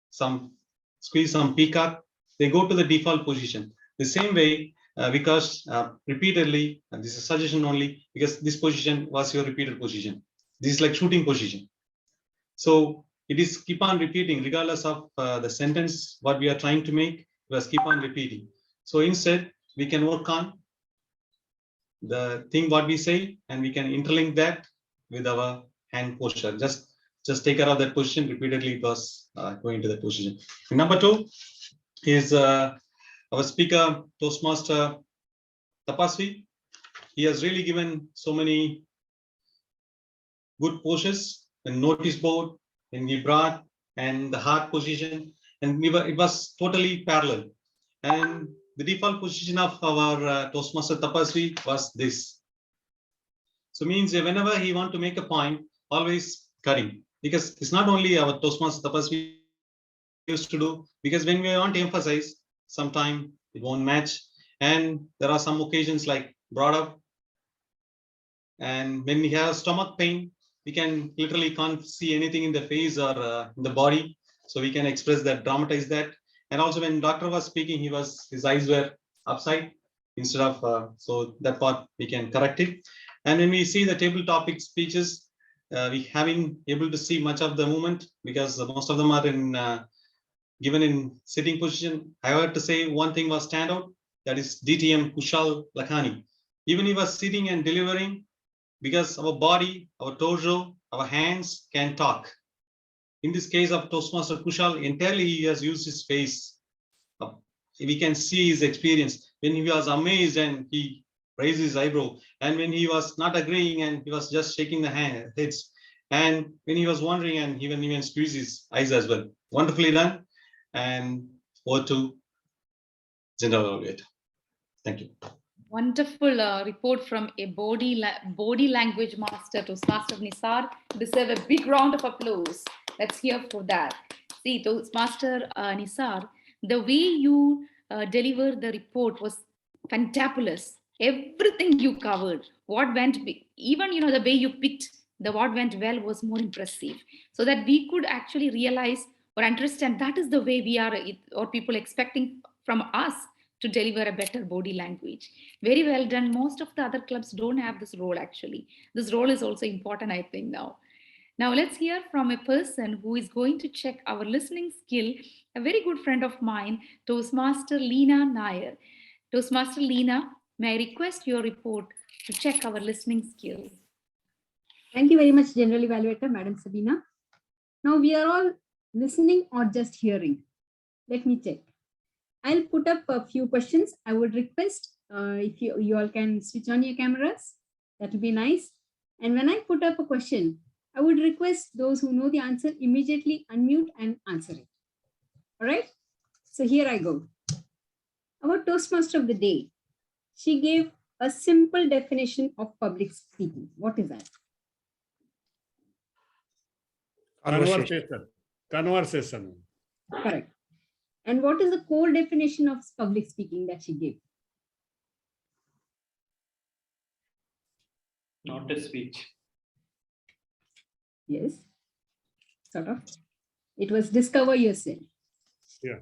Speaker 2: some squeeze, some peacock, they go to the default position. The same way, Vikas repeatedly, and this is a suggestion only, because this position was your repeated position. This is like shooting position. So it is keep on repeating, regardless of the sentence, what we are trying to make, we must keep on repeating. So instead, we can work on the thing what we say, and we can interlink that with our hand posture. Just take care of that position repeatedly, because going to the position. And number two is our speaker, Toastmaster Tapasvi. He has really given so many good postures and notice board, and he brought and the heart position, and it was totally parallel. And the default position of our Toastmaster Tapasvi was this. So means whenever he want to make a point, always cutting, because it's not only our Toastmaster Tapasvi used to do, because when we want to emphasize, sometime it won't match. And there are some occasions like brought up, and when we have stomach pain, we can literally can't see anything in the face or in the body. So we can express that, dramatize that. And also when doctor was speaking, his eyes were upside instead of, so that part we can correct it. And when we see the table topic speeches, we haven't able to see much of the movement, because most of them are in given in sitting position. I have to say one thing was stand out, that is DTM Kushal Lakhani. Even he was sitting and delivering, because our body, our torso, our hands can talk. In this case of Toastmaster Kushal, entirely he has used his face. We can see his experience when he was amazed and he raised his eyebrow, and when he was not agreeing and he was just shaking the heads, and when he was wondering and even squeezed his eyes as well. Wonderfully done. And over to General Evaluator. Thank you.
Speaker 15: Wonderful report from a body language master, Toastmaster Nisar. Deserve a big round of applause. Let's hear for that. See, Toastmaster Nisar, the way you delivered the report was fantabulous. Everything you covered, what went, even the way you picked the what went well was more impressive. So that we could actually realize or understand that is the way we are, or people expecting from us to deliver a better body language. Very well done. Most of the other clubs don't have this role actually. This role is also important, I think, now. Now let's hear from a person who is going to check our listening skill, a very good friend of mine, Toastmaster Leena Nair. Toastmaster Leena, may I request your report to check our listening skill?
Speaker 11: Thank you very much, General Evaluator, Madam Sabina. Now we are all listening or just hearing. Let me check. I'll put up a few questions. I would request if you all can switch on your cameras, that would be nice. And when I put up a question, I would request those who know the answer immediately unmute and answer it. All right, so here I go. Our Toastmaster of the day, she gave a simple definition of public speaking. What is that?
Speaker 5: Conversation.
Speaker 11: Correct. And what is the core definition of public speaking that she gave?
Speaker 12: Not a speech.
Speaker 11: Yes, sort of. It was discover yourself.
Speaker 5: Yeah.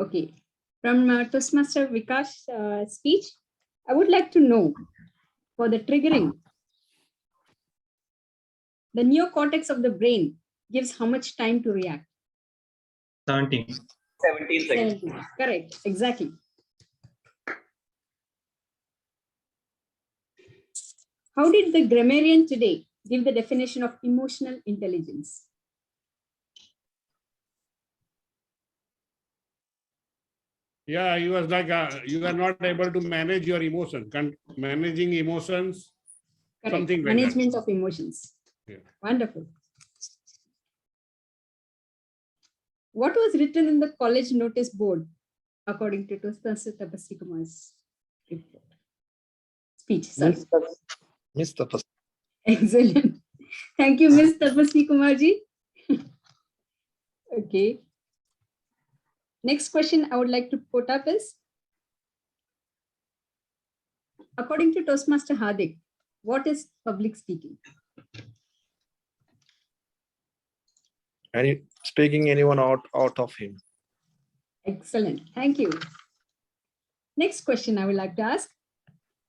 Speaker 11: Okay. From Toastmaster Vikash speech, I would like to know for the triggering, the neocortex of the brain gives how much time to react?
Speaker 12: 17 seconds.
Speaker 11: 17. Correct, exactly. How did the grammarian today give the definition of emotional intelligence?
Speaker 5: Yeah, he was like, you are not able to manage your emotions, managing emotions,
Speaker 11: Correct.
Speaker 5: something like
Speaker 11: Management
Speaker 5: that.
Speaker 11: of emotions.
Speaker 5: Yeah.
Speaker 11: Wonderful. What was written in the college notice board according to Toastmaster Tapasri Kumar's report? Speech, sorry.
Speaker 10: Miss Tapasri.
Speaker 11: Excellent. Thank you, Ms. Tapasri Kumarji. Okay. Next question I would like to put up is, according to Toastmaster Hardik, what is public speaking?
Speaker 10: Speaking anyone out of him.
Speaker 11: Excellent. Thank you. Next question I would like to ask,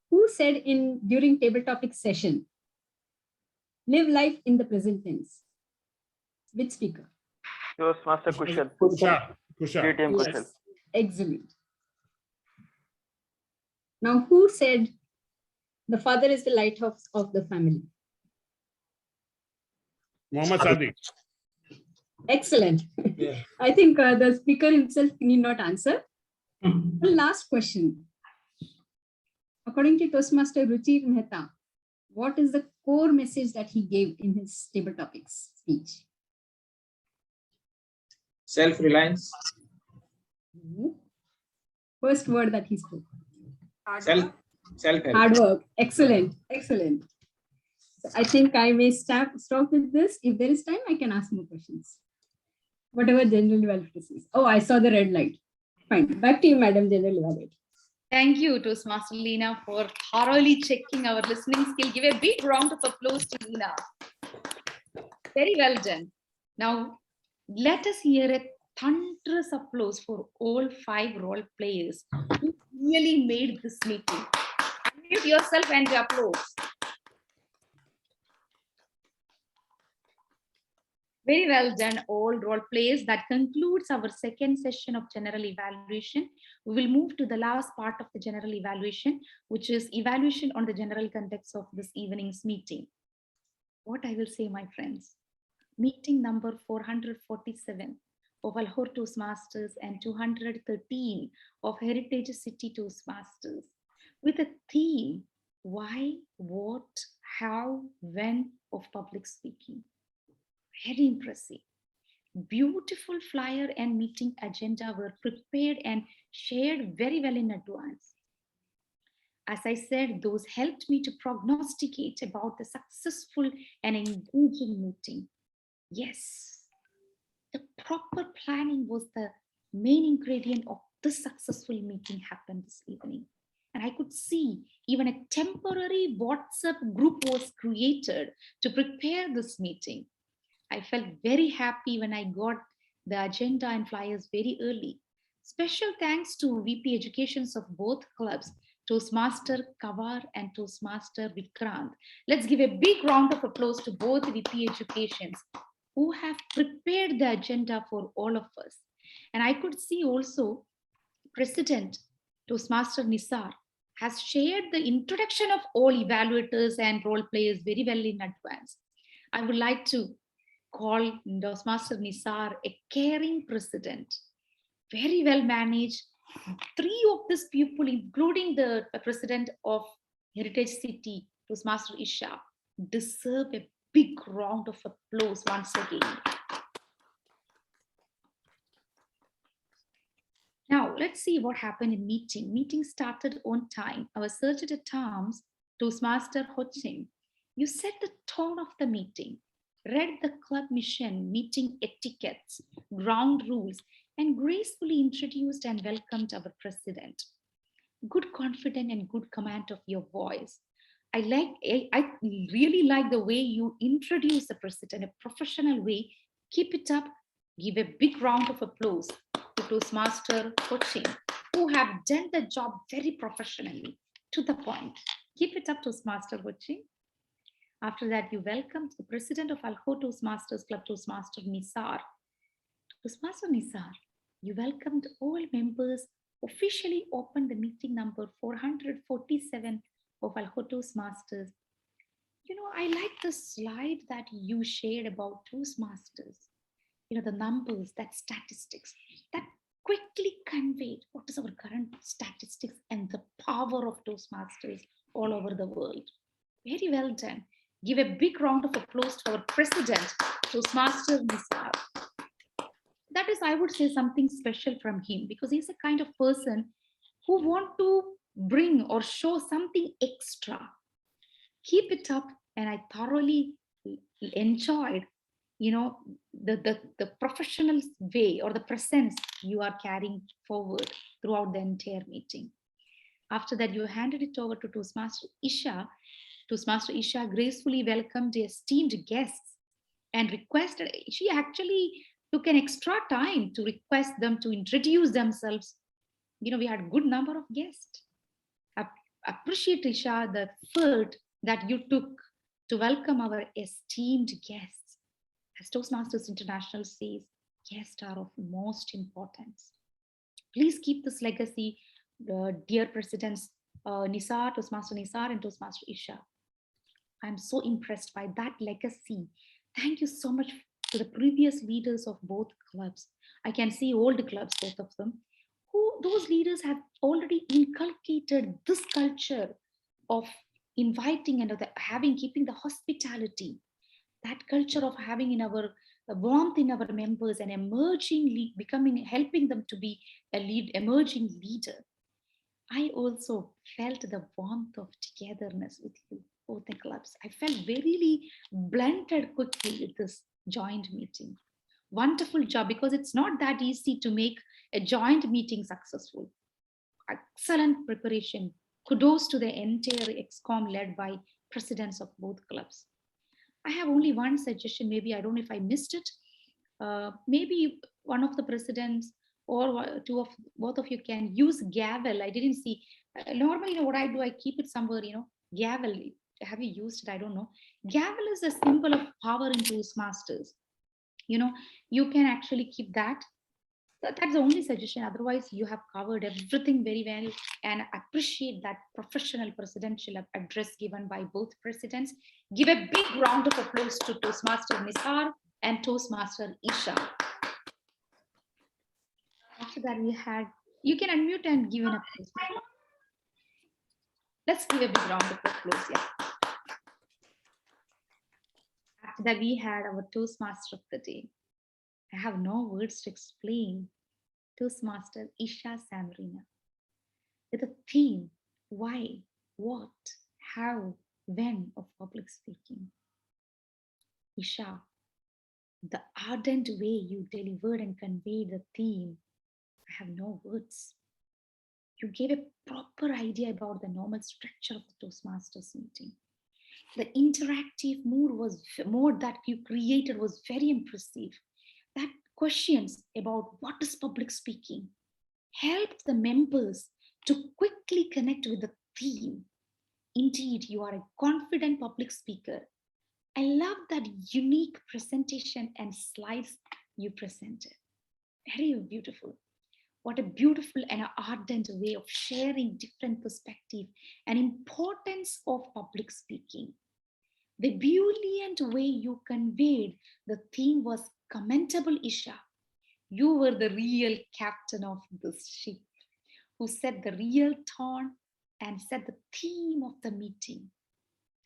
Speaker 11: who said during table topic session, live life in the present tense? Which speaker?
Speaker 21: Toastmaster Kushal.
Speaker 5: Kushal.
Speaker 21: ALTM Kushal.
Speaker 11: Yes. Excellent. Now, who said the father is the lighthouse of the family?
Speaker 5: Muhammad Sadiq.
Speaker 11: Excellent.
Speaker 8: Yeah.
Speaker 11: I think the speaker himself need not answer. The last question. According to Toastmaster Ruchir Mehta, what is the core message that he gave in his table topics speech?
Speaker 8: Self-reliance.
Speaker 11: First word that he spoke.
Speaker 8: Self-help.
Speaker 11: Hard work. Excellent. Excellent. So I think I may stop with this. If there is time, I can ask more questions. Whatever General Evaluator says. Oh, I saw the red light. Fine. Back to you, Madam General Evaluator.
Speaker 15: Thank you, Toastmaster Leena, for thoroughly checking our listening skill. Give a big round of applause to Leena. Very well done. Now, let us hear a thunderous applause for all 5 role players who really made this meeting. Unmute yourself and applause. Very well done, all role players. That concludes our second session of general evaluation. We will move to the last part of the general evaluation, which is evaluation on the general context of this evening's meeting. What I will say, my friends, meeting number 447 of Alkhor Toastmasters and 213 of Heritage City Toastmasters, with a theme, why, what, how, when of public speaking. Very impressive. Beautiful flyer and meeting agenda were prepared and shared very well in advance. As I said, those helped me to prognosticate about the successful and engaging meeting. Yes, the proper planning was the main ingredient of this successful meeting happened this evening. And I could see even a temporary WhatsApp group was created to prepare this meeting. I felt very happy when I got the agenda and flyers very early. Special thanks to VP Educations of both clubs, Toastmaster Kavar and Toastmaster Vikrant. Let's give a big round of applause to both VP Educations who have prepared the agenda for all of us. And I could see also President Toastmaster Nisar has shared the introduction of all evaluators and role players very well in advance. I would like to call Toastmaster Nisar a caring president, very well managed. 3 of these people, including the president of Heritage City, Toastmaster Isha, deserve a big round of applause once again. Now, let's see what happened in meeting. Meeting started on time. Our search at terms, Toastmaster Hoching, you set the tone of the meeting, read the club mission, meeting etiquettes, ground rules, and gracefully introduced and welcomed our president. Good confidence and good command of your voice. I really like the way you introduce the president, a professional way. Keep it up. Give a big round of applause to Toastmaster Coaching, who have done the job very professionally, to the point. Keep it up, Toastmaster Coaching. After that, you welcomed the president of Alkhor Toastmasters Club, Toastmaster Nisar. Toastmaster Nisar, you welcomed all members, officially opened the meeting number 447 of Alkhor Toastmasters. You know, I like the slide that you shared about Toastmasters. You know, the numbers, that statistics, that quickly conveyed what is our current statistics and the power of Toastmasters all over the world. Very well done. Give a big round of applause to our president, Toastmaster Nisar. That is, I would say, something special from him, because he's a kind of person who want to bring or show something extra. Keep it up, and I thoroughly enjoyed, you know, the professional way or the presence you are carrying forward throughout the entire meeting. After that, you handed it over to Toastmaster Isha. Toastmaster Isha gracefully welcomed the esteemed guests and requested, she actually took an extra time to request them to introduce themselves. You know, we had a good number of guests. I appreciate, Isha, the effort that you took to welcome our esteemed guests. As Toastmasters International says, guests are of most importance. Please keep this legacy, dear Presidents Nisar, Toastmaster Nisar, and Toastmaster Isha. I'm so impressed by that legacy. Thank you so much to the previous leaders of both clubs. I can see old clubs, both of them, who those leaders have already inculcated this culture of inviting and keeping the hospitality, that culture of having in our warmth in our members and emerging, helping them to be a emerging leader. I also felt the warmth of togetherness with you, both the clubs. I felt very blended quickly with this joint meeting. Wonderful job, because it's not that easy to make a joint meeting successful. Excellent preparation. Kudos to the entire ExCom led by presidents of both clubs. I have only one suggestion. Maybe, I don't know if I missed it. Maybe one of the presidents or both of you can use gavel. I didn't see. Normally, you know what I do? I keep it somewhere, you know, gavel. Have you used it? I don't know. Gavel is a symbol of power in Toastmasters. You know, you can actually keep that. That's the only suggestion. Otherwise, you have covered everything very well, and I appreciate that professional presidential address given by both presidents. Give a big round of applause to Toastmaster Nisar and Toastmaster Isha. After that, we had, you can unmute and give an applause. Let's give a big round of applause. Yeah. After that, we had our Toastmaster of the day. I have no words to explain. Toastmaster Isha Samrina, with a theme, why? what, how, when of public speaking. Isha, the ardent way you delivered and conveyed the theme, I have no words. You gave a proper idea about the normal structure of the Toastmasters meeting. The interactive mode that you created was very impressive. That questions about what is public speaking helped the members to quickly connect with the theme. Indeed, you are a confident public speaker. I love that unique presentation and slides you presented. Very beautiful. What a beautiful and ardent way of sharing different perspective and importance of public speaking. The brilliant way you conveyed the theme was commendable, Isha. You were the real captain of this ship who set the real tone and set the theme of the meeting.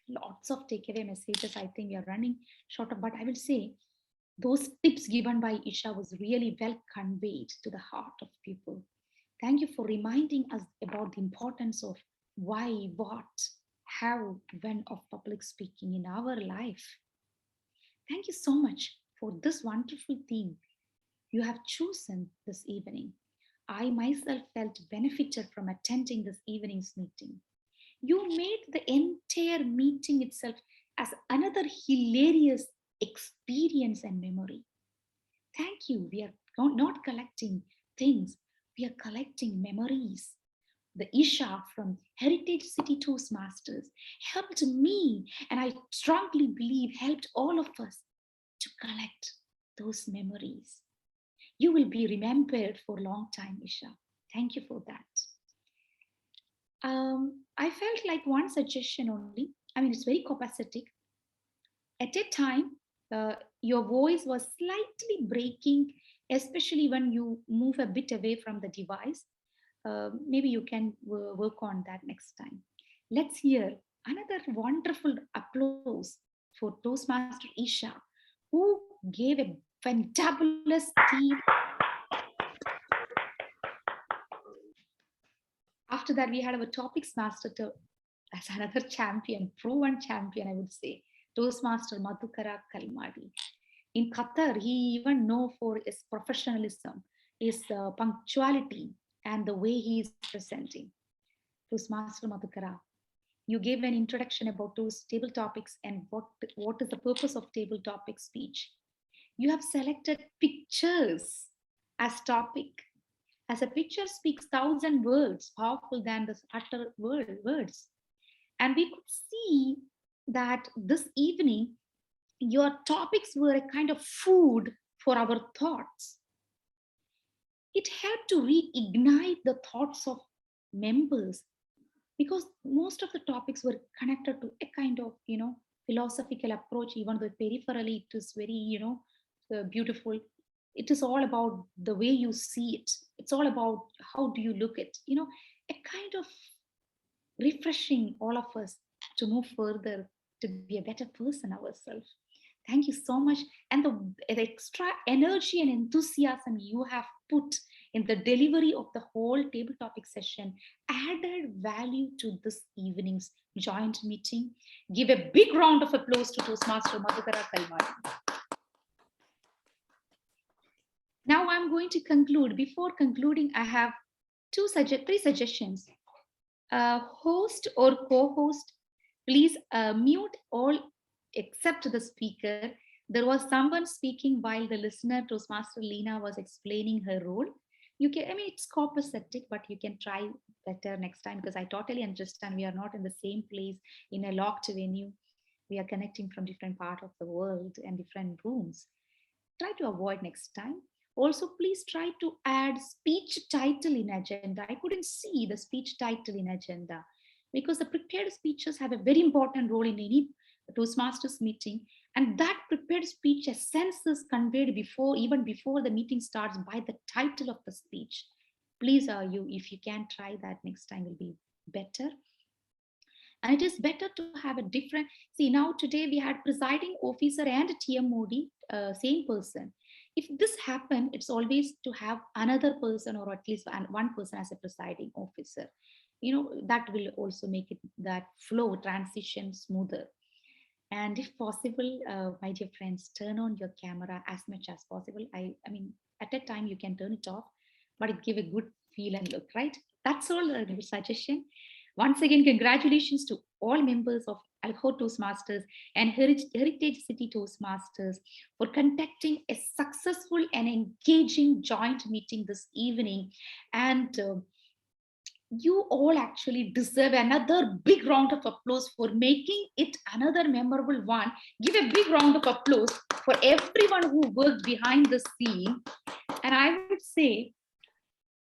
Speaker 15: Lots of takeaway messages. I think we are running short of, but I will say those tips given by Isha was really well conveyed to the heart of people. Thank you for reminding us about the importance of why, what, how, when of public speaking in our life. Thank you so much for this wonderful theme you have chosen this evening. I myself felt benefited from attending this evening's meeting. You made the entire meeting itself as another hilarious experience and memory. Thank you. We are not collecting things, we are collecting memories. The Isha from Heritage City Toastmasters helped me, and I strongly believe helped all of us to collect those memories. You will be remembered for a long time, Isha. Thank you for that. I felt like one suggestion only. I mean, it's very copacetic. At a time, your voice was slightly breaking, especially when you move a bit away from the device. Maybe you can work on that next time. Let's hear another wonderful applause for Toastmaster Isha, who gave a fantabulous theme. After that, we had our topics master as another champion, proven champion, I would say, Toastmaster Madhukara Kalmadi. In Qatar, he even known for his professionalism, his punctuality, and the way he is presenting. Toastmaster Madhukara, you gave an introduction about those table topics and what is the purpose of table topic speech. You have selected pictures as topic. As a picture speaks 1,000 words, powerful than the utter words. And we could see that this evening, your topics were a kind of food for our thoughts. It helped to reignite the thoughts of members because most of the topics were connected to a kind of, philosophical approach, even though peripherally it is very, beautiful. It is all about the way you see it. It's all about how do you look at, a kind of refreshing all of us to move further, to be a better person ourselves. Thank you so much. And the extra energy and enthusiasm you have put in the delivery of the whole table topic session added value to this evening's joint meeting. Give a big round of applause to Toastmaster Madhukara Kalmadi. Now I'm going to conclude. Before concluding, I have three suggestions. Host or co-host, please mute all except the speaker. There was someone speaking while the listener, Toastmaster Leena, was explaining her role. You can, it's copacetic, but you can try better next time because I totally understand we are not in the same place in a locked venue. We are connecting from different parts of the world and different rooms. Try to avoid next time. Also, please try to add speech title in agenda. I couldn't see the speech title in agenda because the prepared speeches have a very important role in any Toastmasters meeting. And that prepared speech essence is conveyed even before the meeting starts by the title of the speech. Please, if you can try that next time, will be better. And it is better to have a different, see now today we had presiding officer and TM Modi, same person. If this happened, it's always to have another person or at least one person as a presiding officer. that will also make it that flow transition smoother. And if possible, my dear friends, turn on your camera as much as possible. I mean, at a time you can turn it off, but it give a good feel and look, right? That's all a good suggestion. Once again, congratulations to all members of Alkhor Toastmasters and Heritage City Toastmasters for conducting a successful and engaging joint meeting this evening. And you all actually deserve another big round of applause for making it another memorable one. Give a big round of applause for everyone who worked behind the scene. And I would say,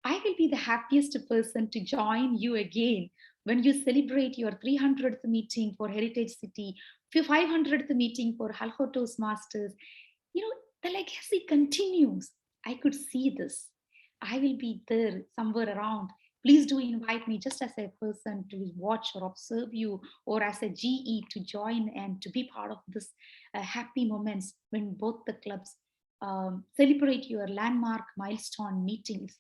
Speaker 15: I will be the happiest person to join you again when you celebrate your 300th meeting for Heritage City, 500th meeting for Alkhor Toastmasters. The legacy continues. I could see this. I will be there somewhere around. Please do invite me just as a person to watch or observe you, or as a GE to join and to be part of this happy moments when both the clubs celebrate your landmark milestone meetings.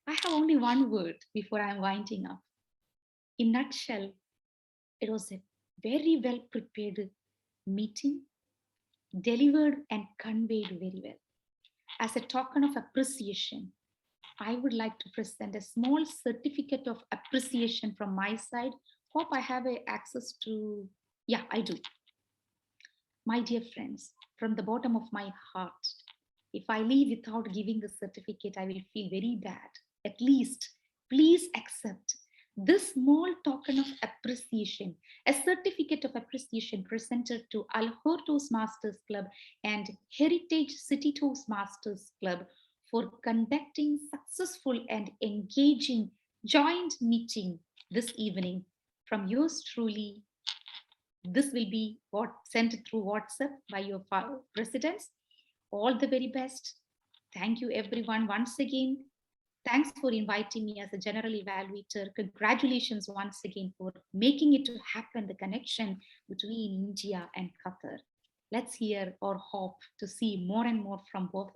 Speaker 15: I have only one word before I'm winding up. In a nutshell, it was a very well prepared meeting, delivered and conveyed very well. As a token of appreciation, I would like to present a small certificate of appreciation from my side. Hope I have access to, yeah, I do. My dear friends, from the bottom of my heart, if I leave without giving the certificate, I will feel very bad. At least, please accept this small token of appreciation, a certificate of appreciation presented to Alkhor Toastmasters Club and Heritage City Toastmasters Club for conducting successful and engaging joint meeting this evening. From yours truly, this will be sent through WhatsApp by your presidents. All the very best. Thank you everyone once again. Thanks for inviting me as a general evaluator. Congratulations once again for making it to happen, the connection between India and Qatar. Let's hear or hope to see more and more from both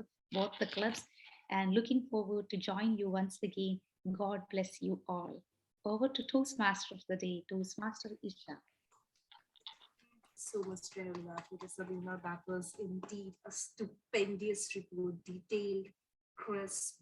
Speaker 15: the clubs, and looking forward to join you once again. God bless you all. Over to Toastmaster of the day, Toastmaster Isha.
Speaker 4: So much, Sabina. That was indeed a stupendous report, detailed, crisp.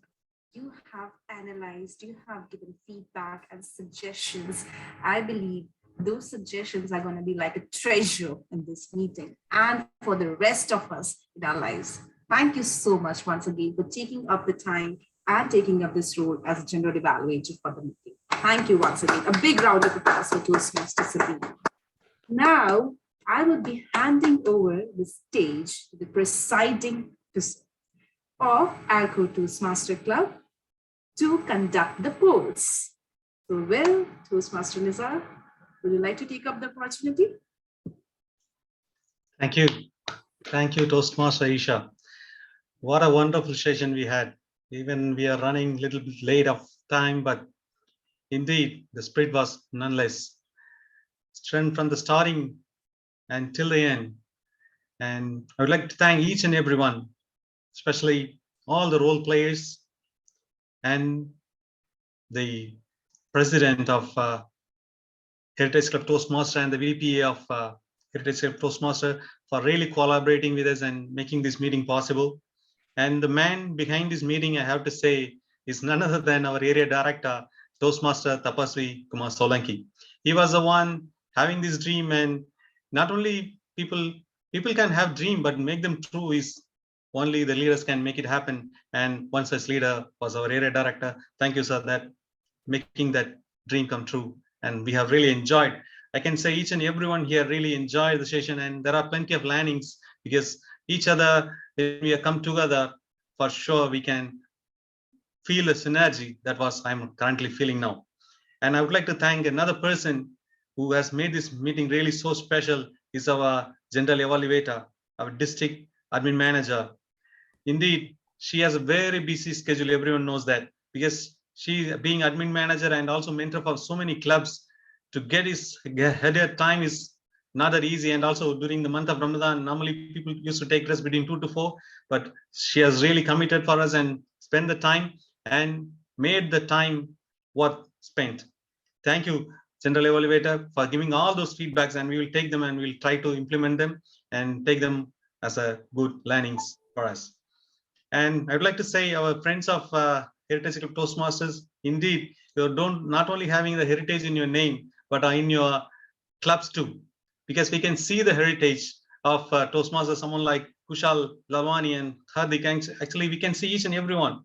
Speaker 4: You have analyzed, you have given feedback and suggestions. I believe those suggestions are going to be like a treasure in this meeting and for the rest of us in our lives. Thank you so much once again for taking up the time and taking up this role as a general evaluator for the meeting. Thank you once again. A big round of applause for Toastmaster Sabina. Now, I will be handing over the stage to the presiding officer of Alkhor Toastmaster Club to conduct the polls. So, well, Toastmaster Nizar, would you like to take up the opportunity?
Speaker 2: Thank you. Thank you, Toastmaster Isha. What a wonderful session we had. Even we are running a little bit late of time, but indeed the spirit was nonetheless. Strength from the starting and till the end. And I would like to thank each and everyone, especially all the role players and the president of Heritage Club Toastmaster and the VPA of Heritage Club Toastmaster for really collaborating with us and making this meeting possible. And the man behind this meeting, I have to say, is none other than our area director, Toastmaster Tapasvi Kumar Solanki. He was the one having this dream, and not only people can have dream, but make them true is only the leaders can make it happen. And one such leader was our area director. Thank you, sir, that making that dream come true. And we have really enjoyed. I can say each and everyone here really enjoyed the session, and there are plenty of learnings because each other, if we come together, for sure we can feel the synergy that was I'm currently feeling now. And I would like to thank another person who has made this meeting really so special is our general evaluator, our district admin manager. Indeed, she has a very busy schedule. Everyone knows that because she being admin manager and also mentor for so many clubs, to get her time is not that easy. And also during the month of Ramadan, normally people used to take rest between 2 to 4, but she has really committed for us and spent the time and made the time worth spent. Thank you, General Evaluator, for giving all those feedbacks, and we will take them and we'll try to implement them and take them as a good learnings for us. And I would like to say, our friends of Heritage City Toastmasters, indeed, you don't not only having the heritage in your name, but in your clubs too, because we can see the heritage of Toastmasters, someone like Kushal, Lalwani, and Hardik. Actually, we can see each and every one.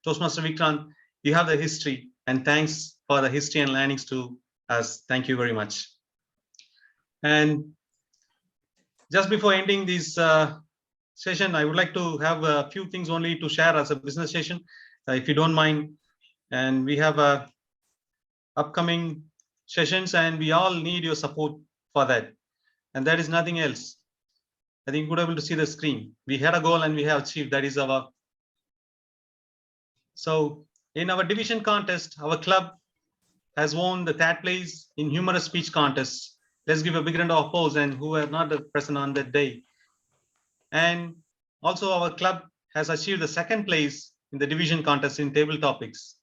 Speaker 2: Toastmaster Vikrant, you have the history, and thanks for the history and learnings to us. Thank you very much. And just before ending this session, I would like to have a few things only to share as a business session, if you don't mind. And we have upcoming sessions, and we all need your support for that. And that is nothing else. I think you're able to see the screen. We had a goal and we have achieved. That is our. So in our division contest, our club has won the third place in humorous speech contest. Let's give a big round of applause, and who were not present on that day. And also our club has achieved the second place in the division contest in table topics.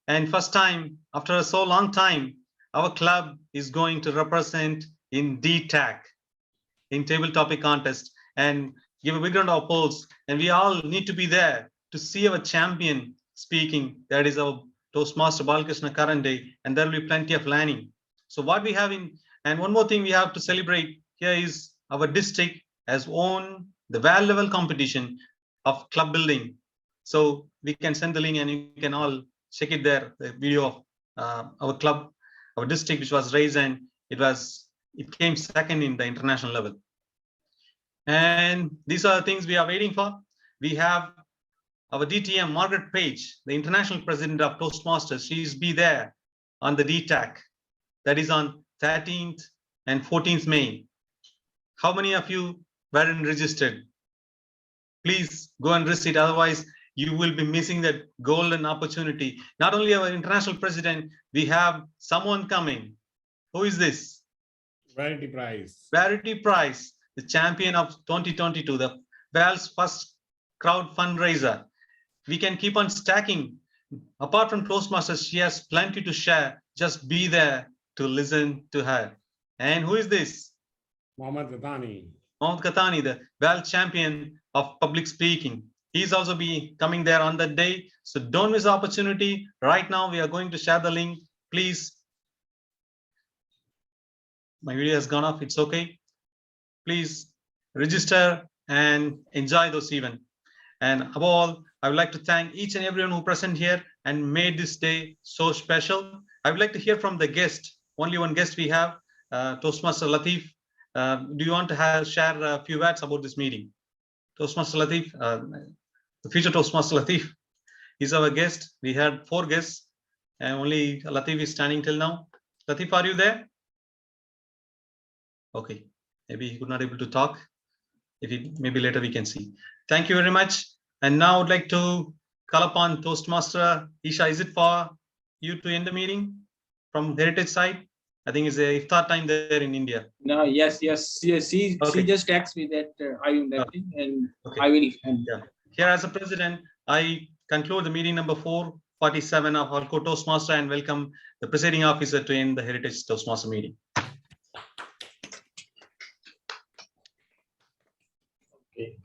Speaker 2: And first time after so long time, our club is going to represent in DTAC, in table topic contest, and give a big round of applause. And we all need to be there to see our champion speaking. That is our Toastmaster Balkrishna Karande, and there will be plenty of learning. So what we have in, and one more thing we have to celebrate here is our district has won the world level competition of club building. So we can send the link and you can all check it there, the video of our club, our district, which was raised, and it came second in the international level. And these are the things we are waiting for. We have our DTM, Margaret Page, the international president of Toastmasters. She's be there on the DTAC. That is on 13th and 14th May. How many of you weren't registered? Please go and register, otherwise you will be missing that golden opportunity. Not only our international president, we have someone coming. Who is this?
Speaker 5: Verity Prize.
Speaker 2: Verity Prize, the champion of 2022, the world's first crowd fundraiser. We can keep on stacking. Apart from Toastmasters, she has plenty to share. Just be there to listen to her. And who is this?
Speaker 5: Mohammad Ghatani.
Speaker 2: Mohammad Ghatani, the world champion of public speaking. He's also be coming there on that day. So don't miss the opportunity. Right now, we are going to share the link. Please. My video has gone off. It's okay. Please register and enjoy those events. And above all, I would like to thank each and everyone who present here and made this day so special. I would like to hear from the guest. Only one guest we have, Toastmaster Latif. Do you want to share a few words about this meeting? Toastmaster Latif, the future Toastmaster Latif is our guest. We had 4 guests and only Latif is standing till now. Latif, are you there? Okay, maybe he could not able to talk. Maybe later we can see. Thank you very much. And now I would like to call upon Toastmaster Isha. Is it for you to end the meeting from Heritage side? I think it's a iftar time there in India.
Speaker 8: No, yes. She just texted me that I will that thing, and I will. And
Speaker 2: here as a president, I conclude the meeting number 447 of Alkhor Toastmaster and welcome the presiding officer to end the Heritage Toastmaster meeting.
Speaker 8: Okay.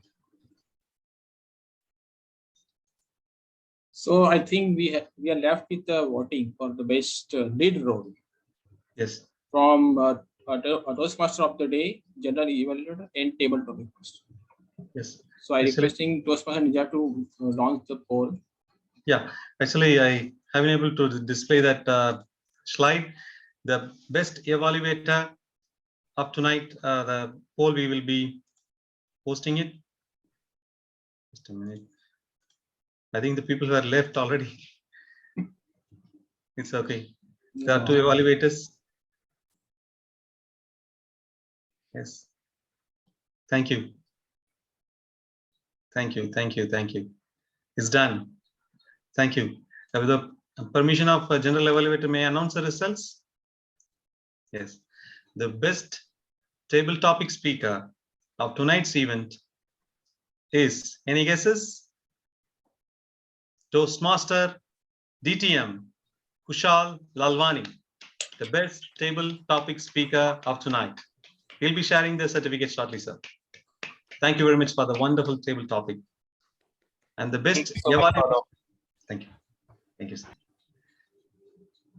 Speaker 8: So I think we are left with the voting for the best lead role.
Speaker 2: Yes.
Speaker 8: From a Toastmaster of the day, General Evaluator, and table topic master.
Speaker 2: Yes.
Speaker 8: So I requesting Toastmaster Ninja to launch the poll.
Speaker 2: Yeah, actually I have been able to display that slide. The best evaluator of tonight, the poll we will be posting it. Just a minute. I think the people who are left already. It's okay. There are 2 evaluators. Yes. Thank you. Thank you. It's done. Thank you. With the permission of General Evaluator, may I announce the results? Yes. The best table topic speaker of tonight's event is, any guesses? Toastmaster DTM, Kushal Lalwani. the best table topic speaker of tonight. He'll be sharing the certificate shortly, sir. Thank you very much for the wonderful table topic. And the best thank you. Thank you, sir.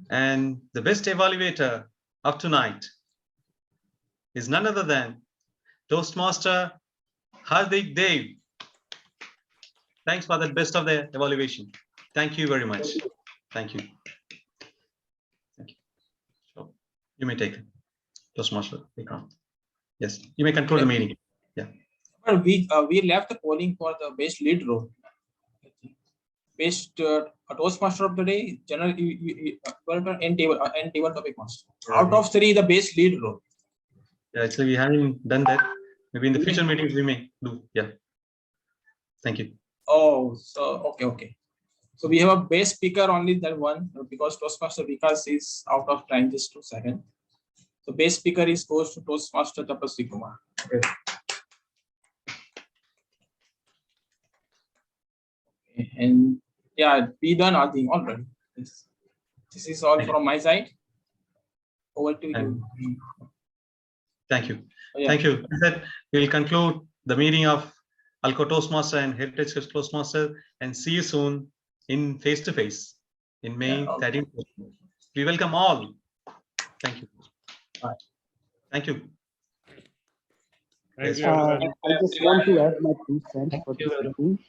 Speaker 2: And the best evaluator of tonight is none other than Toastmaster Hardik Dev. Thanks for the best of the evaluation. Thank you very much. Thank you. Thank you. So you may take it. Toastmaster. Yes, you may control the meeting. Yeah.
Speaker 8: But we left the polling for the best lead role. Best Toastmaster of the day, general and table topic master. Out of 3, the best lead role.
Speaker 2: Yeah, actually we haven't done that. Maybe in the future meetings we may do. Yeah. Thank you.
Speaker 8: Oh, so okay. So we have a best speaker only that one because Toastmaster Vikas is out of time, just 2 seconds. So best speaker goes to Toastmaster Tapasri Kumar. Okay. And yeah, we done our thing already. This is all from my side. Over to you.
Speaker 2: Thank you.
Speaker 8: Yeah.
Speaker 2: Thank you. We will conclude the meeting of Alkhor Toastmaster and Heritage City Toastmaster and see you soon in face-to-face in May 13th. We welcome all. Thank you.
Speaker 8: Bye.
Speaker 2: Thank you.
Speaker 18: I just want to add my 2 cents for this meeting.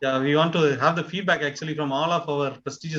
Speaker 2: Yeah, we want to have the feedback actually from all of our prestigious